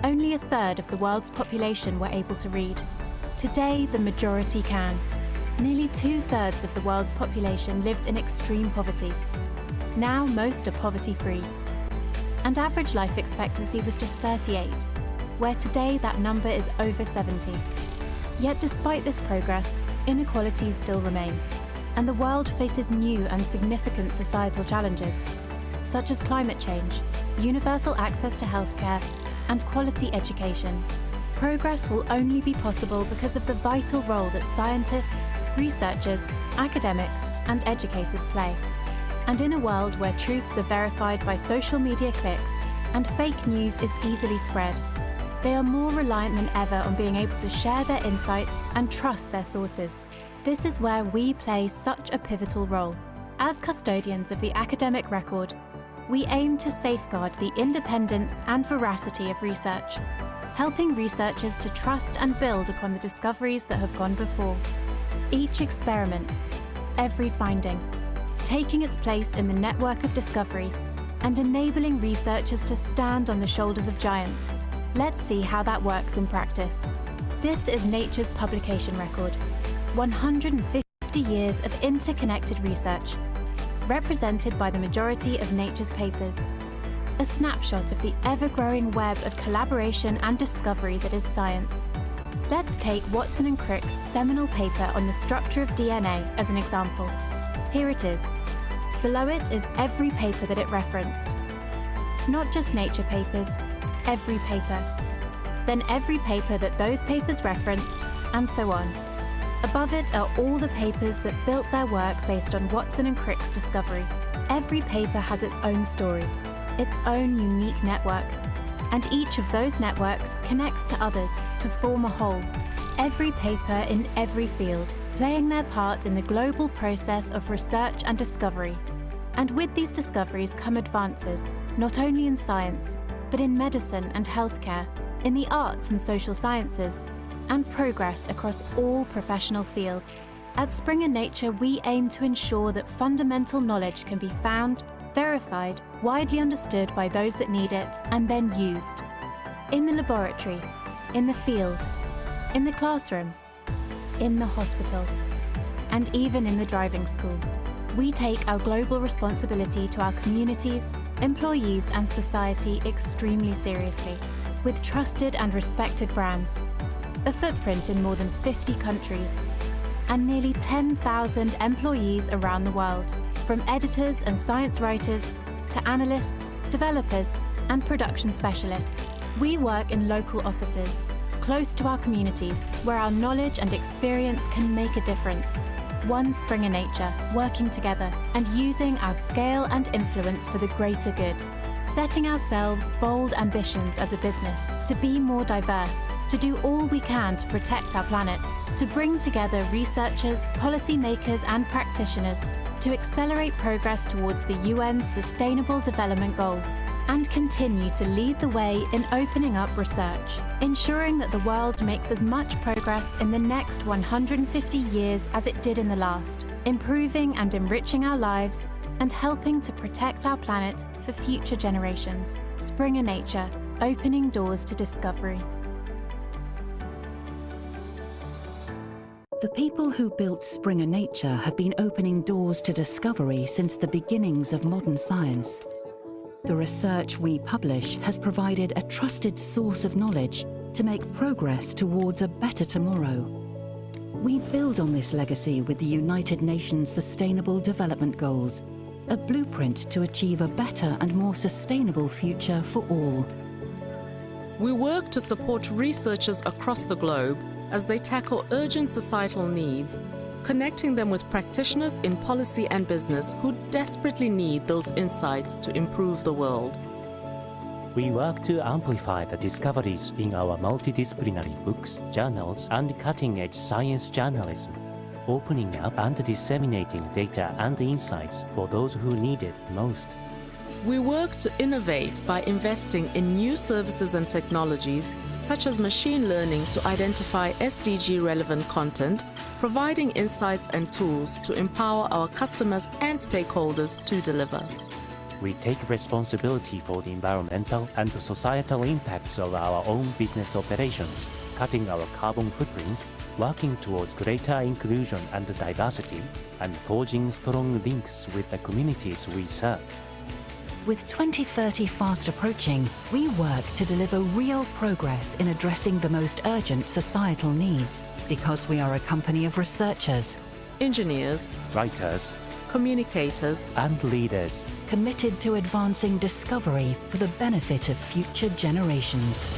Only a third of the world's population were able to read. Today, the majority can. Nearly 2/3 of the world's population lived in extreme poverty. Now, most are poverty-free. And average life expectancy was just 38, where today that number is over 70. Yet despite this progress, inequalities still remain, and the world faces new and significant societal challenges, such as climate change, universal access to healthcare, and quality education. Progress will only be possible because of the vital role that scientists, researchers, academics, and educators play. And in a world where truths are verified by social media clicks and fake news is easily spread, they are more reliant than ever on being able to share their insight and trust their sources. This is where we play such a pivotal role. As custodians of the academic record, we aim to safeguard the independence and veracity of research, helping researchers to trust and build upon the discoveries that have gone before. Each experiment, every finding, taking its place in the network of discovery and enabling researchers to stand on the shoulders of giants. Let's see how that works in practice. This is Nature's publication record, 150 years of interconnected research, represented by the majority of Nature's papers. A snapshot of the ever-growing web of collaboration and discovery that is science. Let's take Watson and Crick's seminal paper on the structure of DNA as an example. Here it is. Below it is every paper that it referenced. Not just Nature papers, every paper. Then every paper that those papers referenced, and so on. Above it are all the papers that built their work based on Watson and Crick's discovery. Every paper has its own story, its own unique network, and each of those networks connects to others to form a whole. Every paper in every field, playing their part in the global process of research and discovery. And with these discoveries come advances, not only in science, but in medicine and healthcare, in the arts and social sciences, and progress across all professional fields. At Springer Nature, we aim to ensure that fundamental knowledge can be found, verified, widely understood by those that need it, and then used. In the laboratory, in the field, in the classroom, in the hospital, and even in the driving school. We take our global responsibility to our communities, employees, and society extremely seriously, with trusted and respected brands, a footprint in more than 50 countries, and nearly 10,000 employees around the world, from editors and science writers to analysts, developers, and production specialists. We work in local offices, close to our communities, where our knowledge and experience can make a difference. One Springer Nature, working together and using our scale and influence for the greater good. Setting ourselves bold ambitions as a business to be more diverse, to do all we can to protect our planet, to bring together researchers, policymakers, and practitioners to accelerate progress towards the UN's Sustainable Development Goals, and continue to lead the way in opening up research, ensuring that the world makes as much progress in the next 150 years as it did in the last, improving and enriching our lives, and helping to protect our planet for future generations. Springer Nature, opening doors to discovery. The people who built Springer Nature have been opening doors to discovery since the beginnings of modern science. The research we publish has provided a trusted source of knowledge to make progress towards a better tomorrow. We build on this legacy with the United Nations Sustainable Development Goals, a blueprint to achieve a better and more sustainable future for all. We work to support researchers across the globe as they tackle urgent societal needs, connecting them with practitioners in policy and business who desperately need those insights to improve the world. We work to amplify the discoveries in our multidisciplinary books, journals, and cutting-edge science journalism, opening up and disseminating data and insights for those who need it most. We work to innovate by investing in new services and technologies, such as machine learning to identify SDG-relevant content, providing insights and tools to empower our customers and stakeholders to deliver. We take responsibility for the environmental and societal impacts of our own business operations, cutting our carbon footprint, working towards greater inclusion and diversity, and forging strong links with the communities we serve. With 2030 fast approaching, we work to deliver real progress in addressing the most urgent societal needs because we are a company of researchers, engineers, writers, communicators, and leaders committed to advancing discovery for the benefit of future generations.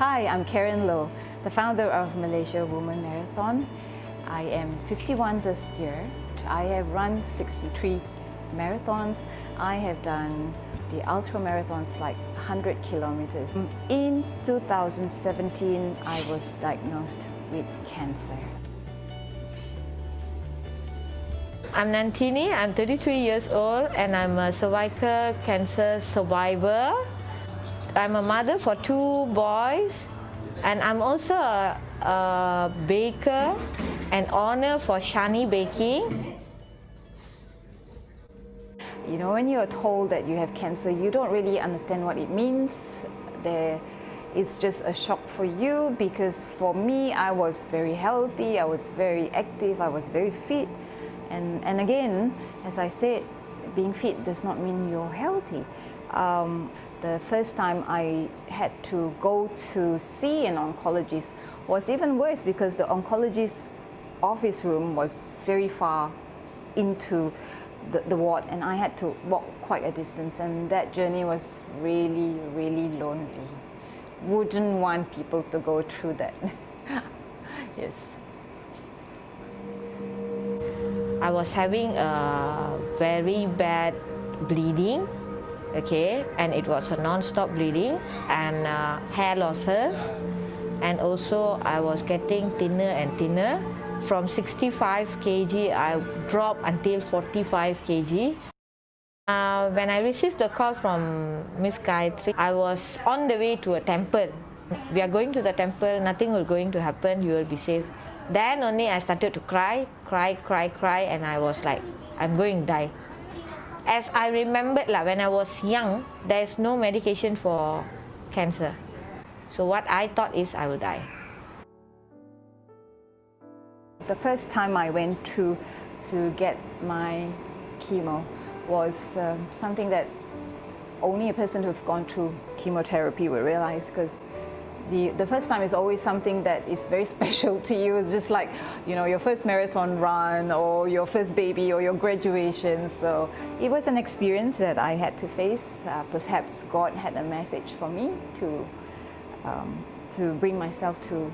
Hi, I'm Karen Low, the founder of Malaysia Women Marathon. I am 51 this year. I have run 63 marathons. I have done the ultra marathons like 100 kilometers. In 2017, I was diagnosed with cancer. I'm Nantini, I'm 33 years old and I'm a cervical cancer survivor. I'm a mother for 2 boys, and I'm also a baker, an owner for Shani Baking. You know, when you're told that you have cancer, you don't really understand what it means. It's just a shock for you, because for me, I was very healthy, I was very active, I was very fit. And again, as I said, being fit does not mean you're healthy. The first time I had to go to see an oncologist was even worse, because the oncologist's office room was very far into the ward, and I had to walk quite a distance, and that journey was really, really lonely. Wouldn't want people to go through that. Yes. I was having a very bad bleeding, okay, and it was a non-stop bleeding, and hair losses, and also I was getting thinner and thinner. From 65 kg, I dropped until 45 kg. When I received the call from Miss Gayatri, I was on the way to a temple. We are going to the temple, nothing will going to happen, you will be safe. Then only I started to cry, and I was like, I'm going to die. As I remembered, when I was young, there is no medication for cancer. So what I thought is I will die. The first time I went to get my chemo was something that only a person who's gone through chemotherapy will realize, because the first time is always something that is very special to you. It's just like, you know, your first marathon run, or your first baby, or your graduation. So it was an experience that I had to face. Perhaps God had a message for me to bring myself to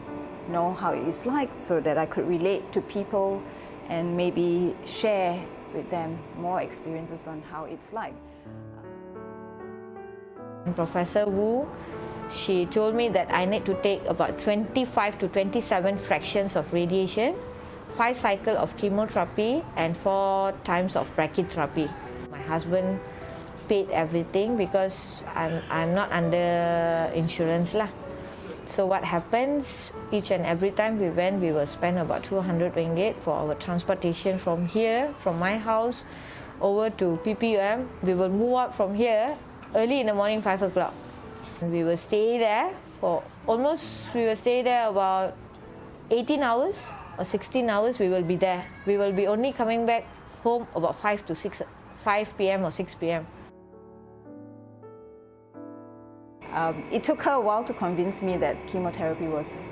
know how it is like, so that I could relate to people and maybe share with them more experiences on how it's like. Professor Wu, she told me that I need to take about 25 to 27 fractions of radiation, 5 cycles of chemotherapy, and 4 times of brachytherapy. My husband paid everything because I'm not under insurance lah. So what happens, each and every time we went, we will spend about 200 ringgit for our transportation from here, from my house, over to PPUM. We will move out from here early in the morning, 5 o'clock. We will stay there for about 18 hours or 16 hours, we will be there. We will be only coming back home about 5 p.m. or 6 p.m. It took her a while to convince me that chemotherapy was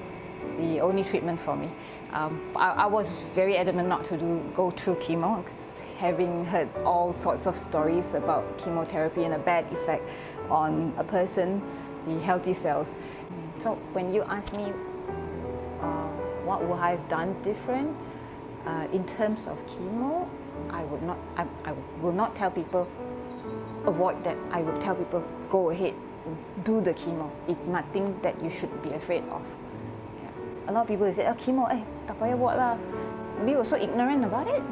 the only treatment for me. I was very adamant not to go through chemo, because having heard all sorts of stories about chemotherapy and a bad effect on a person, the healthy cells. So when you ask me what would I have done different in terms of chemo, I will not tell people avoid that. I will tell people go ahead, do the chemo. It's nothing that you should be afraid of. Yeah. A lot of people say, chemo, tak payah buat lah. We were so ignorant about it.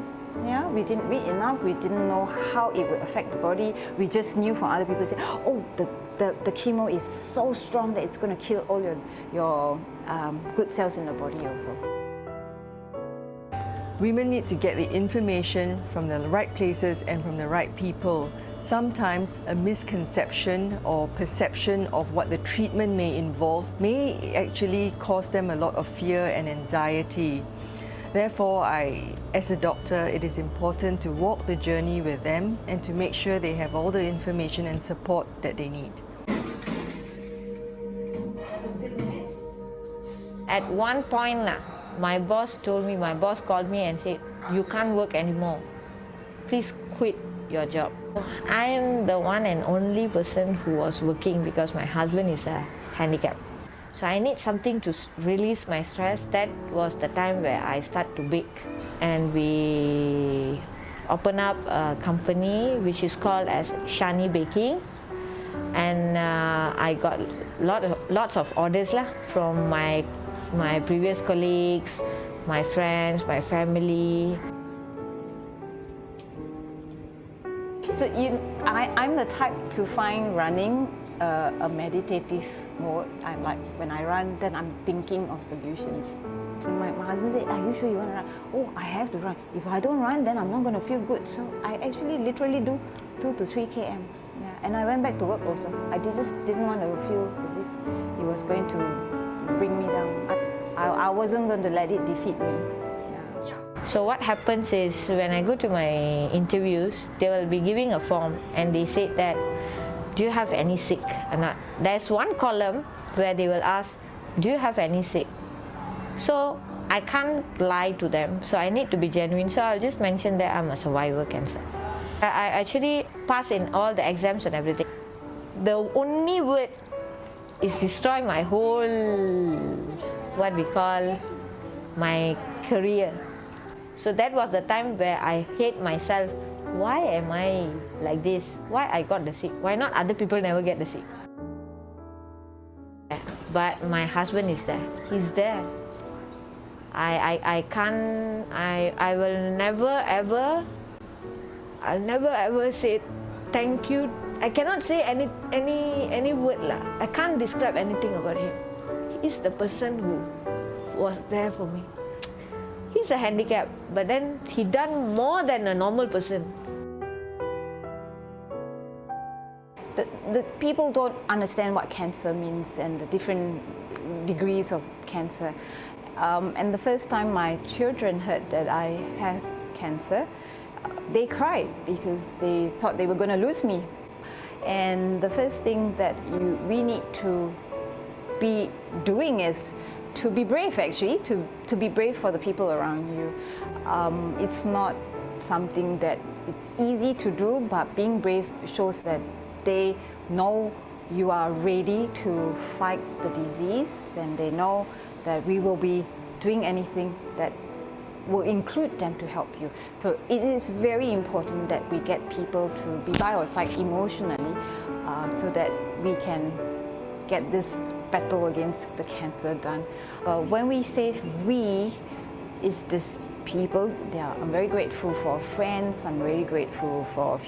Yeah, we didn't read enough. We didn't know how it would affect the body. We just knew from other people say, the chemo is so strong that it's going to kill all your good cells in the body also. Women need to get the information from the right places and from the right people. Sometimes a misconception or perception of what the treatment may involve may actually cause them a lot of fear and anxiety. Therefore, as a doctor, it is important to walk the journey with them and to make sure they have all the information and support that they need. At one point, my boss called me and said, you can't work anymore. Please quit your job. I am the one and only person who was working because my husband is handicapped. So I need something to release my stress. That was the time where I start to bake. And we open up a company which is called as Shani Baking. And I got lots of orders from my previous colleagues, my friends, my family. So I'm the type to find running a meditative mode. I'm like, when I run, then I'm thinking of solutions. My husband said, are you sure you want to run? Oh, I have to run. If I don't run, then I'm not going to feel good. So I actually literally do 2 to 3 km. Yeah. And I went back to work also. I just didn't want to feel as if it was going to bring me down. I wasn't going to let it defeat me. So what happens is when I go to my interviews, they will be giving a form and they say that, do you have any sick or not? There's one column where they will ask, do you have any sick? So I can't lie to them, so I need to be genuine. So I'll just mention that I'm a survivor cancer. I actually pass in all the exams and everything. The only word is destroy my whole, what we call, my career. So that was the time where I hate myself. Why am I like this? Why I got the sick? Why not other people never get the sick? But my husband is there. He's there. I can't, I will never ever, I'll never ever say thank you. I cannot say any word lah. I can't describe anything about him. He's the person who was there for me. He's a handicap, but then he done more than a normal person. The people don't understand what cancer means and the different degrees of cancer. And the first time my children heard that I had cancer, they cried because they thought they were going to lose me. And the first thing that we need to be doing is to be brave, actually, to be brave for the people around you. It's not something that it's easy to do, but being brave shows that they know you are ready to fight the disease, and they know that we will be doing anything that will include them to help you. So it is very important that we get people to be by our side emotionally so that we can get this battle against the cancer done. When we say we, it's this people. I'm very grateful for friends. I'm very grateful for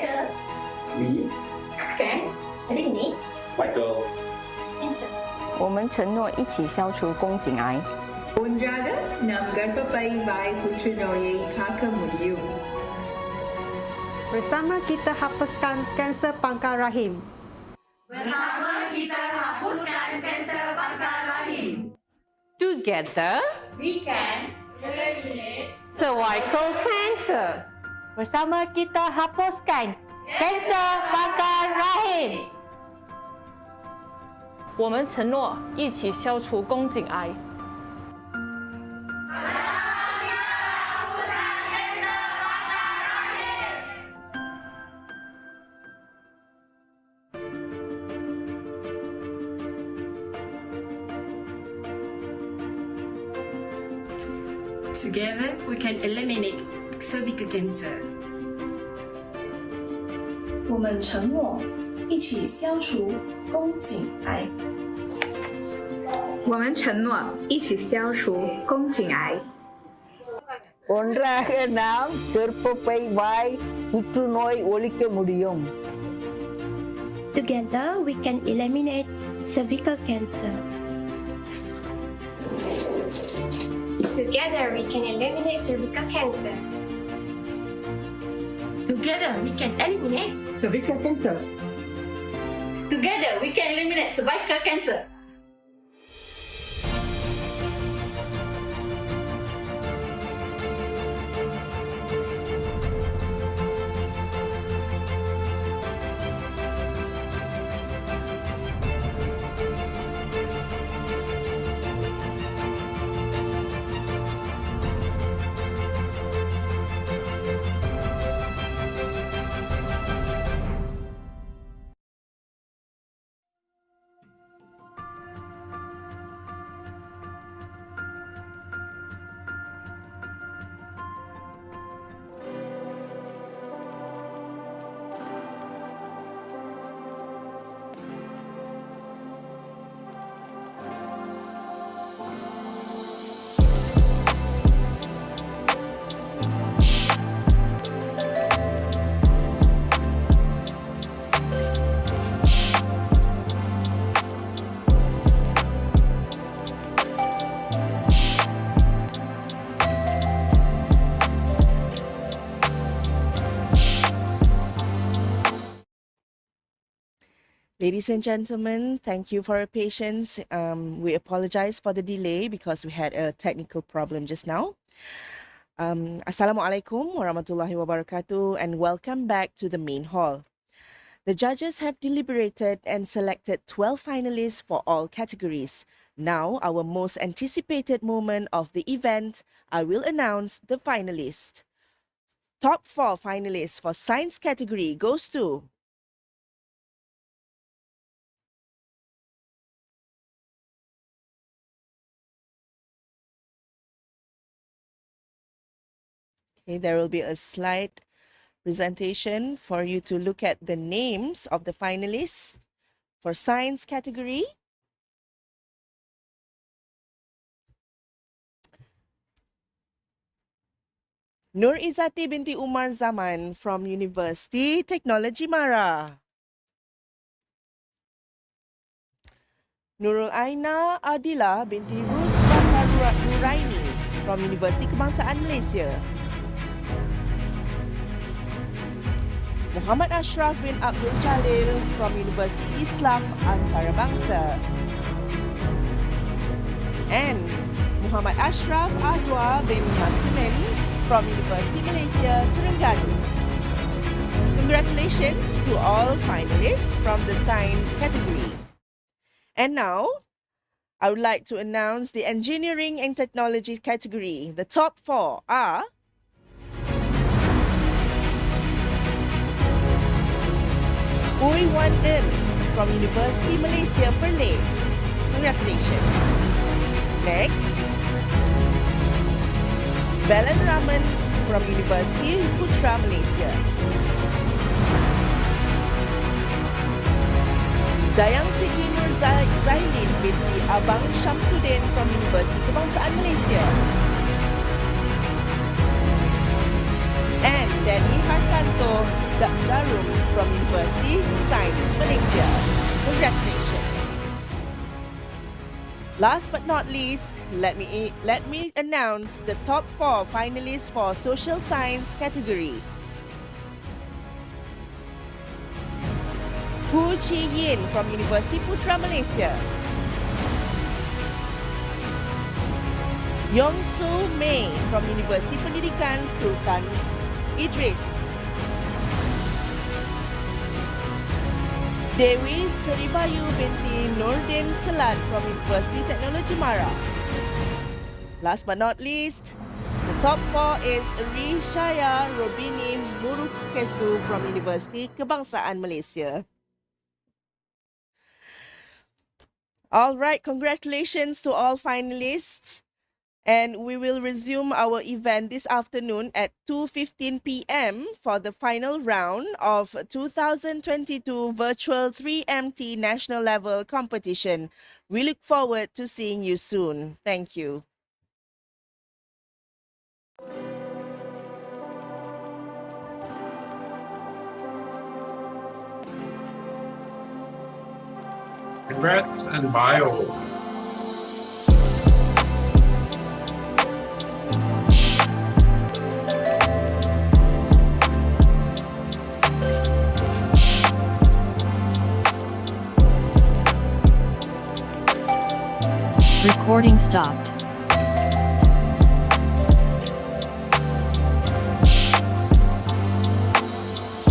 Together, we can eliminate Michael. cancer. 我们承诺一起消除宫颈癌。 Undraga ng Garpapaybay Putrinoye Kakamuliu. Bersama kita hapuskan kanser pangkal rahim. Bersama kita hapuskan kanser pangkal rahim. Together, We can eliminate cervical cancer. Bersama kita hapuskan kanser pangkal rahim. 我们承诺一起消除宫颈癌。 Together, we can eliminate cervical cancer. 我们承诺一起消除宫颈癌。我们承诺一起消除宫颈癌。 Ondraga ng Garpapaybay Putrinoye Kakamuliu. Together, we can eliminate cervical cancer. Together, we can eliminate cervical cancer. Together, we can eliminate cervical cancer. Together, we can eliminate cervical cancer. Ladies and gentlemen, thank you for your patience. We apologize for the delay because we had a technical problem just now. Assalamualaikum warahmatullahi wabarakatuh and welcome back to the main hall. The judges have deliberated and selected 12 finalists for all categories. Now, our most anticipated moment of the event, I will announce the finalists. Top 4 finalists for science category goes to Okay, there will be a slide presentation for you to look at the names of the finalists for science category. Nur Izzati binti Umar Zaman from University Technology Mara. Nurul Aina Adila binti Rusman Nuraini from Universiti Kebangsaan Malaysia. Muhammad Ashraf bin Abdul Jalil from Universiti Islam Antarabangsa. And Muhammad Ashraf Adwa bin Nasimen from Universiti Malaysia, Terengganu. Congratulations to all finalists from the science category. And now, I would like to announce the engineering and technology category. The top 4 are Uy Wan Em from University Malaysia, Perlis. Congratulations. Next, Velan Raman from University Putra, Malaysia. Dayang Siti Nur Zailin binti Abang Syamsuddin from Universiti Kebangsaan Malaysia. and Danny Hartanto Jarum from University Science Malaysia. Congratulations. Last but not least, let me announce the top 4 finalists for Social Science category. Hu Chi Yin from University Putra Malaysia. Yong Soo Mei from University Pendidikan Sultan Idris. Dewi Seribayu binti Nordin Selat from University Teknologi Mara. Last but not least, the top 4 is Rishaya Robini Murukesu from University Kebangsaan Malaysia. All right, congratulations to all finalists. And we will resume our event this afternoon at 2:15 p.m. for the final round of 2022 Virtual 3MT National Level Competition. We look forward to seeing you soon. Thank you. Congrats and bio. Recording stopped.